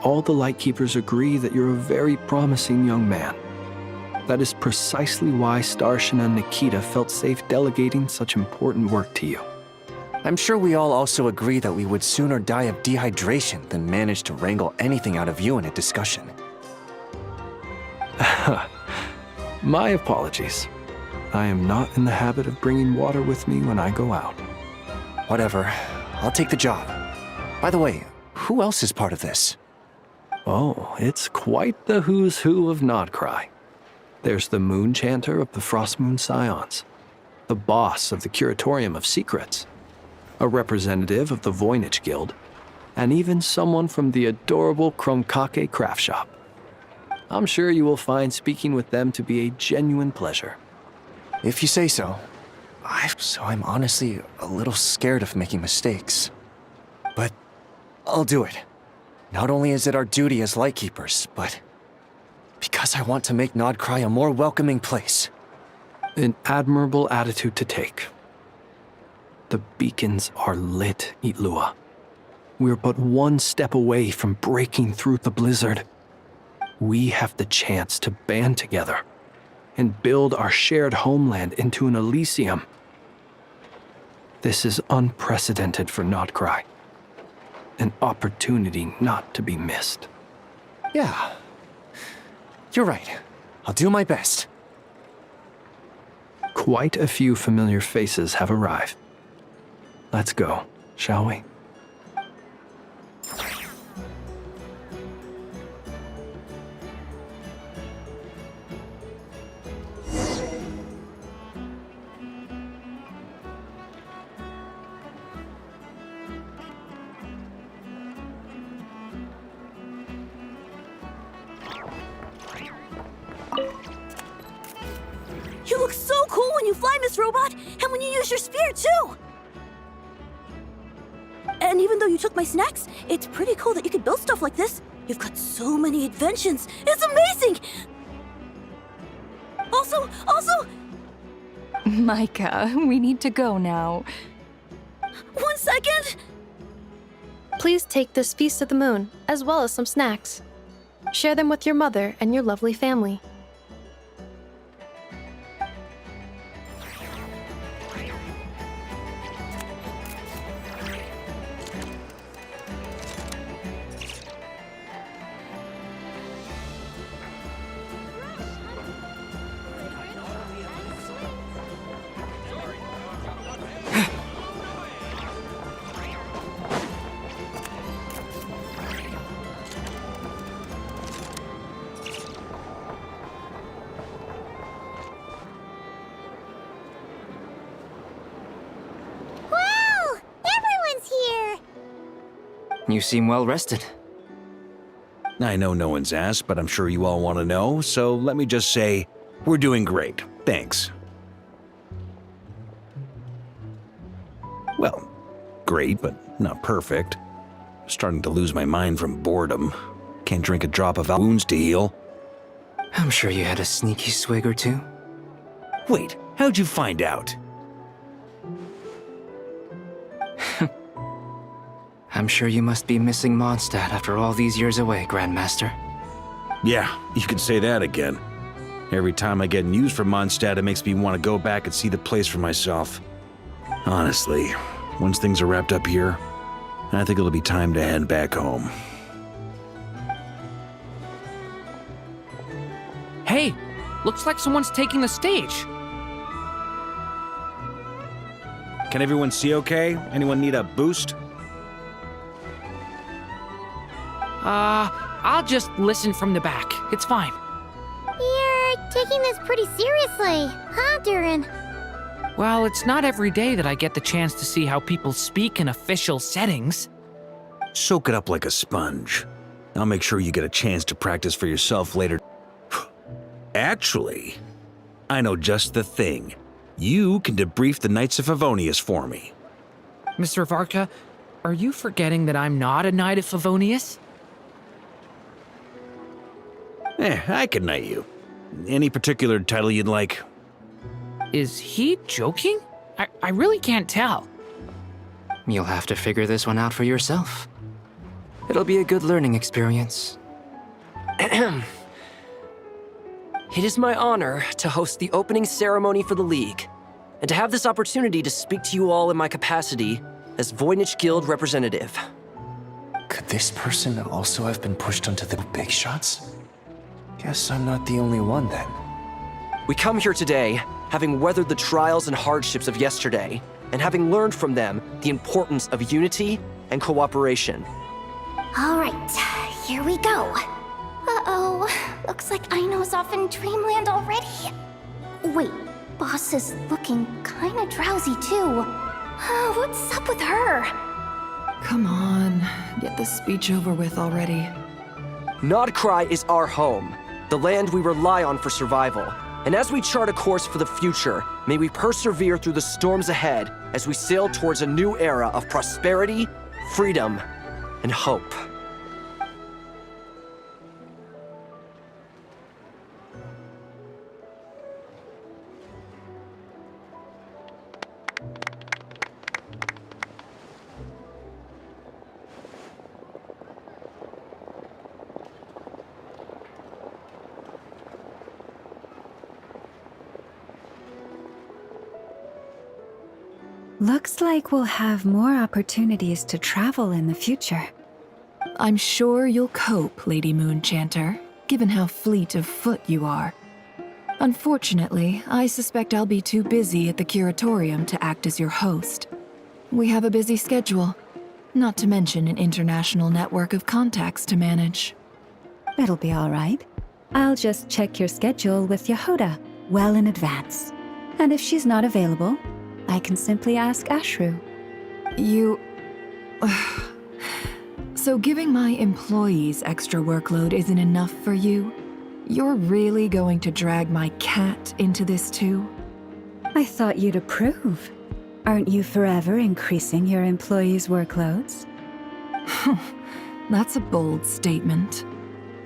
All the Lightkeepers agree that you're a very promising young man. That is precisely why Starshina and Nikita felt safe delegating such important work to you. I'm sure we all also agree that we would sooner die of dehydration than manage to wrangle anything out of you in a discussion. My apologies. I am not in the habit of bringing water with me when I go out. Whatever. I'll take the job. By the way, who else is part of this? Oh, it's quite the who's who of Krai. There's the Moon Chanter of the Frostmoon Scions, the boss of the Curatorium of Secrets, a representative of the Voynich Guild, and even someone from the adorable Kromkake craft shop. I'm sure you will find speaking with them to be a genuine pleasure. If you say so. I'm honestly a little scared of making mistakes. But I'll do it. Not only is it our duty as Lightkeepers, but because I want to make Krai a more welcoming place. An admirable attitude to take. The beacons are lit, Itlua. We're but one step away from breaking through the blizzard. We have the chance to band together and build our shared homeland into an Elysium. This is unprecedented for Krai. An opportunity not to be missed. Yeah. You're right. I'll do my best. Quite a few familiar faces have arrived. Let's go, shall we? You look so cool when you fly, Miss Robot, and when you use your spear, too! And even though you took my snacks, it's pretty cool that you could build stuff like this. You've got so many inventions. It's amazing! Also... Micah, we need to go now. 1 second! Please take this Feast of the Moon, as well as some snacks. Share them with your mother and your lovely family. You seem well rested. I know no one's asked, but I'm sure you all want to know, so let me just say, we're doing great. Thanks. Well, great, but not perfect. Starting to lose my mind from boredom. Can't drink a drop of wounds to heal. I'm sure you had a sneaky swig or two. Wait, how'd you find out? I'm sure you must be missing Mondstadt after all these years away, Grandmaster. Yeah, you could say that again. Every time I get news from Mondstadt, it makes me want to go back and see the place for myself. Honestly, once things are wrapped up here, I think it'll be time to head back home. Hey, looks like someone's taking the stage. Can everyone see okay? Anyone need a boost? I'll just listen from the back. It's fine. You're taking this pretty seriously, huh, Durin? Well, it's not every day that I get the chance to see how people speak in official settings. Soak it up like a sponge. I'll make sure you get a chance to practice for yourself later. Actually, I know just the thing. You can debrief the Knights of Favonius for me. Mr. Varka, are you forgetting that I'm not a Knight of Favonius? I can knight you. Any particular title you'd like? Is he joking? I really can't tell. You'll have to figure this one out for yourself. It'll be a good learning experience. It is my honor to host the opening ceremony for the League, and to have this opportunity to speak to you all in my capacity as Voynich Guild representative. Could this person also have been pushed onto the big shots? Guess I'm not the only one then. We come here today, having weathered the trials and hardships of yesterday, and having learned from them the importance of unity and cooperation. All right, Here we go. Uh-oh. Looks like Aino's off in Dreamland already. Wait, Boss is looking kinda drowsy too. What's up with her? Come on, get this speech over with already. Krai is our home, the land we rely on for survival. And as we chart a course for the future, may we persevere through the storms ahead as we sail towards a new era of prosperity, freedom, and hope. Looks like we'll have more opportunities to travel in the future. I'm sure you'll cope, Lady Moonchanter, given how fleet of foot you are. Unfortunately, I suspect I'll be too busy at the Curatorium to act as your host. We have a busy schedule, not to mention an international network of contacts to manage. It'll be all right. I'll just check your schedule with Yehoda well in advance. And if she's not available, I can simply ask Ashru. You... So giving my employees extra workload isn't enough for you? You're really going to drag my cat into this too? I thought you'd approve. Aren't you forever increasing your employees' workloads? That's a bold statement.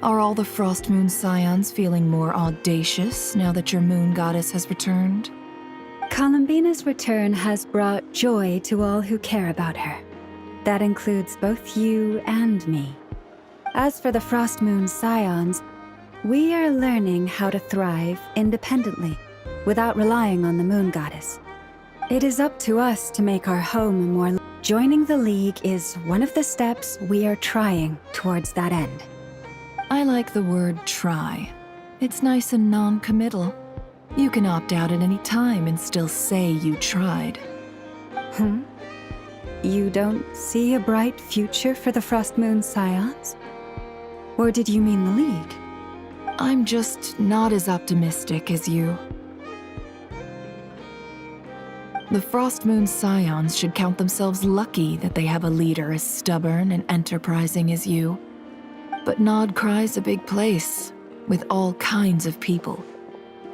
Are all the Frostmoon Scions feeling more audacious now that your moon goddess has returned? Columbina's return has brought joy to all who care about her. That includes both you and me. As for the Frostmoon Scions, we are learning how to thrive independently, without relying on the moon goddess. It is up to us to make our home more... Joining the League is one of the steps we are trying towards that end. I like the word try. It's nice and non-committal. You can opt out at any time and still say you tried. You don't see a bright future for the Frostmoon Scions? Or did you mean the League? I'm just not as optimistic as you. The Frostmoon Scions should count themselves lucky that they have a leader as stubborn and enterprising as you. But Krai's a big place, with all kinds of people.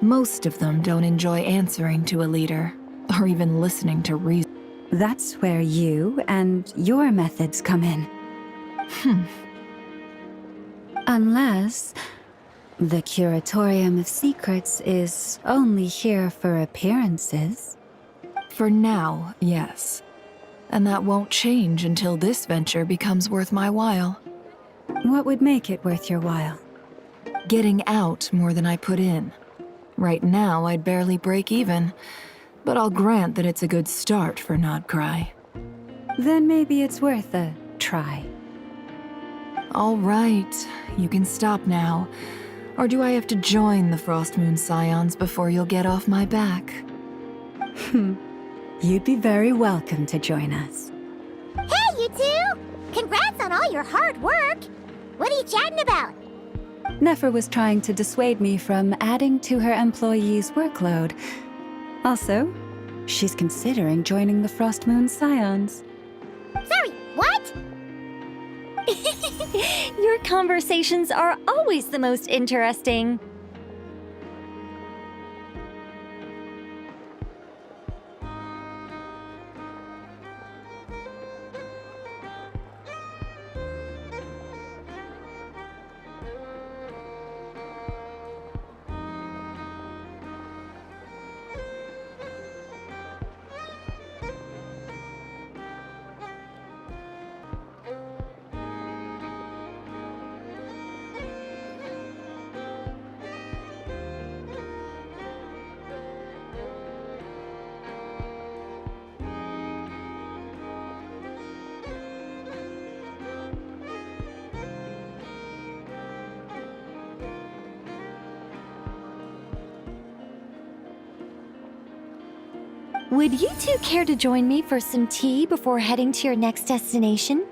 Most of them don't enjoy answering to a leader, or even listening to reason. That's where you and your methods come in. Unless the Curatorium of Secrets is only here for appearances. For now, yes. And that won't change until this venture becomes worth my while. What would make it worth your while? Getting out more than I put in. Right now, I'd barely break even, but I'll grant that it's a good start for Krai. Then maybe it's worth a try. All right, you can stop now. Or do I have to join the Frostmoon Scions before you'll get off my back? You'd be very welcome to join us. Hey, you two! Congrats on all your hard work! What are you chatting about? Nefer was trying to dissuade me from adding to her employees' workload. Also, she's considering joining the Frostmoon Scions. Sorry, what? Your conversations are always the most interesting. Would you two care to join me for some tea before heading to your next destination?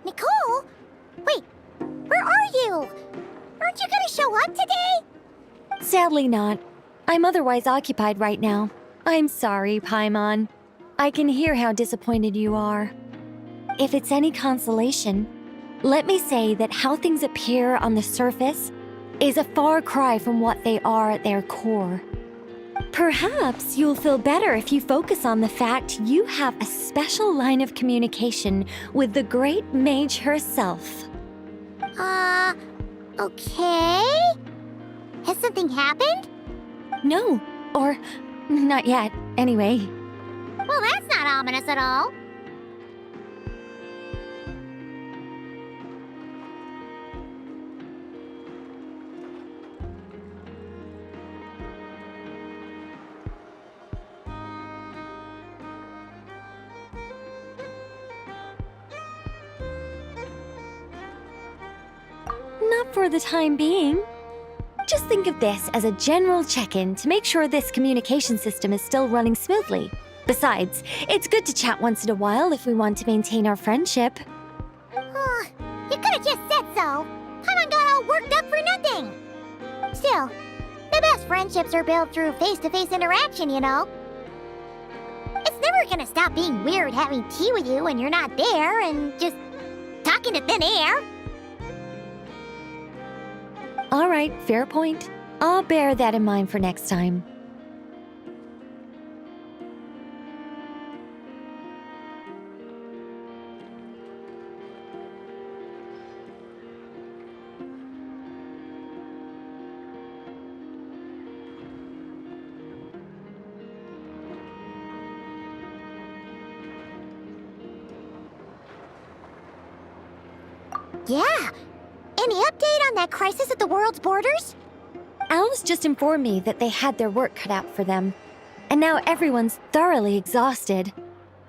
Nicole? Wait, where are you? Aren't you gonna show up today? Sadly not. I'm otherwise occupied right now. I'm sorry, Paimon. I can hear how disappointed you are. If it's any consolation, let me say that how things appear on the surface is a far cry from what they are at their core. Perhaps you'll feel better if you focus on the fact you have a special line of communication with the great mage herself. Okay? Has something happened? No, or not yet, anyway. Well, that's not ominous at all. Not for the time being. Just think of this as a general check-in to make sure this communication system is still running smoothly. Besides, it's good to chat once in a while if we want to maintain our friendship. You could have just said so. Paimon got all worked up for nothing. Still, the best friendships are built through face-to-face interaction, you know. It's never gonna stop being weird having tea with you when you're not there and just talking to thin air. All right, fair point. I'll bear that in mind for next time. Yeah. Any update on that crisis at the world's borders? Alice just informed me that they had their work cut out for them, and now everyone's thoroughly exhausted.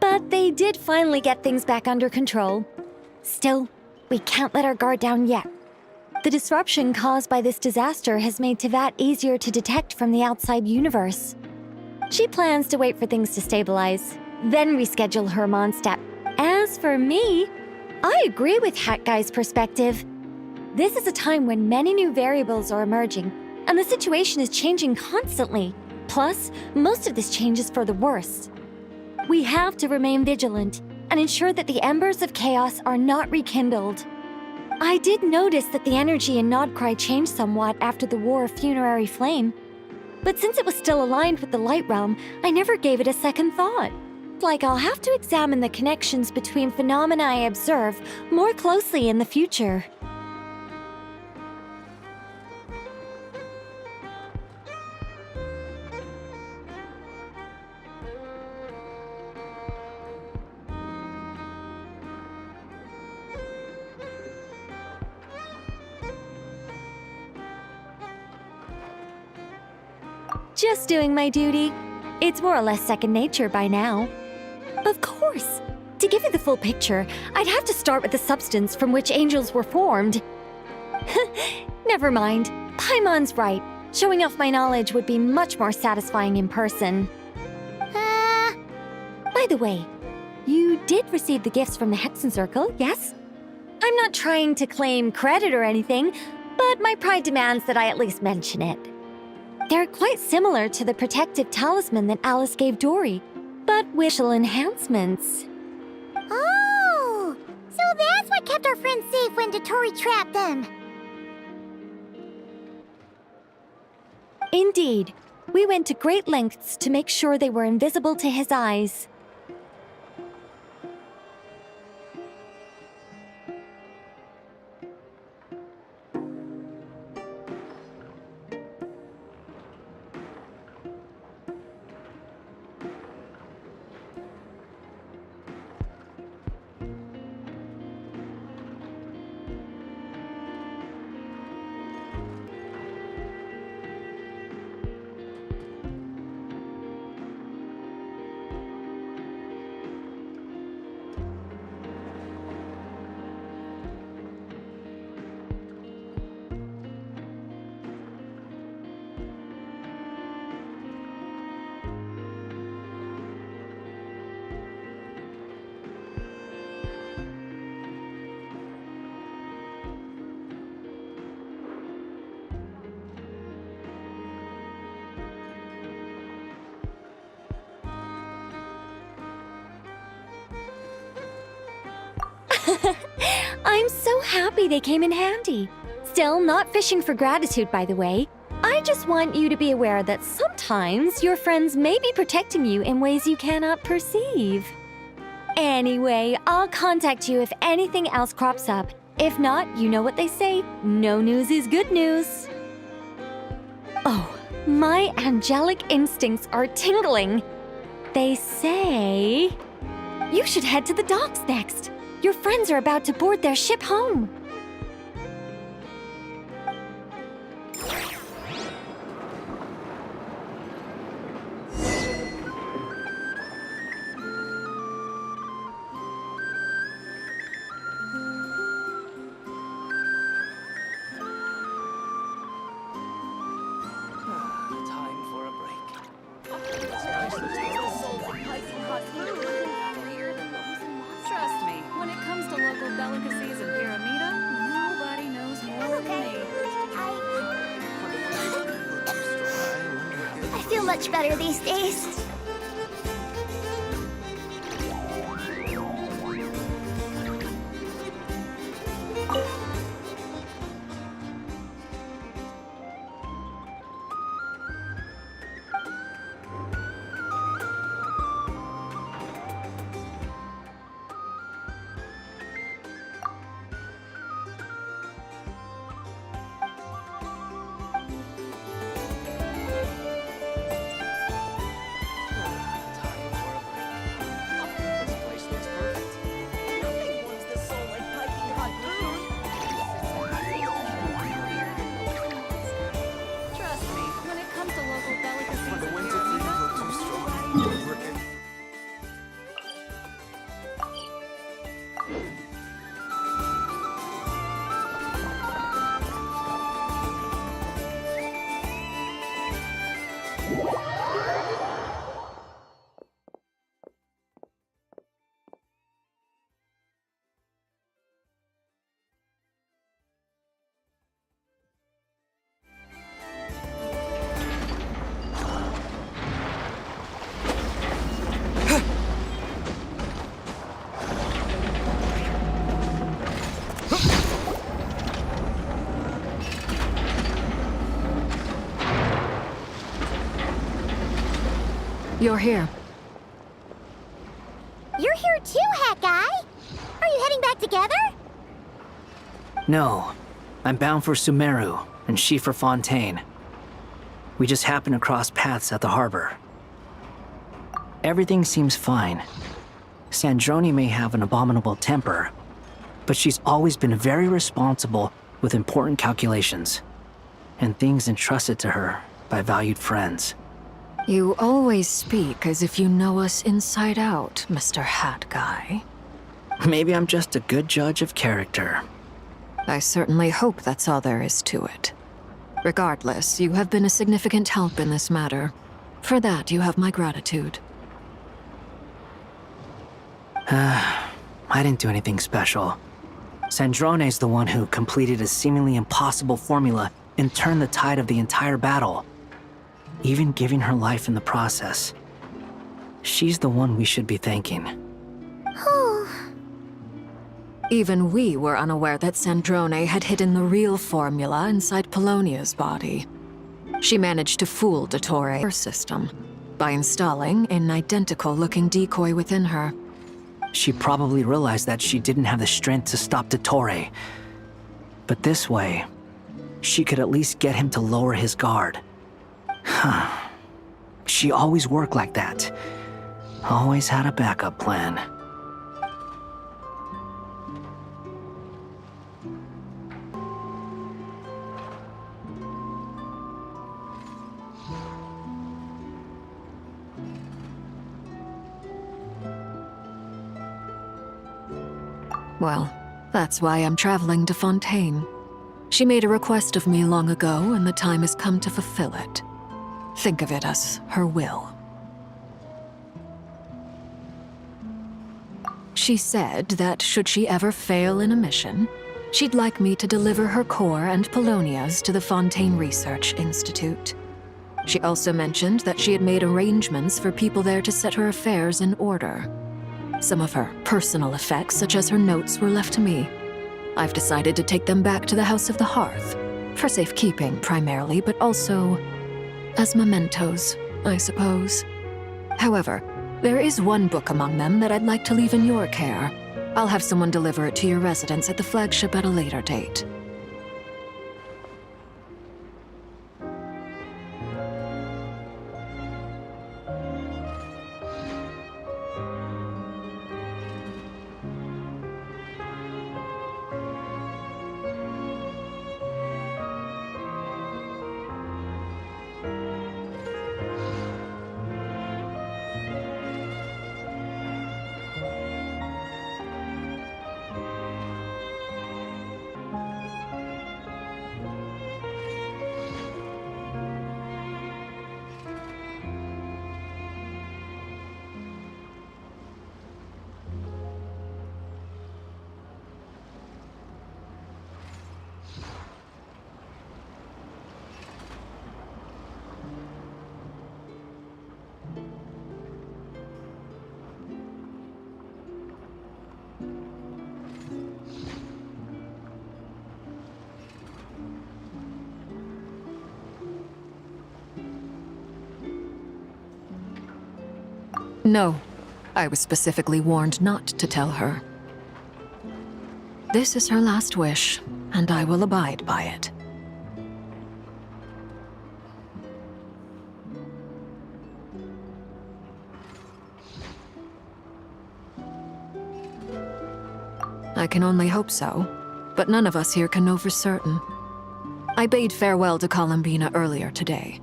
But they did finally get things back under control. Still, we can't let our guard down yet. The disruption caused by this disaster has made Teyvat easier to detect from the outside universe. She plans to wait for things to stabilize, then reschedule her Mondstadt. As for me, I agree with Hat Guy's perspective. This is a time when many new variables are emerging, and the situation is changing constantly. Plus, most of this change is for the worse. We have to remain vigilant and ensure that the embers of chaos are not rekindled. I did notice that the energy in Nodcry changed somewhat after the War of Funerary Flame, but since it was still aligned with the Light Realm, I never gave it a second thought. Like I'll have to examine the connections between phenomena I observe more closely in the future. Just doing my duty. It's more or less second nature by now. Of course. To give you the full picture, I'd have to start with the substance from which angels were formed. Never mind. Paimon's right. Showing off my knowledge would be much more satisfying in person. By the way, you did receive the gifts from the Hexen Circle, yes? I'm not trying to claim credit or anything, but my pride demands that I at least mention it. They're quite similar to the protective talisman that Alice gave Dory, but with visual enhancements. Oh! So that's what kept our friends safe when Dotori trapped them. Indeed. We went to great lengths to make sure they were invisible to his eyes. I'm so happy they came in handy. Still, not fishing for gratitude, by the way. I just want you to be aware that sometimes your friends may be protecting you in ways you cannot perceive. Anyway, I'll contact you if anything else crops up. If not, you know what they say, no news is good news. Oh, my angelic instincts are tingling. They say you should head to the docks next. Your friends are about to board their ship home. Trust me, when it comes to local delicacies in Pyramida, nobody knows more than me. I feel much better these days. Trust me, when it comes to local delicacies in Pyramida, nobody You're here. You're here too, Hat Guy. Are you heading back together? No. I'm bound for Sumeru, and she for Fontaine. We just happened to cross paths at the harbor. Everything seems fine. Sandrone may have an abominable temper, but she's always been very responsible with important calculations, and things entrusted to her by valued friends. You always speak as if you know us inside out, Mr. Hat Guy. Maybe I'm just a good judge of character. I certainly hope that's all there is to it. Regardless, you have been a significant help in this matter. For that, you have my gratitude. I didn't do anything special. Sandrone's the one who completed a seemingly impossible formula and turned the tide of the entire battle, even giving her life in the process. She's the one we should be thanking. Even we were unaware that Sandrone had hidden the real formula inside Polonia's body. She managed to fool Dottore system by installing an identical-looking decoy within her. She probably realized that she didn't have the strength to stop Dottore. But this way, she could at least get him to lower his guard. She always worked like that. Always had a backup plan. Well, that's why I'm traveling to Fontaine. She made a request of me long ago, and the time has come to fulfill it. Think of it as her will. She said that should she ever fail in a mission, she'd like me to deliver her core and Polonia's to the Fontaine Research Institute. She also mentioned that she had made arrangements for people there to set her affairs in order. Some of her personal effects, such as her notes, were left to me. I've decided to take them back to the House of the Hearth, for safekeeping primarily, but also as mementos, I suppose. However, there is one book among them that I'd like to leave in your care. I'll have someone deliver it to your residence at the flagship at a later date. No, I was specifically warned not to tell her. This is her last wish, and I will abide by it. I can only hope so, but none of us here can know for certain. I bade farewell to Columbina earlier today.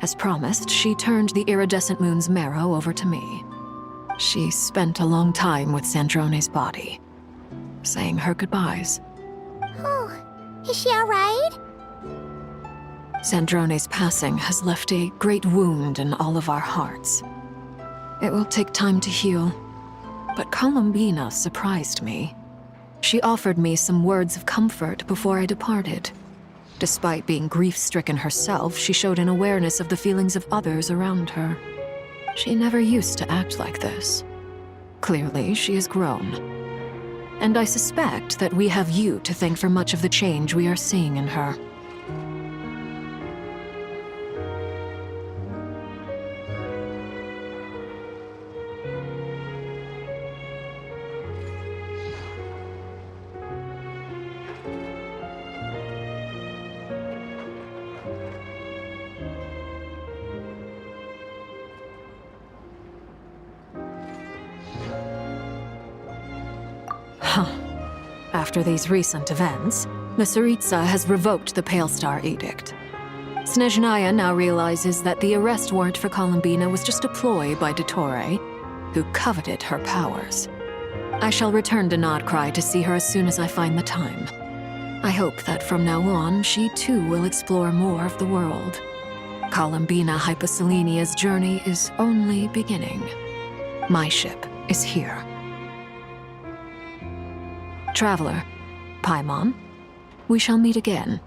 As promised, she turned the iridescent moon's marrow over to me. She spent a long time with Sandrone's body, saying her goodbyes. Oh, is she alright? Sandrone's passing has left a great wound in all of our hearts. It will take time to heal, but Columbina surprised me. She offered me some words of comfort before I departed. Despite being grief-stricken herself, she showed an awareness of the feelings of others around her. She never used to act like this. Clearly, she has grown. And I suspect that we have you to thank for much of the change we are seeing in her. After these recent events, the Tsaritsa has revoked the Pale Star Edict. Snezhnaya now realizes that the arrest warrant for Columbina was just a ploy by Dottore, who coveted her powers. I shall return to Krai to see her as soon as I find the time. I hope that from now on, she too will explore more of the world. Columbina Hyposelenia's journey is only beginning. My ship is here. Traveler, Paimon, we shall meet again.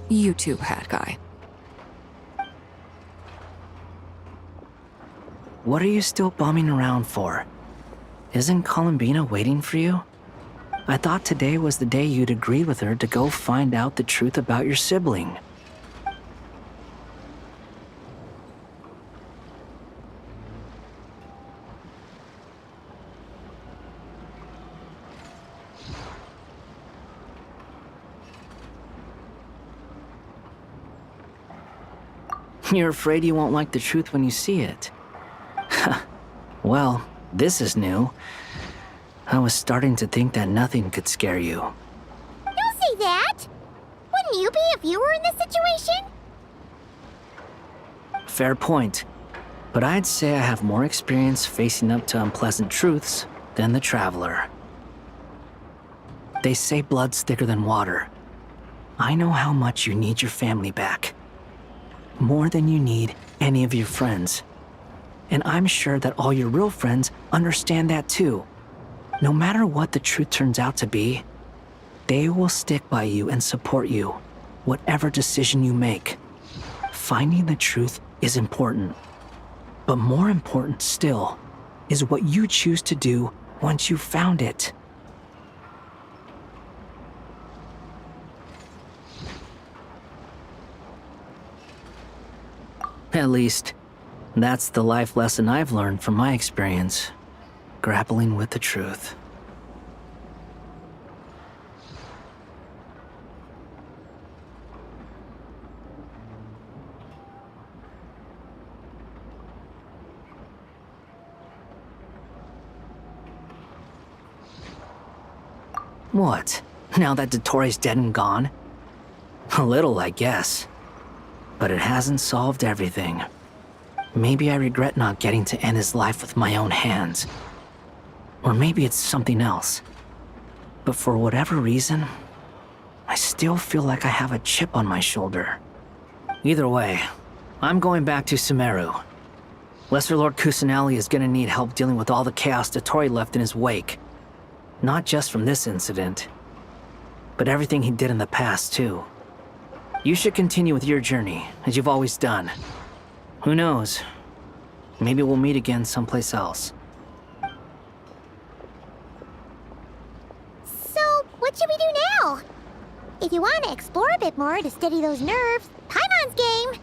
You too, Hat Guy. What are you still bumming around for? Isn't Columbina waiting for you? I thought today was the day you'd agreed with her to go find out the truth about your sibling. You're afraid you won't like the truth when you see it. Well, this is new. I was starting to think that nothing could scare you. Don't say that! Wouldn't you be if you were in this situation? Fair point. But I'd say I have more experience facing up to unpleasant truths than the Traveler. They say blood's thicker than water. I know how much you need your family back. More than you need any of your friends. And I'm sure that all your real friends understand that too. No matter what the truth turns out to be, they will stick by you and support you, whatever decision you make. Finding the truth is important. But more important still is what you choose to do once you've found it. At least, that's the life lesson I've learned from my experience, grappling with the truth. What? Now that Dottoro's dead and gone? A little, I guess. But it hasn't solved everything. Maybe I regret not getting to end his life with my own hands. Or maybe it's something else. But for whatever reason, I still feel like I have a chip on my shoulder. Either way, I'm going back to Sumeru. Lesser Lord Kusanali is gonna need help dealing with all the chaos Dottori left in his wake. Not just from this incident, but everything he did in the past, too. You should continue with your journey, as you've always done. Who knows? Maybe we'll meet again someplace else. So, what should we do now? If you want to explore a bit more to steady those nerves, Paimon's game!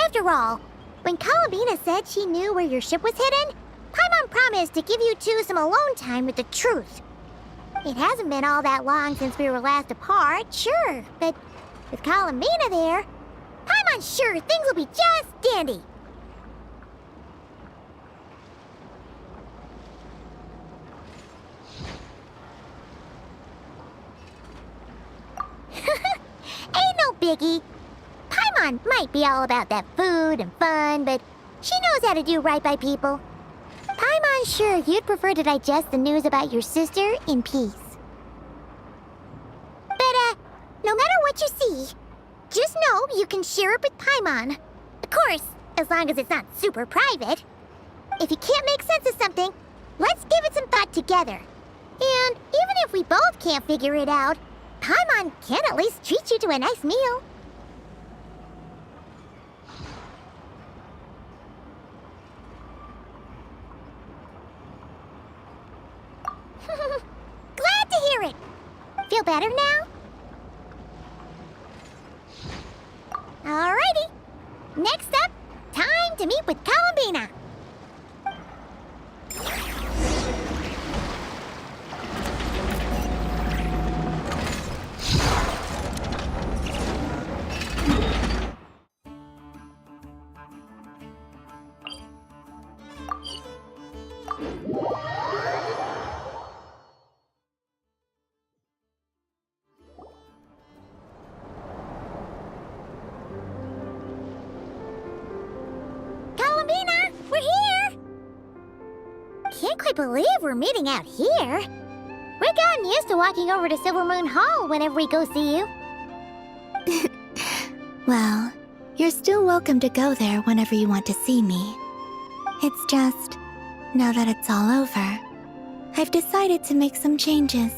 After all, when Columbina said she knew where your ship was hidden, Paimon promised to give you two some alone time with the truth. It hasn't been all that long since we were last apart, sure, but with Columbina there, Paimon's sure things will be just dandy. Ain't no biggie. Paimon might be all about that food and fun, but she knows how to do right by people. Paimon's sure you'd prefer to digest the news about your sister in peace. But, no matter what you see, just know you can share it with Paimon. Of course, as long as it's not super private. If you can't make sense of something, let's give it some thought together. And even if we both can't figure it out, Paimon can at least treat you to a nice meal. Glad to hear it. Feel better now? Alrighty. Next up, time to meet with Columbina. Can't quite believe we're meeting out here. We've gotten used to walking over to Silver Moon Hall whenever we go see you. Well, you're still welcome to go there whenever you want to see me. It's just, now that it's all over, I've decided to make some changes.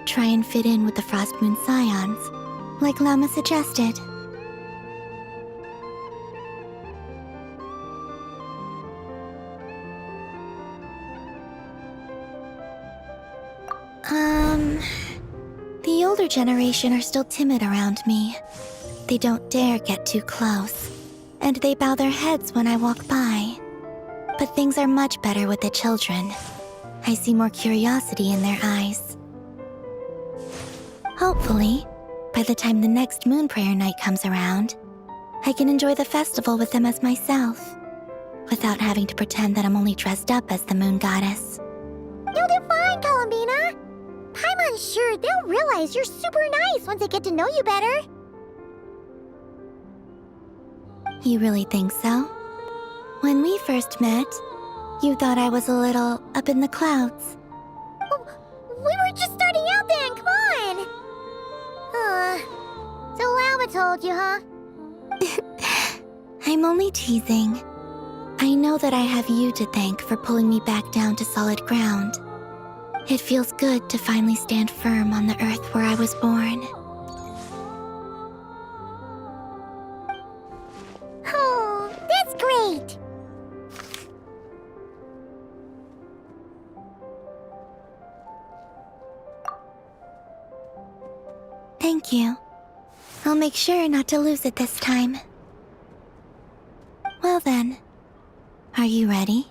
Try and fit in with the Frost Moon Scions, like Llama suggested. The older generation are still timid around me. They don't dare get too close, and they bow their heads when I walk by. But things are much better with the children. I see more curiosity in their eyes. Hopefully, by the time the next Moon Prayer Night comes around, I can enjoy the festival with them as myself, without having to pretend that I'm only dressed up as the Moon Goddess. You'll do fine, Columbina. Paimon's sure they'll realize you're super nice once they get to know you better. You really think so? When we first met, you thought I was a little up in the clouds. We were just starting out then, come on! So Llama told you, huh? I'm only teasing. I know that I have you to thank for pulling me back down to solid ground. It feels good to finally stand firm on the earth where I was born. Oh, that's great! Thank you. I'll make sure not to lose it this time. Well then, are you ready?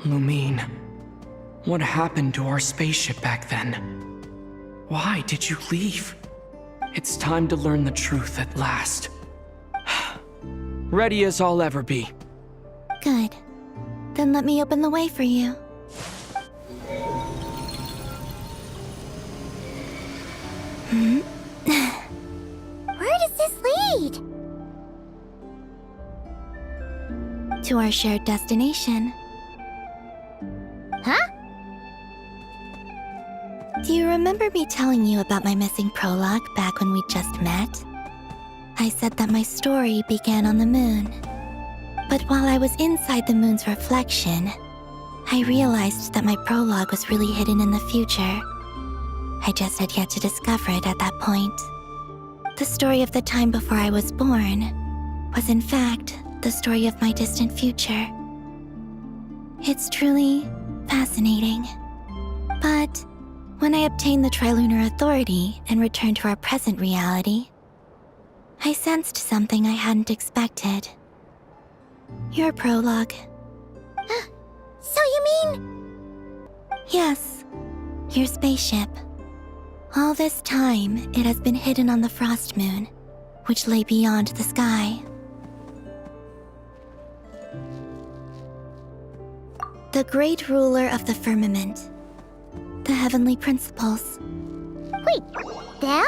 Lumine, what happened to our spaceship back then? Why did you leave? It's time to learn the truth at last. Ready as I'll ever be. Good. Then let me open the way for you. Where does this lead? To our shared destination. Huh? Do you remember me telling you about my missing prologue back when we just met? I said that my story began on the moon. But while I was inside the moon's reflection, I realized that my prologue was really hidden in the future. I just had yet to discover it at that point. The story of the time before I was born was in fact the story of my distant future. It's truly fascinating. But when I obtained the Trilunar Authority and returned to our present reality, I sensed something I hadn't expected. Your prologue. So you mean... Yes, your spaceship. All this time, it has been hidden on the Frost Moon, which lay beyond the sky. The great ruler of the firmament. The heavenly principles. Wait, them?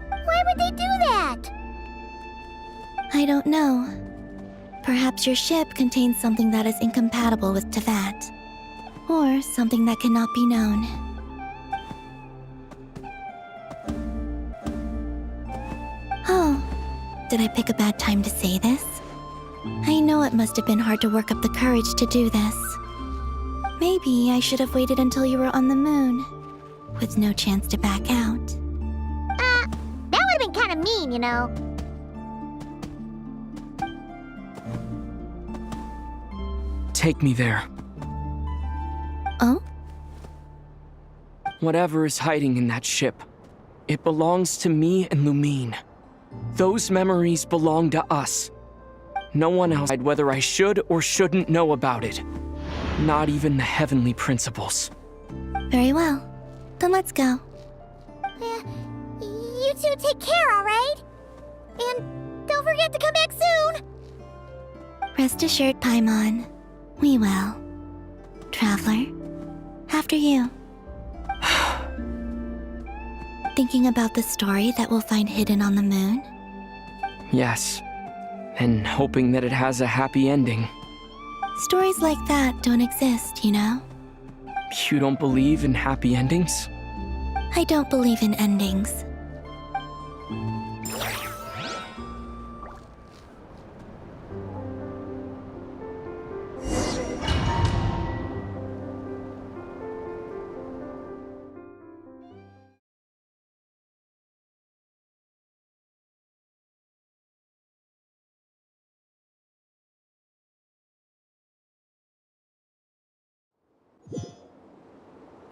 Why would they do that? I don't know. Perhaps your ship contains something that is incompatible with Teyvat. Or something that cannot be known. Oh, did I pick a bad time to say this? I know it must have been hard to work up the courage to do this. Maybe I should have waited until you were on the moon, with no chance to back out. That would have been kind of mean, you know. Take me there. Oh? Whatever is hiding in that ship, it belongs to me and Lumine. Those memories belong to us. No one else decides whether I should or shouldn't know about it. Not even the heavenly principles. Very well. Then let's go. You two take care, alright? And don't forget to come back soon! Rest assured, Paimon. We will. Traveler, after you. Thinking about the story that we'll find hidden on the moon? Yes, and hoping that it has a happy ending. Stories like that don't exist, you know? You don't believe in happy endings? I don't believe in endings.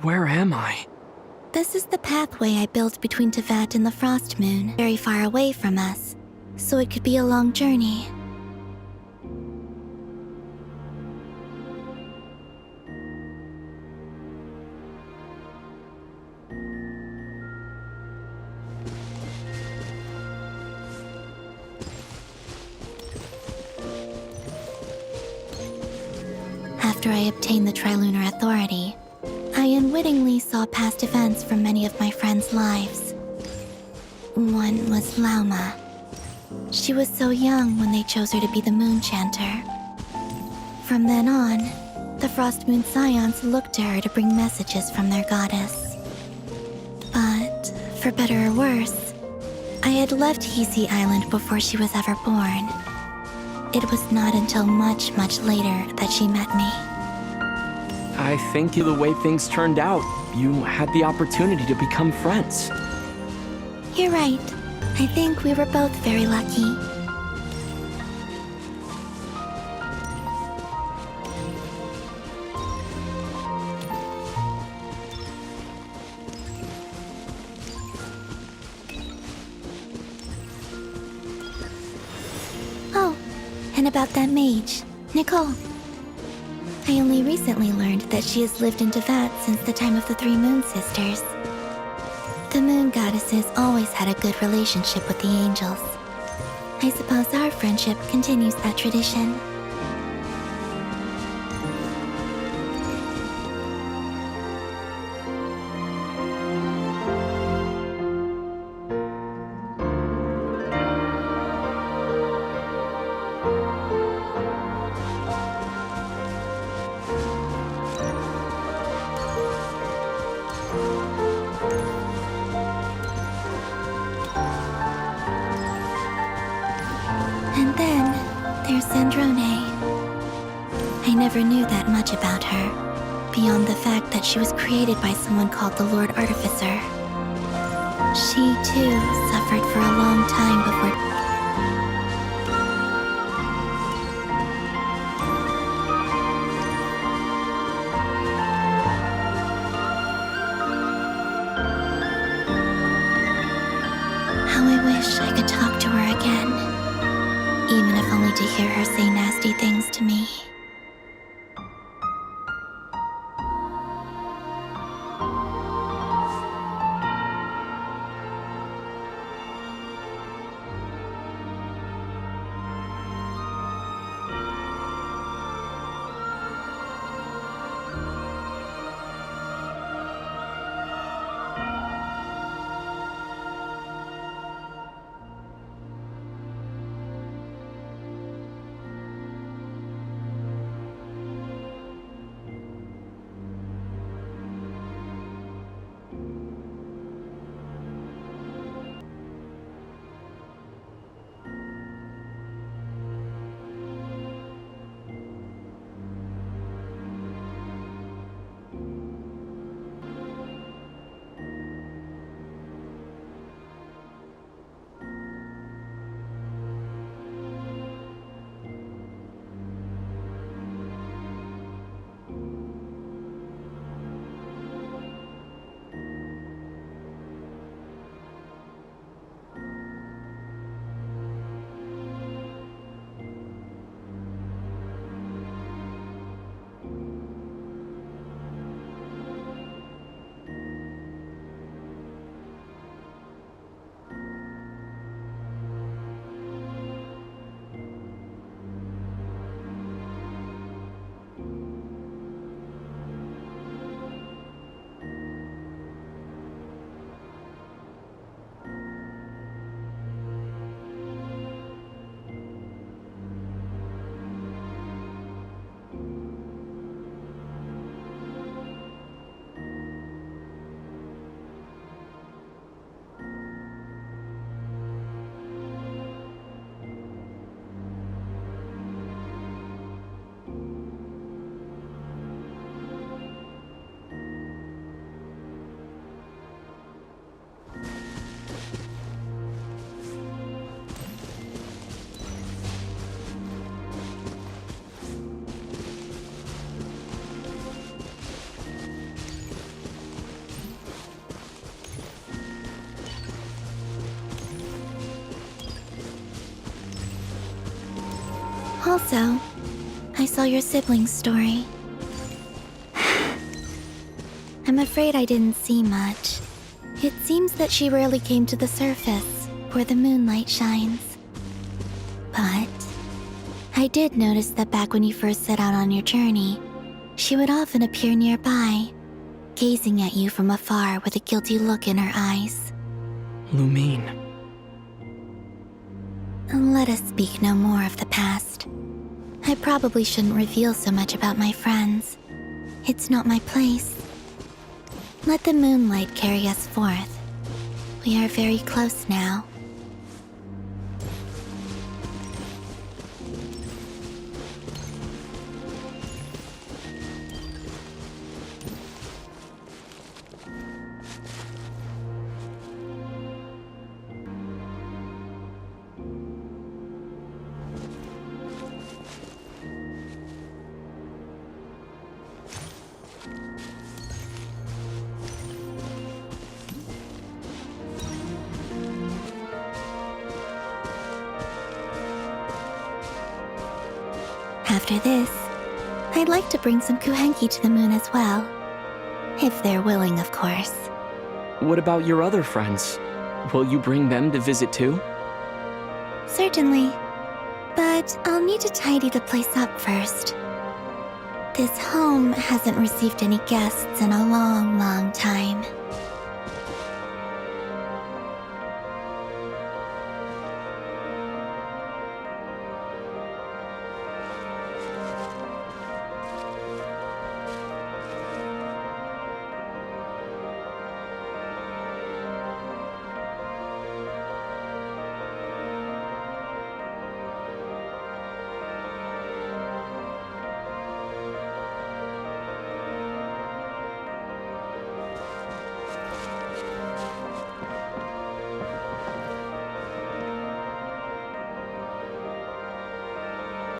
Where am I? This is the pathway I built between Teyvat and the Frost Moon, very far away from us, so it could be a long journey. After I obtained the Trilunar Authority, I unwittingly saw past events from many of my friends' lives. One was Lauma. She was so young when they chose her to be the Moon Chanter. From then on, the Frost Moon Scions looked to her to bring messages from their goddess. But, for better or worse, I had left Hisi Island before she was ever born. It was not until much, much later that she met me. I think the way things turned out, you had the opportunity to become friends. You're right. I think we were both very lucky. And about that mage, Nicole. I only recently learned that she has lived in Tevat since the time of the Three Moon Sisters. The Moon Goddesses always had a good relationship with the angels. I suppose our friendship continues that tradition. And then there's Sandrone. I never knew that much about her, beyond the fact that she was created by someone called the Lord Artificer. She, too, suffered for a long time before... How I wish I could talk to her again. Even if only to hear her say nasty things to me. Also, I saw your sibling's story. I'm afraid I didn't see much. It seems that she rarely came to the surface, where the moonlight shines. But I did notice that back when you first set out on your journey, she would often appear nearby, gazing at you from afar with a guilty look in her eyes. Lumine. Let us speak no more of the past. I probably shouldn't reveal so much about my friends. It's not my place. Let the moonlight carry us forth. We are very close now. After this, I'd like to bring some kuhenki to the moon as well. If they're willing, of course. What about your other friends? Will you bring them to visit too? Certainly. But I'll need to tidy the place up first. This home hasn't received any guests in a long, long time.